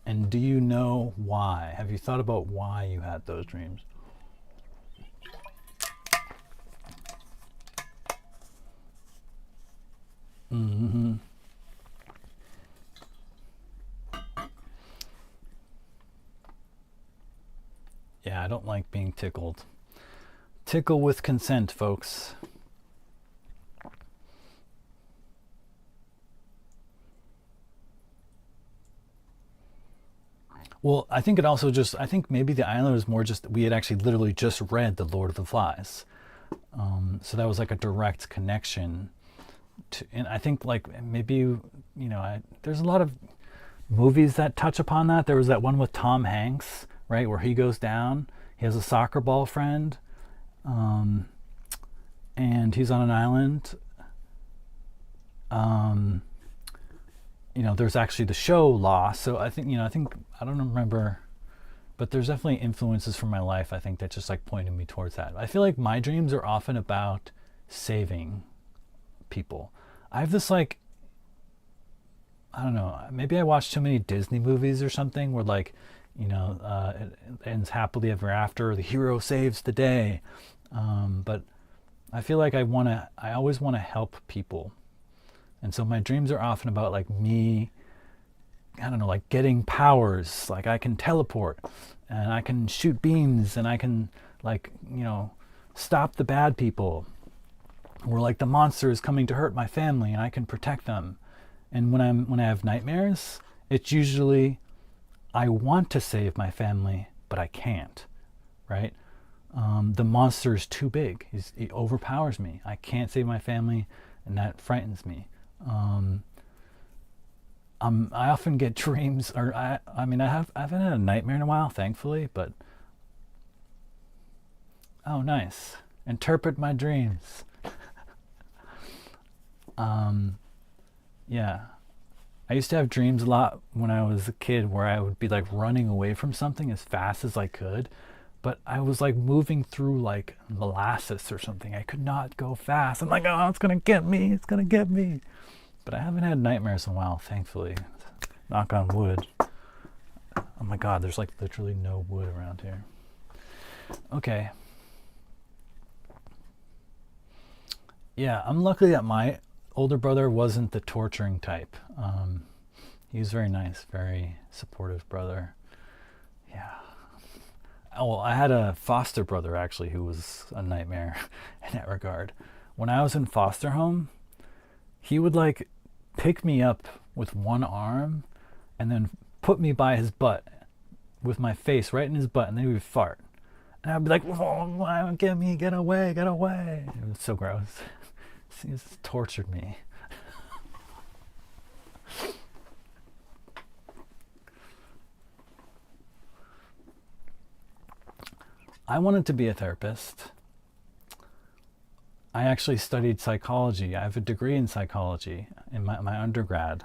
And do you know why? Have you thought about why you had those dreams? Mm-hmm. Yeah, I don't like being tickled. Tickle with consent, folks. Well, I think it also just, I think maybe the island was more just, we had actually literally just read The Lord of the Flies. So that was like a direct connection to, and I think like maybe, you know, there's a lot of movies that touch upon that. There was that one with Tom Hanks, right, where he goes down, he has a soccer ball friend, and he's on an island. You know, there's actually the show Lost. So I think, I don't remember, but there's definitely influences from my life, I think, that just like pointed me towards that. I feel like my dreams are often about saving people. I have this like, I don't know, maybe I watched too many Disney movies or something where like, it ends happily ever after, the hero saves the day. But I feel like I always want to help people. And so my dreams are often about like me, I don't know, like getting powers, like I can teleport and I can shoot beams and I can like, stop the bad people. where like the monster is coming to hurt my family and I can protect them. And when I have nightmares, it's usually I want to save my family, but I can't, right? The monster is too big. He overpowers me. I can't save my family, and that frightens me. I often get dreams, or I mean, I haven't had a nightmare in a while, thankfully, but oh, nice. Interpret my dreams. Yeah. I used to have dreams a lot when I was a kid where I would be like running away from something as fast as I could, but I was like moving through like molasses or something. I could not go fast. I'm like, oh, it's gonna get me. It's gonna get me. But I haven't had nightmares in a while, thankfully. Knock on wood. Oh my God, there's like literally no wood around here. Okay. Yeah, I'm lucky that my older brother wasn't the torturing type. He was very nice, very supportive brother. Yeah. Oh, well, I had a foster brother actually who was a nightmare in that regard. When I was in foster home, he would like pick me up with one arm and then put me by his butt with my face right in his butt, and then he would fart. And I'd be like, "Oh, get me, get away, get away." It was so gross. He just tortured me. I wanted to be a therapist. I actually studied psychology. I have a degree in psychology in my undergrad.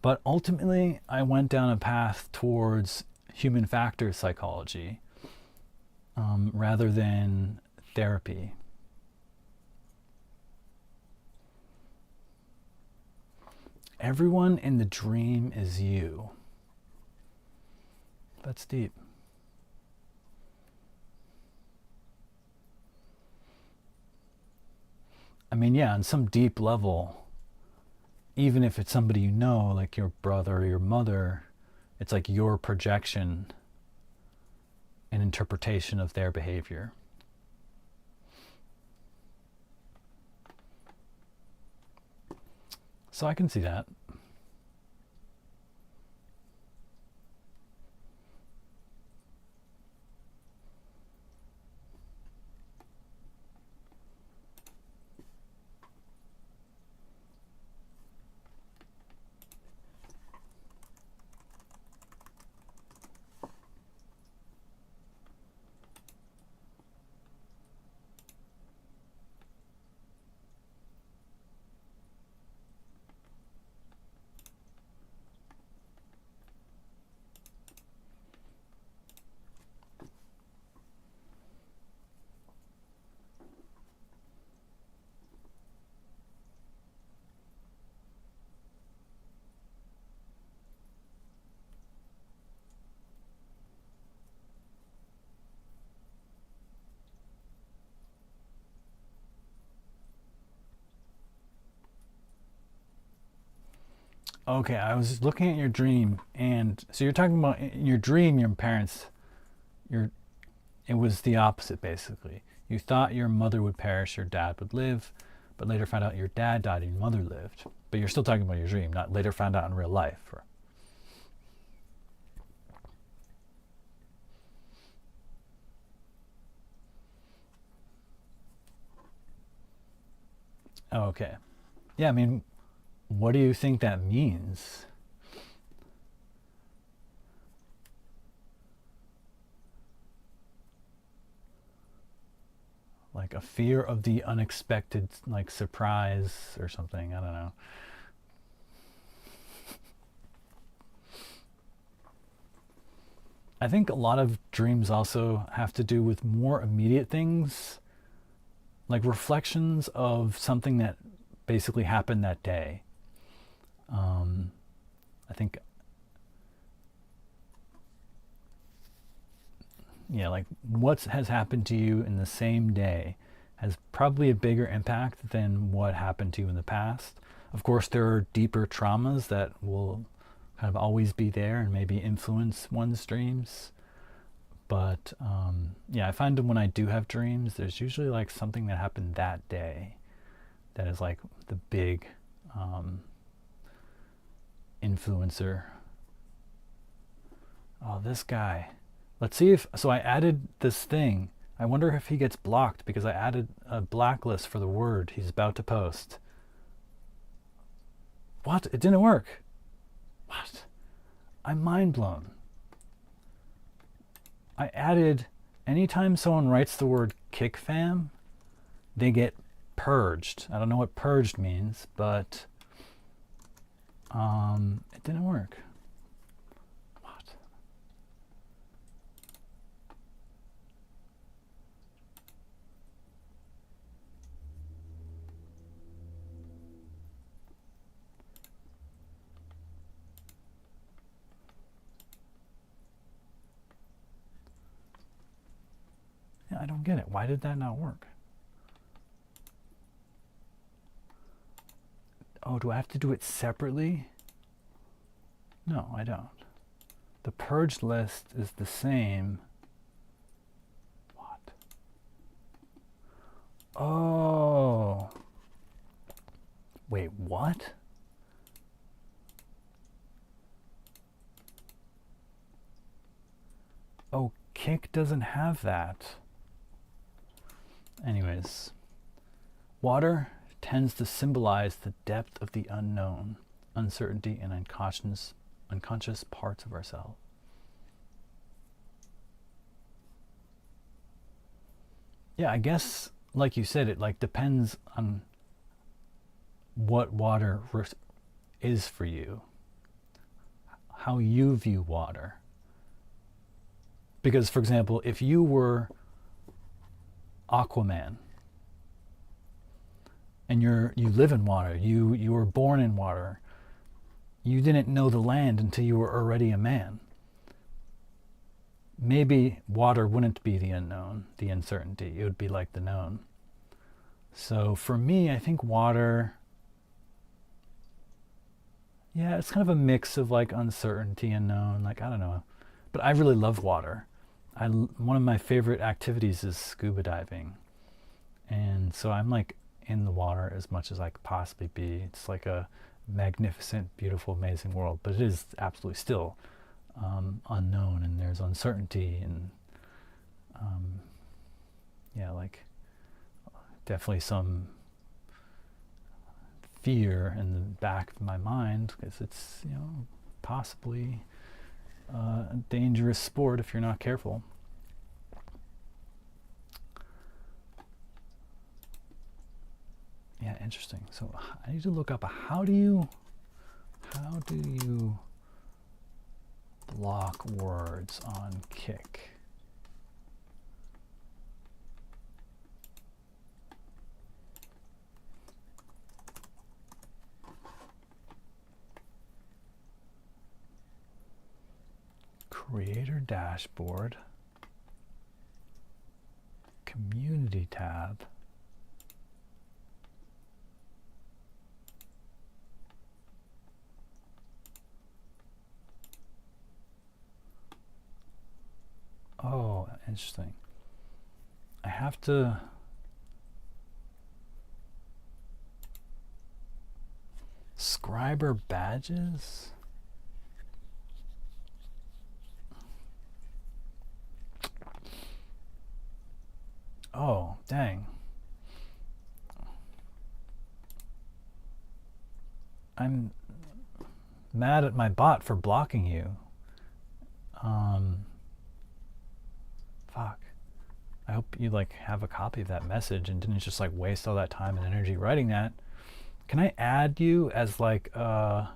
But ultimately, I went down a path towards human factors psychology rather than therapy. Everyone in the dream is you. That's deep. I mean, yeah, on some deep level, even if it's somebody you know, like your brother or your mother, it's like your projection and interpretation of their behavior. So I can see that. Okay, I was looking at your dream, and so you're talking about in your dream, your parents, your it was the opposite basically. You thought your mother would perish, your dad would live, but later found out your dad died and your mother lived. But you're still talking about your dream, not later found out in real life. Oh, okay. Yeah, I mean, what do you think that means? Like a fear of the unexpected, like surprise or something. I don't know. I think a lot of dreams also have to do with more immediate things, like reflections of something that basically happened that day. I think, yeah, like what has happened to you in the same day has probably a bigger impact than what happened to you in the past. Of course, there are deeper traumas that will kind of always be there and maybe influence one's dreams. But yeah, I find that when I do have dreams, there's usually like something that happened that day that is like the big influencer. Oh, this guy. Let's see if, so I added this thing. I wonder if he gets blocked because I added a blacklist for the word he's about to post. What? It didn't work. What? I'm mind blown. I added, anytime someone writes the word kick fam, they get purged. I don't know what purged means, but it didn't work. What? Yeah, I don't get it. Why did that not work? Oh, do I have to do it separately? No, I don't. The purged list is the same. What? Oh. Wait, what? Oh, kick doesn't have that. Anyways, water tends to symbolize the depth of the unknown, uncertainty, and unconscious parts of ourselves. Yeah, I guess, like you said, it like depends on what water is for you, how you view water. Because, for example, if you were Aquaman, and you live in water, you were born in water, you didn't know the land until you were already a man. Maybe water wouldn't be the unknown, the uncertainty. It would be like the known. So for me, I think water, yeah, it's kind of a mix of like uncertainty and known. Like, I don't know. But I really love water. One of my favorite activities is scuba diving. And so I'm like in the water as much as I could possibly be. It's like a magnificent, beautiful, amazing world, but it is absolutely still unknown, and there's uncertainty, and yeah, like definitely some fear in the back of my mind, because it's, you know, possibly a dangerous sport if you're not careful. Yeah, interesting. So I need to look up how do you block words on Kick? Creator dashboard, community tab. Oh, interesting. I have to scriber badges. Oh, dang. I'm mad at my bot for blocking you. Fuck. I hope you like have a copy of that message and didn't just like waste all that time and energy writing that. Can I add you as like yeah,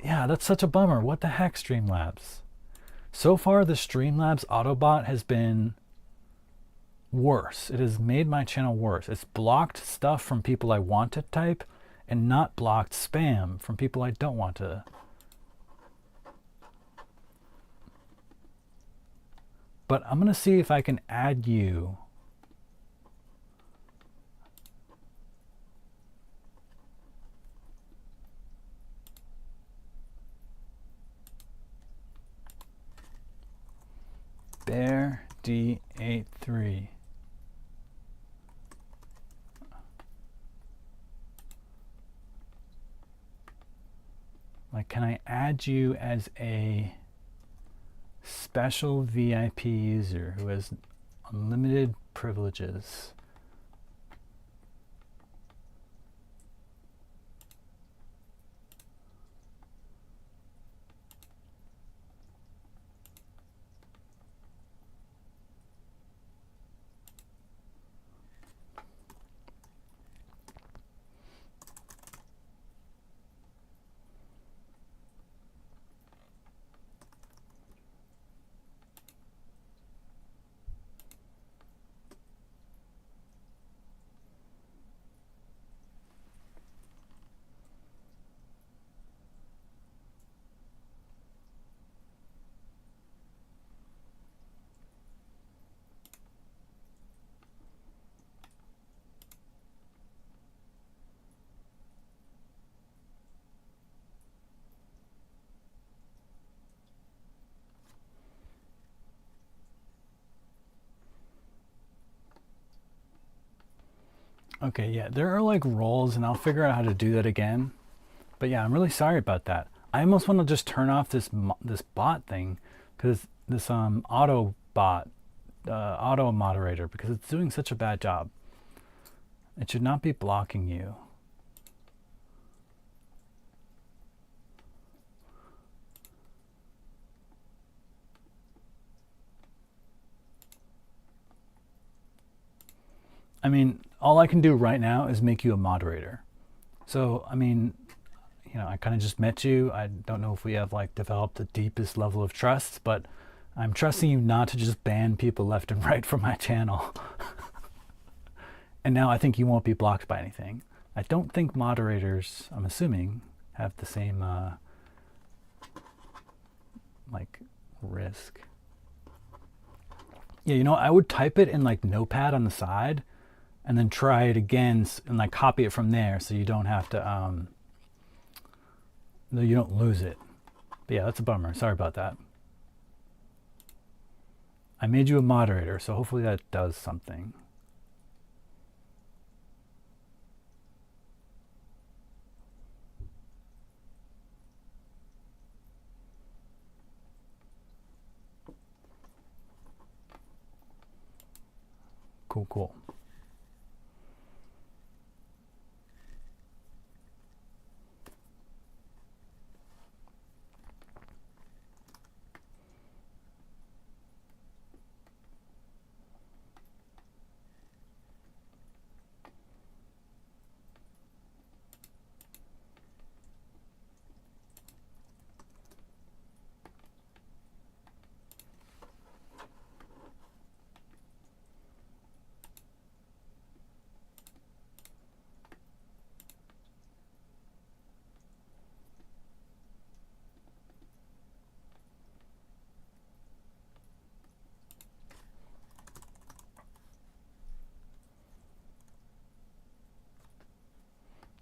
that's such a bummer. What the heck, Streamlabs? So far, the Streamlabs Autobot has been worse. It has made my channel worse. It's blocked stuff from people I want to type and not blocked spam from people I don't want to. But I'm going to see if I can add you. Bear D83. Like, can I add you as a special VIP user who has unlimited privileges? Okay, yeah, there are like roles, and I'll figure out how to do that again. But yeah, I'm really sorry about that. I almost want to just turn off this bot thing, because this auto bot, auto moderator, because it's doing such a bad job. It should not be blocking you. I mean, all I can do right now is make you a moderator. So, I mean, you know, I kind of just met you. I don't know if we have like developed the deepest level of trust, but I'm trusting you not to just ban people left and right from my channel. And now I think you won't be blocked by anything. I don't think moderators, I'm assuming, have the same like risk. Yeah, you know, I would type it in like Notepad on the side and then try it again and like copy it from there, so you don't have to you don't lose it. But yeah, that's a bummer. Sorry about that. I made you a moderator, so hopefully that does something. Cool, cool.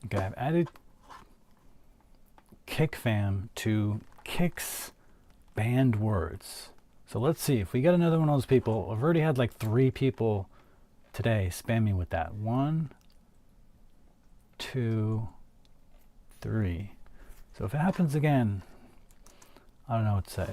Okay, I've added KickFam to Kick's banned words. So let's see if we get another one of those people. I've already had like 3 people today spam me with that. 1, 2, 3. So if it happens again, I don't know what to say.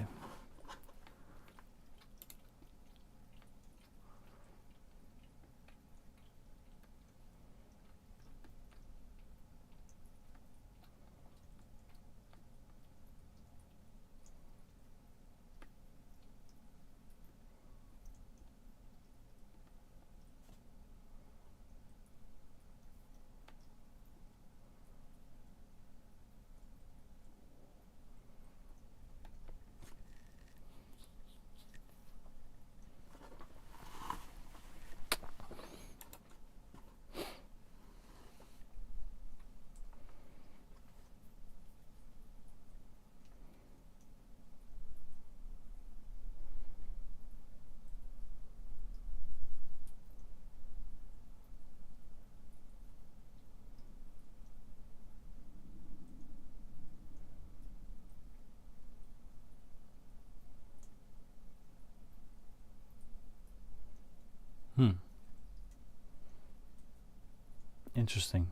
Interesting.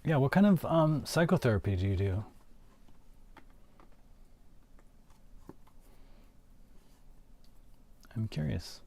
Yeah, what kind of psychotherapy do you do? I'm curious.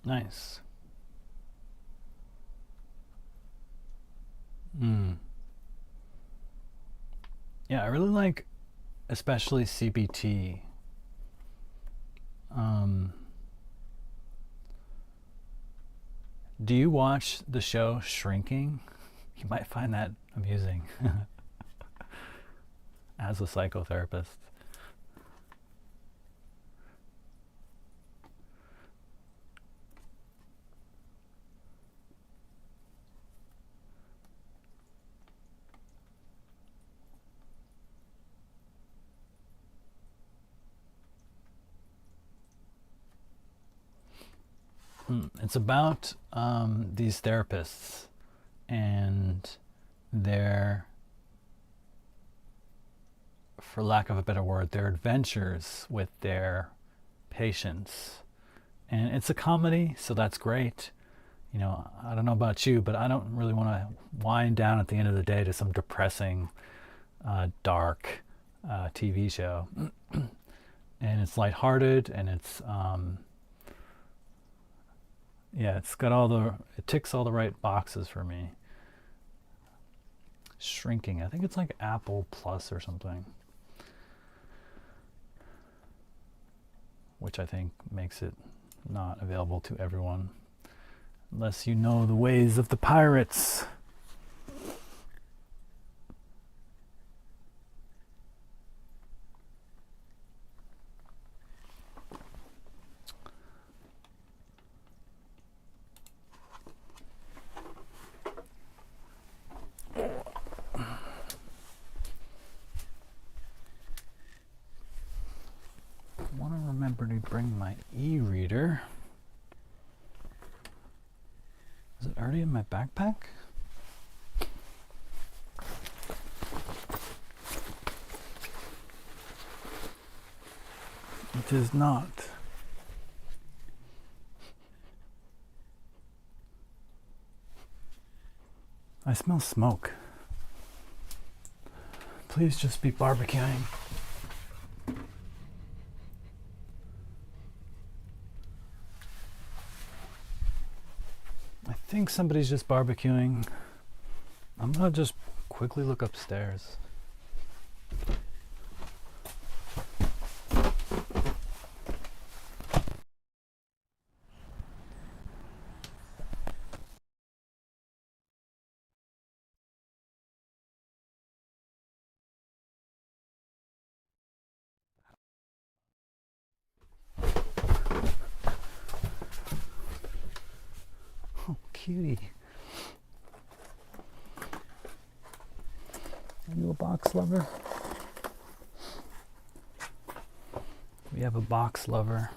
Nice. Mm. Yeah, I really like especially CBT. Um, do you watch the show Shrinking? You might find that amusing as a psychotherapist. It's about these therapists and their, for lack of a better word, their adventures with their patients. And it's a comedy, so that's great. You know, I don't know about you, but I don't really want to wind down at the end of the day to some depressing, dark TV show. And it's lighthearted, and it's yeah, it ticks all the right boxes for me. Shrinking, I think it's like Apple Plus or something, which I think makes it not available to everyone unless you know the ways of the pirates. I want to remember to bring my e-reader. Is it already in my backpack? It is not. I smell smoke. Please just be barbecuing. I think somebody's just barbecuing. I'm gonna just quickly look upstairs. Oh, cutie. Are you a box lover? We have a box lover.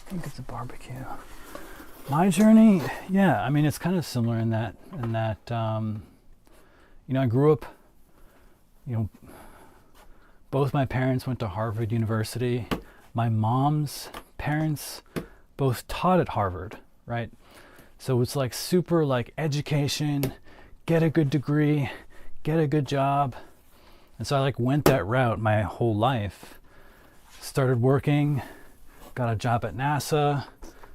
think it's a barbecue. My journey, yeah, I mean, it's kind of similar in that, I grew up, both my parents went to Harvard University. My mom's parents both taught at Harvard, right? So it's like super like education, get a good degree, get a good job. And so I like went that route my whole life. Started working, got a job at NASA,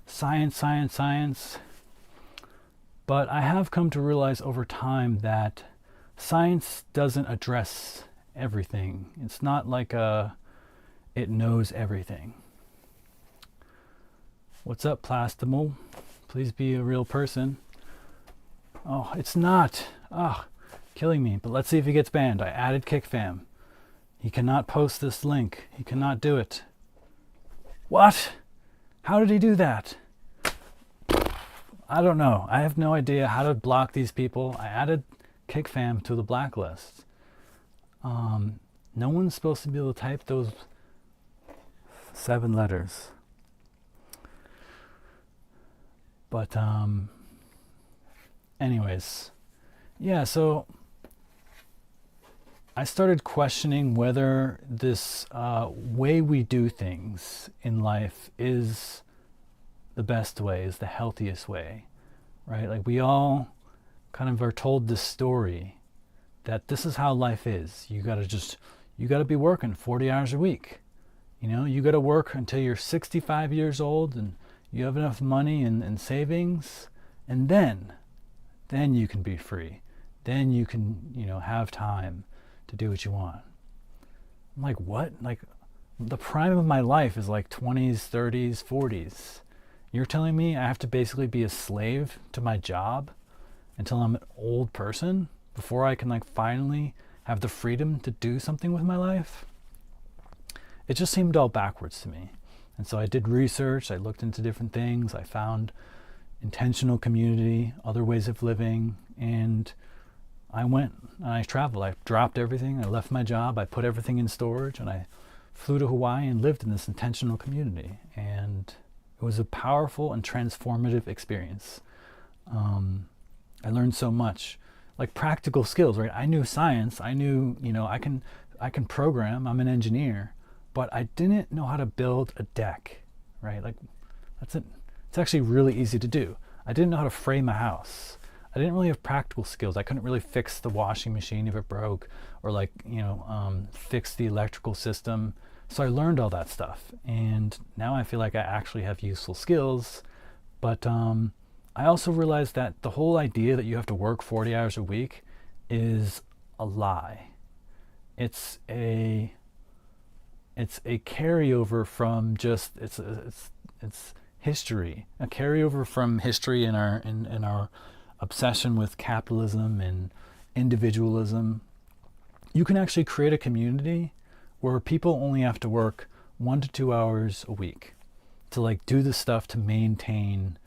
science. But I have come to realize over time that science doesn't address everything. It's not like it knows everything. What's up, Plastimal? Please be a real person. Oh, it's not. Killing me. But let's see if he gets banned. I added KickFam. He cannot post this link. He cannot do it. What? How did he do that? I don't know. I have no idea how to block these people. I added KickFam to the blacklist. No one's supposed to be able to type those 7 letters. But anyways, yeah, so I started questioning whether this way we do things in life is the best way, is the healthiest way, right? Like we all kind of are told this story that this is how life is. You gotta be working 40 hours a week. You gotta work until you're 65 years old and you have enough money and savings, and then you can be free. Then you can, have time to do what you want. I'm like, what? Like, the prime of my life is like 20s, 30s, 40s. You're telling me I have to basically be a slave to my job until I'm an old person before I can like finally have the freedom to do something with my life? It just seemed all backwards to me. And so I did research, I looked into different things, I found intentional community, other ways of living, and I went and I traveled. I dropped everything, I left my job, I put everything in storage, and I flew to Hawaii and lived in this intentional community. And it was a powerful and transformative experience. I learned so much, like practical skills, right? I knew science, I knew, I can program, I'm an engineer, but I didn't know how to build a deck, right? Like, that's it. It's actually really easy to do. I didn't know how to frame a house. I didn't really have practical skills. I couldn't really fix the washing machine if it broke, or like, fix the electrical system. So I learned all that stuff. And now I feel like I actually have useful skills. But I also realized that the whole idea that you have to work 40 hours a week is a lie. It's a carryover from just it's history, a carryover from history in our obsession with capitalism and individualism. You can actually create a community where people only have to work 1 to 2 hours a week to like do the stuff to maintain,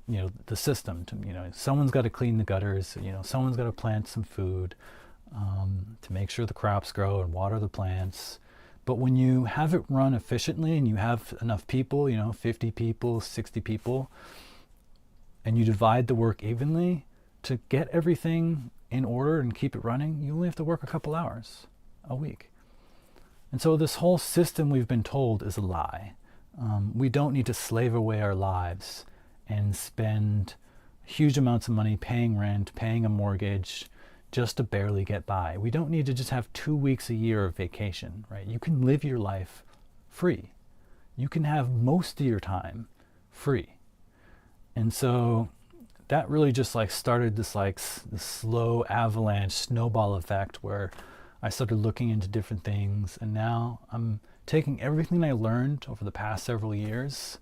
the system. To someone's got to clean the gutters. Someone's got to plant some food to make sure the crops grow and water the plants. But when you have it run efficiently and you have enough people, 50 people, 60 people, and you divide the work evenly to get everything in order and keep it running, you only have to work a couple hours a week. And so this whole system we've been told is a lie. We don't need to slave away our lives and spend huge amounts of money paying rent, paying a mortgage, just to barely get by. We don't need to just have 2 weeks a year of vacation, right? You can live your life free. You can have most of your time free. And so that really just like started this slow avalanche snowball effect where I started looking into different things, and now I'm taking everything I learned over the past several years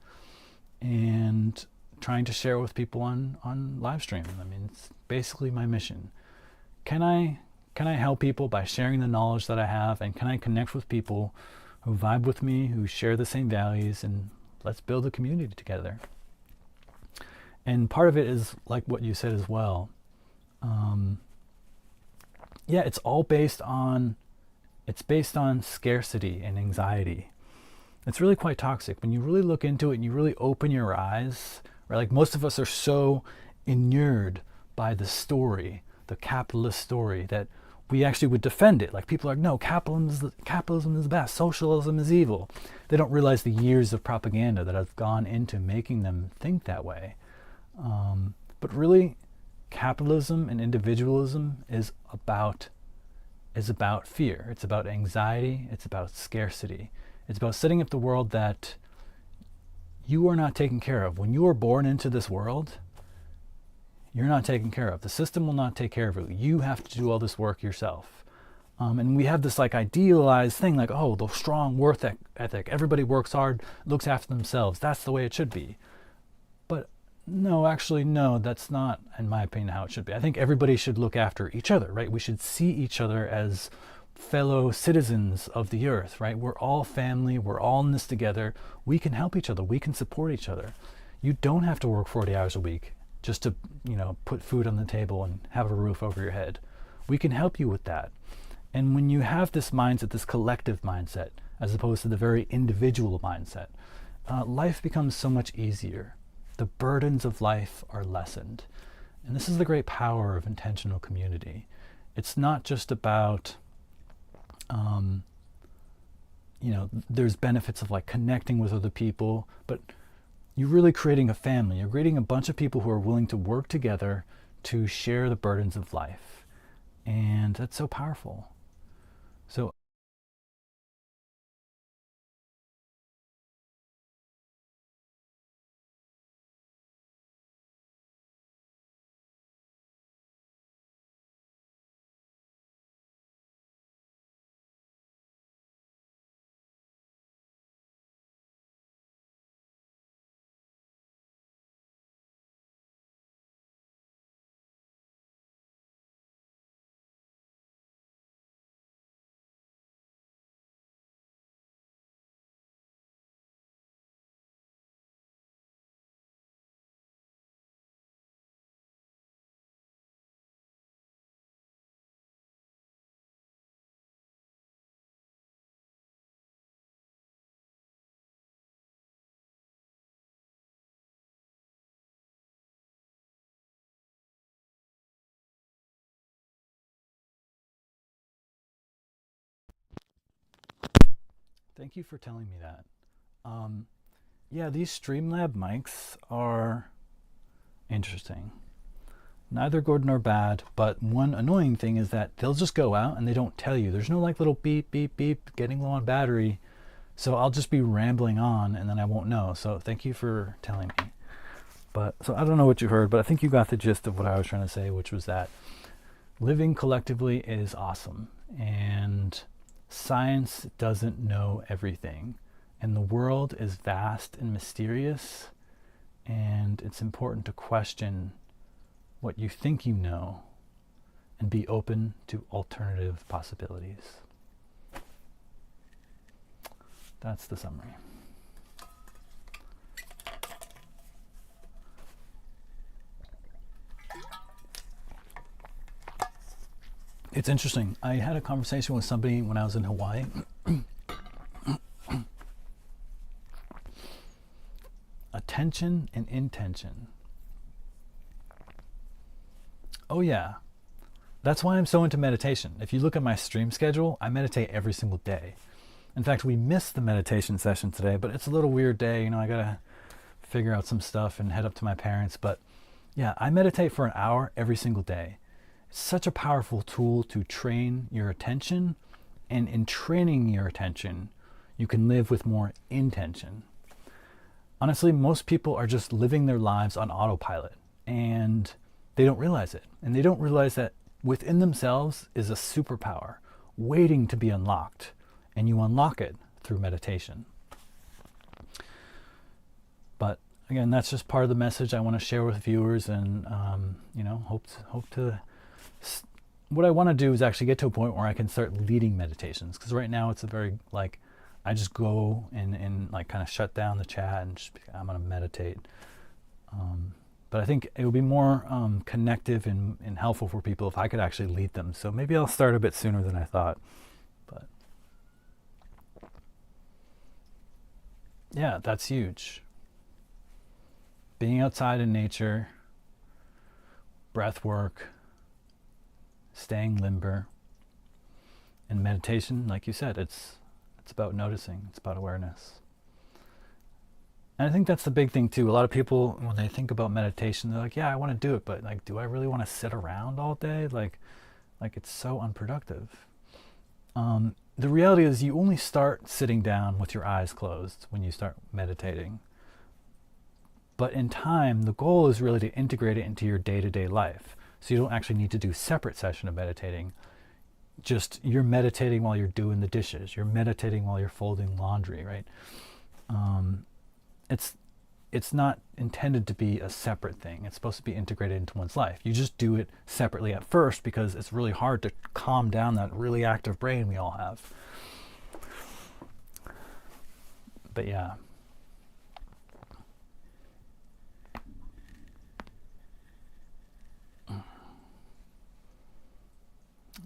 and trying to share with people on live stream. I mean, it's basically my mission. Can I help people by sharing the knowledge that I have, and can I connect with people who vibe with me, who share the same values, and let's build a community together. And part of it is like what you said as well. It's all based on scarcity and anxiety. It's really quite toxic. When you really look into it and you really open your eyes, right? Like most of us are so inured by the story, the capitalist story, that we actually would defend it. Like people are like, no, capitalism is the best, socialism is evil. They don't realize the years of propaganda that have gone into making them think that way. But really, capitalism and individualism is about fear. It's about anxiety. It's about scarcity. It's about setting up the world that you are not taken care of. When you are born into this world, you're not taken care of. The system will not take care of you. You have to do all this work yourself. And we have this like idealized thing like, oh, the strong work ethic. Everybody works hard, looks after themselves. That's the way it should be. But no, actually, no, that's not, in my opinion, how it should be. I think everybody should look after each other, right? We should see each other as fellow citizens of the earth, right? We're all family. We're all in this together. We can help each other. We can support each other. You don't have to work 40 hours a week just to, put food on the table and have a roof over your head. We can help you with that. And when you have this mindset, this collective mindset, as opposed to the very individual mindset, life becomes so much easier. The burdens of life are lessened. And this is the great power of intentional community. It's not just about, there's benefits of like connecting with other people, but you're really creating a family. You're creating a bunch of people who are willing to work together to share the burdens of life. And that's so powerful. So thank you for telling me that. Yeah, these Streamlab mics are interesting. Neither good nor bad, but one annoying thing is that they'll just go out and they don't tell you. There's no like little beep, beep, beep, getting low on battery. So I'll just be rambling on and then I won't know. So thank you for telling me. But so I don't know what you heard, but I think you got the gist of what I was trying to say, which was that living collectively is awesome. And science doesn't know everything. And the world is vast and mysterious. And it's important to question what you think you know and be open to alternative possibilities. That's the summary. It's interesting. I had a conversation with somebody when I was in Hawaii. Attention and intention. Oh yeah. That's why I'm so into meditation. If you look at my stream schedule, I meditate every single day. In fact, we missed the meditation session today, but it's a little weird day. I gotta figure out some stuff and head up to my parents. But yeah, I meditate for an hour every single day. It's such a powerful tool to train your attention. And in training your attention, you can live with more intention. Honestly, most people are just living their lives on autopilot and they don't realize it. And they don't realize that within themselves is a superpower waiting to be unlocked. And you unlock it through meditation. But again, that's just part of the message I want to share with viewers, and hope to. What I want to do is actually get to a point where I can start leading meditations, because right now it's a very I just go and kind of shut down the chat and just, I'm going to meditate. But I think it would be more connective and helpful for people if I could actually lead them. So maybe I'll start a bit sooner than I thought. But yeah, that's huge. Being outside in nature, breath work, staying limber, and meditation, like you said, it's about noticing, it's about awareness. And I think that's the big thing too. A lot of people, when they think about meditation, they're like, yeah, I want to do it, but like, do I really want to sit around all day? Like it's so unproductive. The reality is you only start sitting down with your eyes closed when you start meditating. But in time, the goal is really to integrate it into your day-to-day life. So you don't actually need to do a separate session of meditating. Just you're meditating while you're doing the dishes. You're meditating while you're folding laundry, right? It's not intended to be a separate thing. It's supposed to be integrated into one's life. You just do it separately at first because it's really hard to calm down that really active brain we all have. But yeah.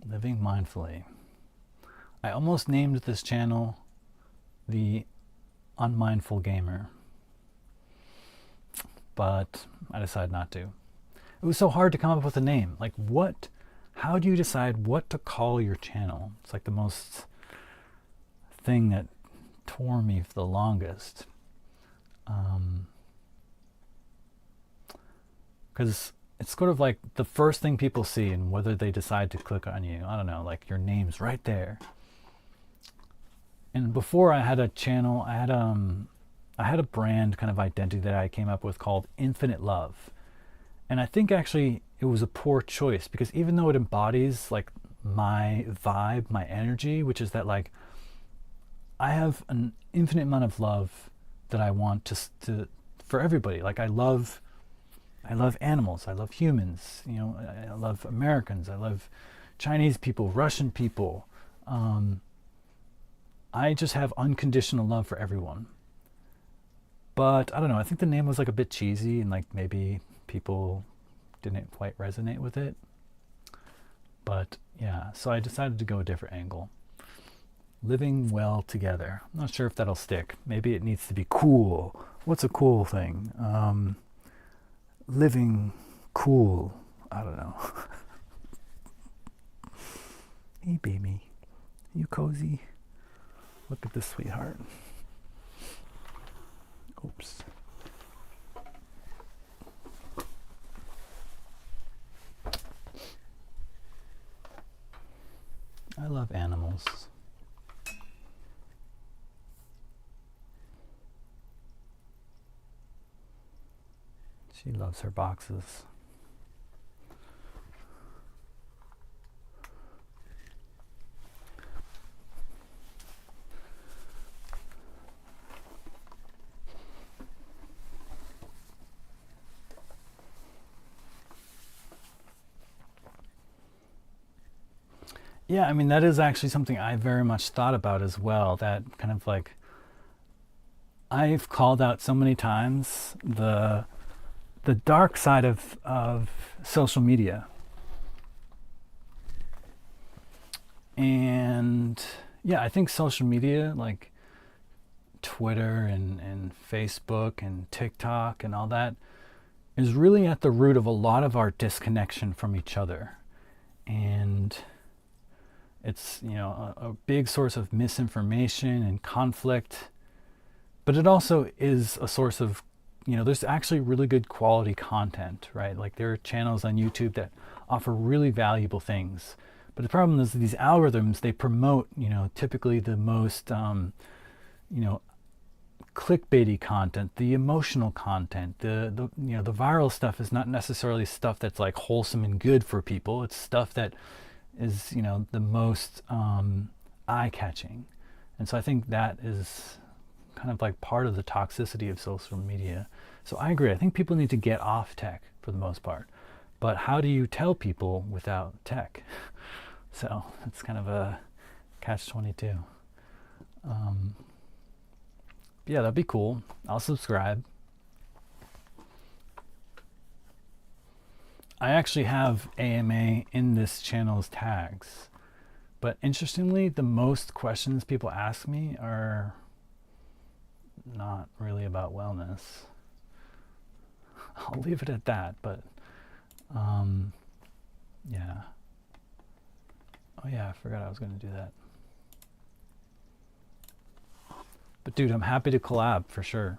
Living mindfully. I almost named this channel the Unmindful Gamer, but I decided not to. It was so hard to come up with a name. Like how do you decide what to call your channel? It's like the most thing that tore me for the longest. Because it's sort of like the first thing people see and whether they decide to click on you. I don't know, like your name's right there. And before I had a channel, I had a brand kind of identity that I came up with called Infinite Love. And I think actually it was a poor choice because even though it embodies like my vibe, my energy, which is that like I have an infinite amount of love that I want to for everybody. Like I love animals, I love humans, you know, I love Americans, I love Chinese people, Russian people. I just have unconditional love for everyone. But I don't know, I think the name was like a bit cheesy and like maybe people didn't quite resonate with it. But yeah, so I decided to go a different angle. Living well together. I'm not sure if that'll stick. Maybe it needs to be cool. What's a cool thing? Living cool. I don't know. Hey baby, you cozy? Look at this sweetheart. Oops. I love animals. She loves her boxes. Yeah, I mean, that is actually something I very much thought about as well. That kind of like, I've called out so many times the dark side of social media. And yeah, I think social media, like Twitter and Facebook and TikTok and all that, is really at the root of a lot of our disconnection from each other. And it's, you know, a big source of misinformation and conflict. But it also is a source of, you know, there's actually really good quality content, right? Like there are channels on YouTube that offer really valuable things. But the problem is these algorithms, they promote, you know, typically the most, you know, clickbaity content, the emotional content, the you know, the viral stuff is not necessarily stuff that's like wholesome and good for people. It's stuff that is, you know, the most eye-catching. And so I think that is kind of like part of the toxicity of social media. So I agree. I think people need to get off tech for the most part. But how do you tell people without tech? So it's kind of a catch-22. Yeah, that'd be cool. I'll subscribe. I actually have AMA in this channel's tags. But interestingly, the most questions people ask me are not really about wellness. I'll leave it at that, but yeah. Oh yeah, I forgot I was going to do that. But dude, I'm happy to collab for sure.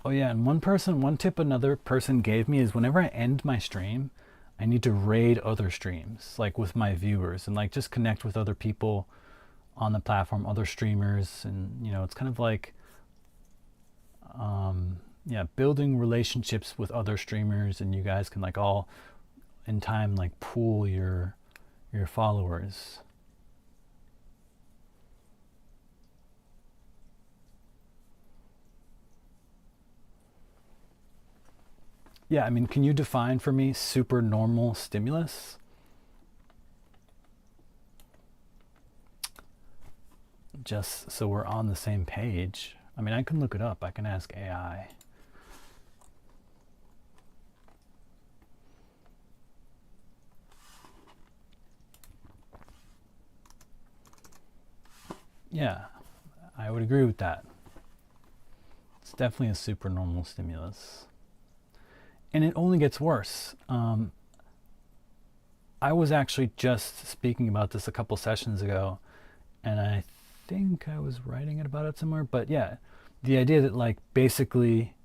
Oh yeah, and one tip another person gave me is whenever I end my stream, I need to raid other streams, like with my viewers, and like just connect with other people on the platform, other streamers, and it's kind of like yeah, building relationships with other streamers, and you guys can like all in time like pool your followers. Yeah, I mean, can you define for me super normal stimulus? Just so we're on the same page. I mean, I can look it up. I can ask AI. Yeah, I would agree with that. It's definitely a super normal stimulus. And it only gets worse. I was actually just speaking about this a couple sessions ago, and I think I was writing about it somewhere, but yeah, the idea that like basically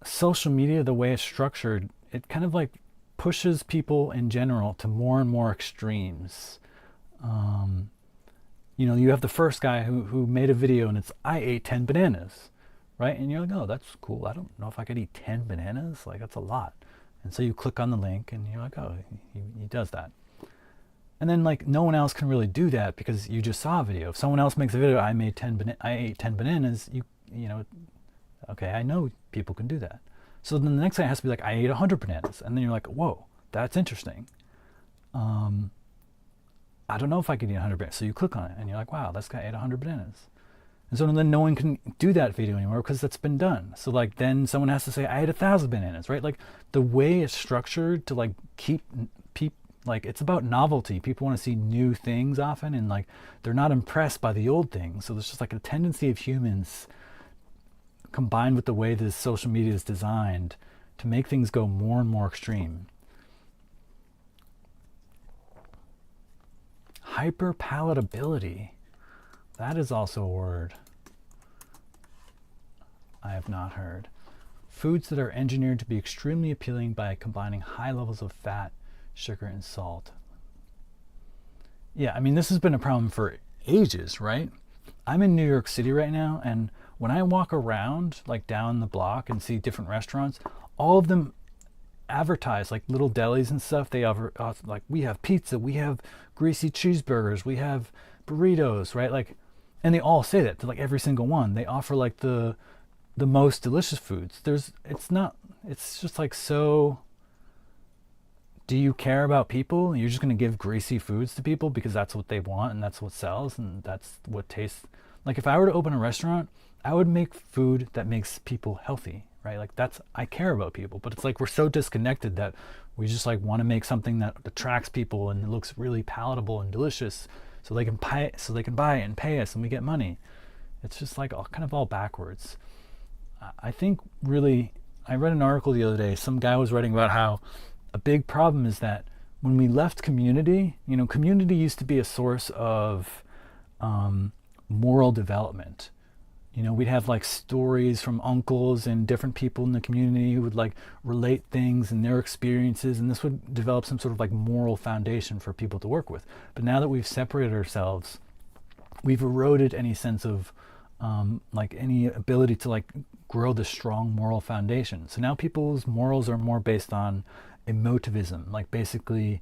social media, the way it's structured, it kind of like pushes people in general to more and more extremes. You have the first guy who made a video and it's, I ate 10 bananas, right? And you're like, oh, that's cool. I don't know if I could eat 10 bananas. Like, that's a lot. And so you click on the link and you're like, oh, he does that. And then like no one else can really do that because you just saw a video. If someone else makes a video, I ate 10 bananas, okay, I know people can do that. So then the next guy has to be like, I ate 100 bananas. And then you're like, whoa, that's interesting. I don't know if I could eat 100 bananas. So you click on it and you're like, wow, this guy ate 100 bananas. And so then no one can do that video anymore because that's been done. So like then someone has to say, I ate 1,000 bananas, right? Like the way it's structured to like keep people, like it's about novelty. People want to see new things often, and like they're not impressed by the old things. So there's just like a tendency of humans combined with the way this social media is designed to make things go more and more extreme. Hyperpalatability. That is also a word I have not heard. Foods that are engineered to be extremely appealing by combining high levels of fat, sugar, and salt. Yeah, I mean, this has been a problem for ages, right? I'm in New York City right now, and when I walk around, like down the block and see different restaurants, all of them advertise like little delis and stuff. They offer like, we have pizza, we have greasy cheeseburgers, we have burritos, right? Like, and they all say that to like every single one. They offer like the most delicious foods. It's just like, so do you care about people? You're just going to give greasy foods to people because that's what they want and that's what sells and that's what tastes. Like if I were to open a restaurant, I would make food that makes people healthy, right? Like I care about people, but it's like we're so disconnected that we just like want to make something that attracts people and it looks really palatable and delicious so they can buy it and pay us and we get money. It's just like all backwards. I think really, I read an article the other day, some guy was writing about how a big problem is that when we left community, community used to be a source of moral development. We'd have like stories from uncles and different people in the community who would like relate things and their experiences, and this would develop some sort of like moral foundation for people to work with. But now that we've separated ourselves, we've eroded any sense of like any ability to like grow the strong moral foundation. So now people's morals are more based on emotivism, like basically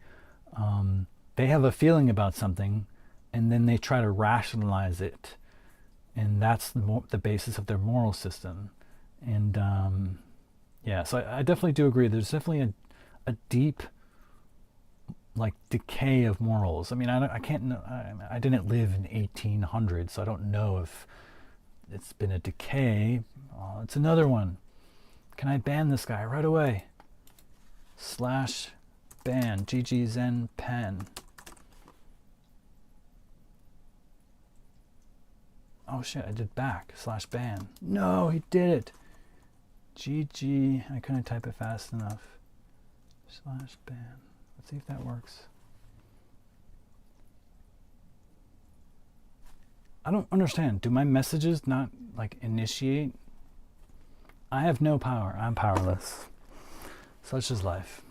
they have a feeling about something and then they try to rationalize it, and that's the basis of their moral system. And yeah, so I definitely do agree. There's definitely a deep like decay of morals. I mean, I can't know. I didn't live in 1800, so I don't know if it's been a decay. Oh, it's another one. Can I ban this guy right away? /ban ggzenpen. Oh shit, I did back /ban. No, he did it. GG, I couldn't type it fast enough. /ban. Let's see if that works. I don't understand. Do my messages not like initiate? I have no power. I'm powerless. Such is life.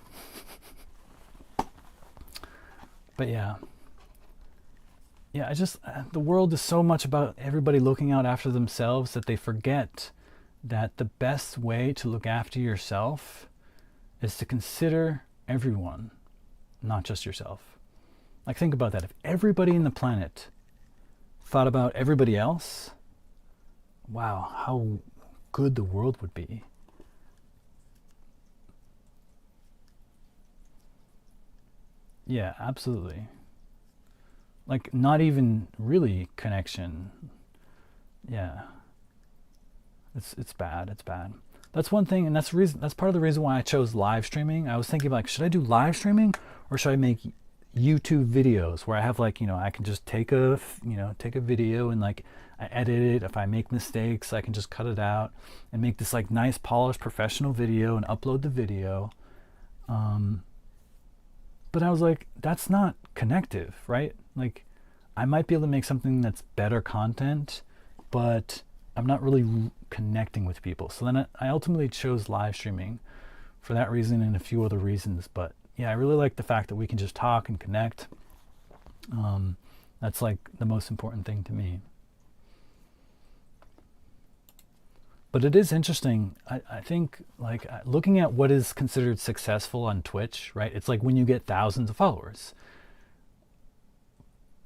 But yeah. Yeah, the world is so much about everybody looking out after themselves that they forget that the best way to look after yourself is to consider everyone, not just yourself. Like, think about that. If everybody in the planet thought about everybody else, wow, how good the world would be. Yeah, absolutely. Like, not even really connection. Yeah. It's bad. It's bad. That's one thing, and that's part of the reason why I chose live streaming. I was thinking, like, should I do live streaming or should I make YouTube videos where I have, like, I can just take a video and, like, I edit it. If I make mistakes, I can just cut it out and make this, like, nice polished professional video and upload the video. But I was like, that's not connective, right? Like, I might be able to make something that's better content, but I'm not really connecting with people. So then I ultimately chose live streaming for that reason and a few other reasons. But yeah, I really like the fact that we can just talk and connect. That's like the most important thing to me. But it is interesting. I think, like, looking at what is considered successful on Twitch, right? It's like when you get thousands of followers.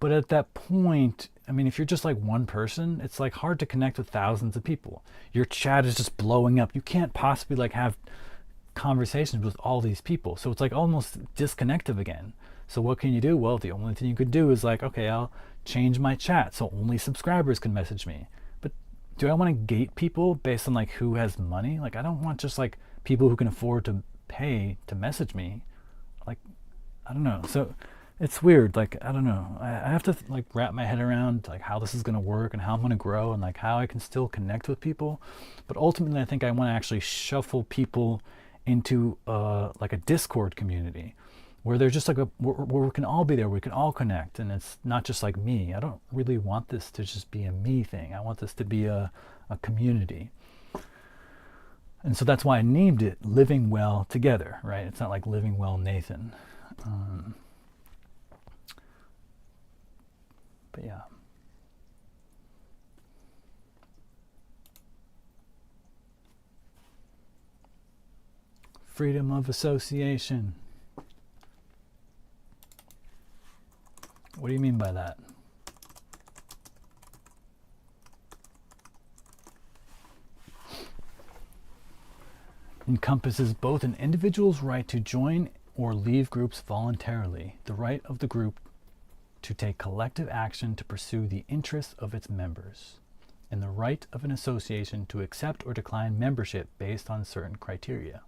But at that point, I mean, if you're just like one person, it's like hard to connect with thousands of people. Your chat is just blowing up. You can't possibly like have conversations with all these people. So it's like almost disconnective again. So what can you do? Well, the only thing you could do is like, okay, I'll change my chat so only subscribers can message me. But do I want to gate people based on like who has money? Like, I don't want just like people who can afford to pay to message me. Like, I don't know. So it's weird. Like, I don't know. I have to like wrap my head around like how this is going to work and how I'm going to grow and like how I can still connect with people. But ultimately, I think I want to actually shuffle people into like a Discord community where there's just like where we can all be there, we can all connect, and it's not just like me. I don't really want this to just be a me thing. I want this to be a community. And so that's why I named it Living Well Together, right? It's not like Living Well Nathan. But yeah. Freedom of association. What do you mean by that? Encompasses both an individual's right to join or leave groups voluntarily, the right of the group to take collective action to pursue the interests of its members, and the right of an association to accept or decline membership based on certain criteria.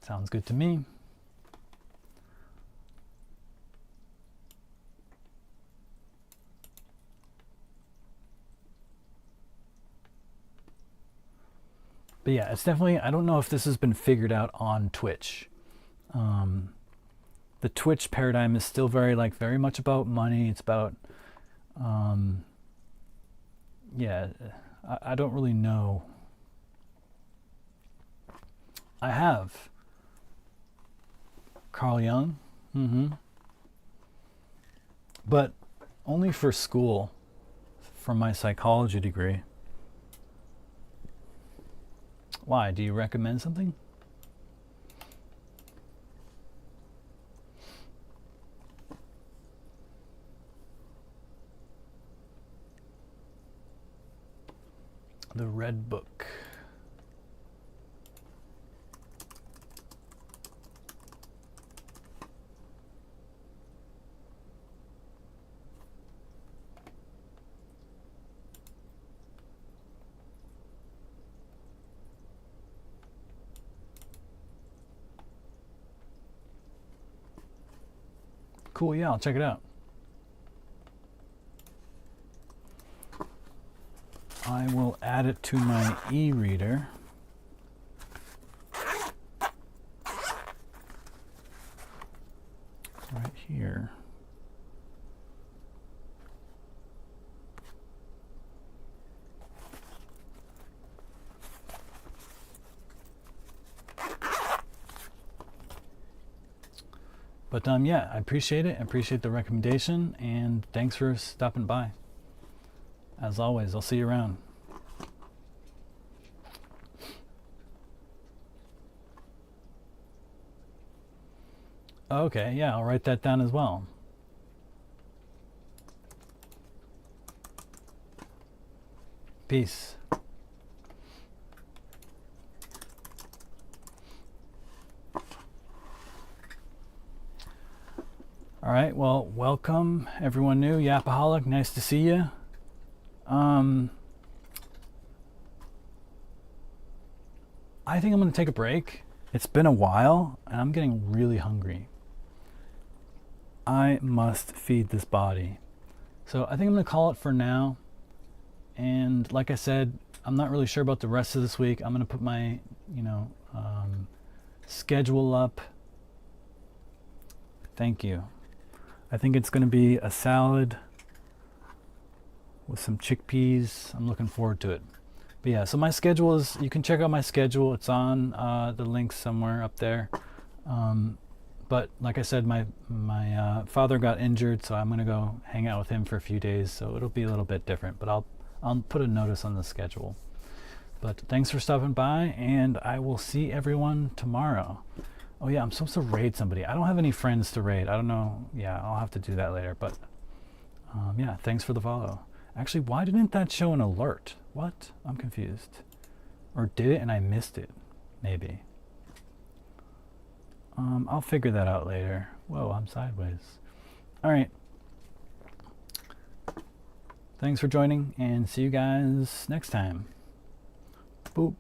Sounds good to me. But yeah, it's definitely, I don't know if this has been figured out on Twitch. The Twitch paradigm is still very much about money. It's about, yeah, I don't really know. I have Carl Jung, but only for school, for my psychology degree. Why? Do you recommend something? The Red Book. Cool, yeah, I'll check it out. I will add it to my e-reader. Right here. But yeah, I appreciate it. I appreciate the recommendation, and thanks for stopping by. As always, I'll see you around. Okay, yeah, I'll write that down as well. Peace. All right, well, welcome everyone new. Yapaholic, nice to see you. I think I'm going to take a break. It's been a while, and I'm getting really hungry. I must feed this body. So I think I'm going to call it for now. And like I said, I'm not really sure about the rest of this week. I'm going to put my, schedule up. Thank you. I think it's going to be a salad with some chickpeas. I'm looking forward to it. But yeah, so my schedule is, you can check out my schedule. It's on the link somewhere up there. But like I said, my father got injured, so I'm going to go hang out with him for a few days. So it'll be a little bit different, but I'll put a notice on the schedule. But thanks for stopping by, and I will see everyone tomorrow. Oh yeah, I'm supposed to raid somebody. I don't have any friends to raid. I don't know. Yeah, I'll have to do that later. But yeah, thanks for the follow. Actually, why didn't that show an alert? What? I'm confused. Or did it and I missed it? Maybe. I'll figure that out later. Whoa, I'm sideways. All right. Thanks for joining, and see you guys next time. Boop.